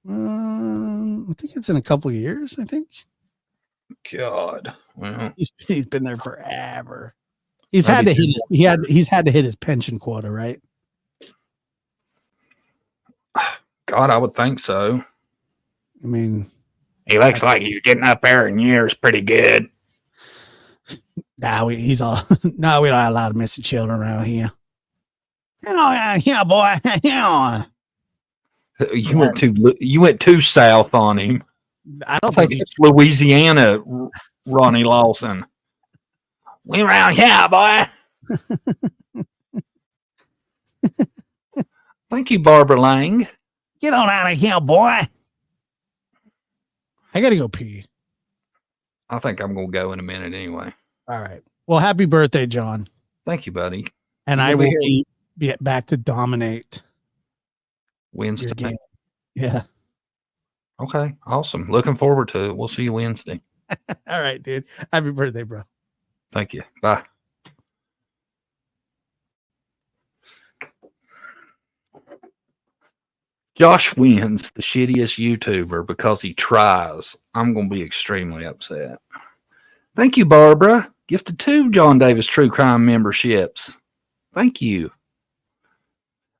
Speaker 2: I think it's in a couple of years. I think.
Speaker 1: God, well,
Speaker 2: he's been there forever. He's had to hit he's had to hit his pension quota, right?
Speaker 1: God, I would think so.
Speaker 2: I mean,
Speaker 1: he looks like he's getting up there in years pretty good.
Speaker 2: No, we don't have a lot of missing children around here. Yeah, boy. Yeah.
Speaker 1: You went too south on him.
Speaker 2: I don't
Speaker 1: think it's Louisiana, Ronnie Lawson. We around here, boy. Thank you, Barbara Lang.
Speaker 2: Get on out of here, boy. I gotta go pee.
Speaker 1: I think I'm gonna go in a minute anyway.
Speaker 2: All right. Well, happy birthday, John.
Speaker 1: Thank you, buddy.
Speaker 2: And I will be back to dominate
Speaker 1: Wednesday.
Speaker 2: Yeah.
Speaker 1: Okay. Awesome. Looking forward to it. We'll see you Wednesday.
Speaker 2: All right, dude. Happy birthday, bro.
Speaker 1: Thank you. Bye. Josh wins the shittiest YouTuber because he tries. I'm going to be extremely upset. Thank you, Barbara. Gifted 2 John Davis True Crime memberships. Thank you.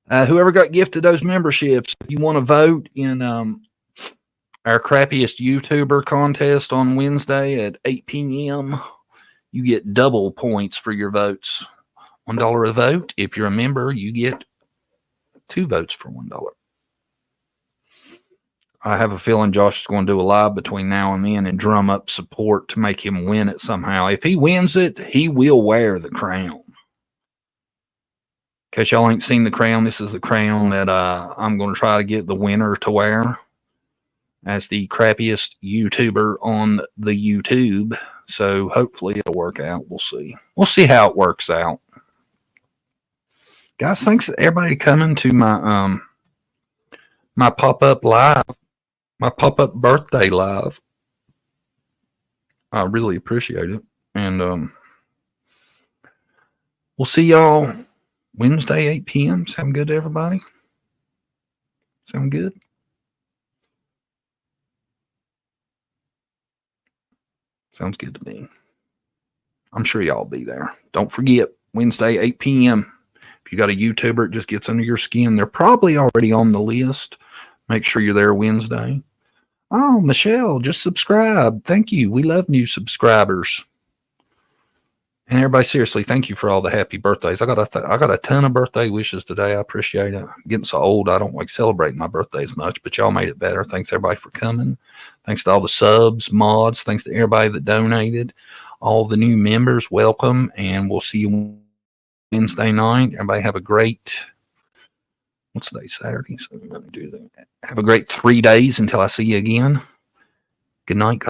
Speaker 1: Whoever got gifted those memberships, if you want to vote in our crappiest YouTuber contest on Wednesday at 8 p.m., you get double points for your votes. $1 a vote. If you're a member, you get 2 votes for $1. I have a feeling Josh is going to do a live between now and then and drum up support to make him win it somehow. If he wins it, he will wear the crown. In case y'all ain't seen the crown, this is the crown that I'm going to try to get the winner to wear as the crappiest YouTuber on the YouTube. So hopefully it'll work out. We'll see. We'll see how it works out. Guys, thanks to everybody coming to my my pop-up live. My pop-up birthday live. I really appreciate it. And we'll see y'all Wednesday, 8 p.m. Sound good to everybody? Sound good? Sounds good to me. I'm sure y'all will be there. Don't forget, Wednesday, 8 p.m. If you got a YouTuber, it just gets under your skin. They're probably already on the list. Make sure you're there Wednesday. Oh, Michelle, just subscribe. Thank you. We love new subscribers. And everybody, seriously, thank you for all the happy birthdays. I got a ton of birthday wishes today. I appreciate it. I'm getting so old, I don't like celebrating my birthdays much, but y'all made it better. Thanks, everybody, for coming. Thanks to all the subs, mods. Thanks to everybody that donated. All the new members, welcome. And we'll see you Wednesday night. Everybody have a great... What's today? Saturday. So we're going to do that. Have a great 3 days until I see you again. Good night, guys.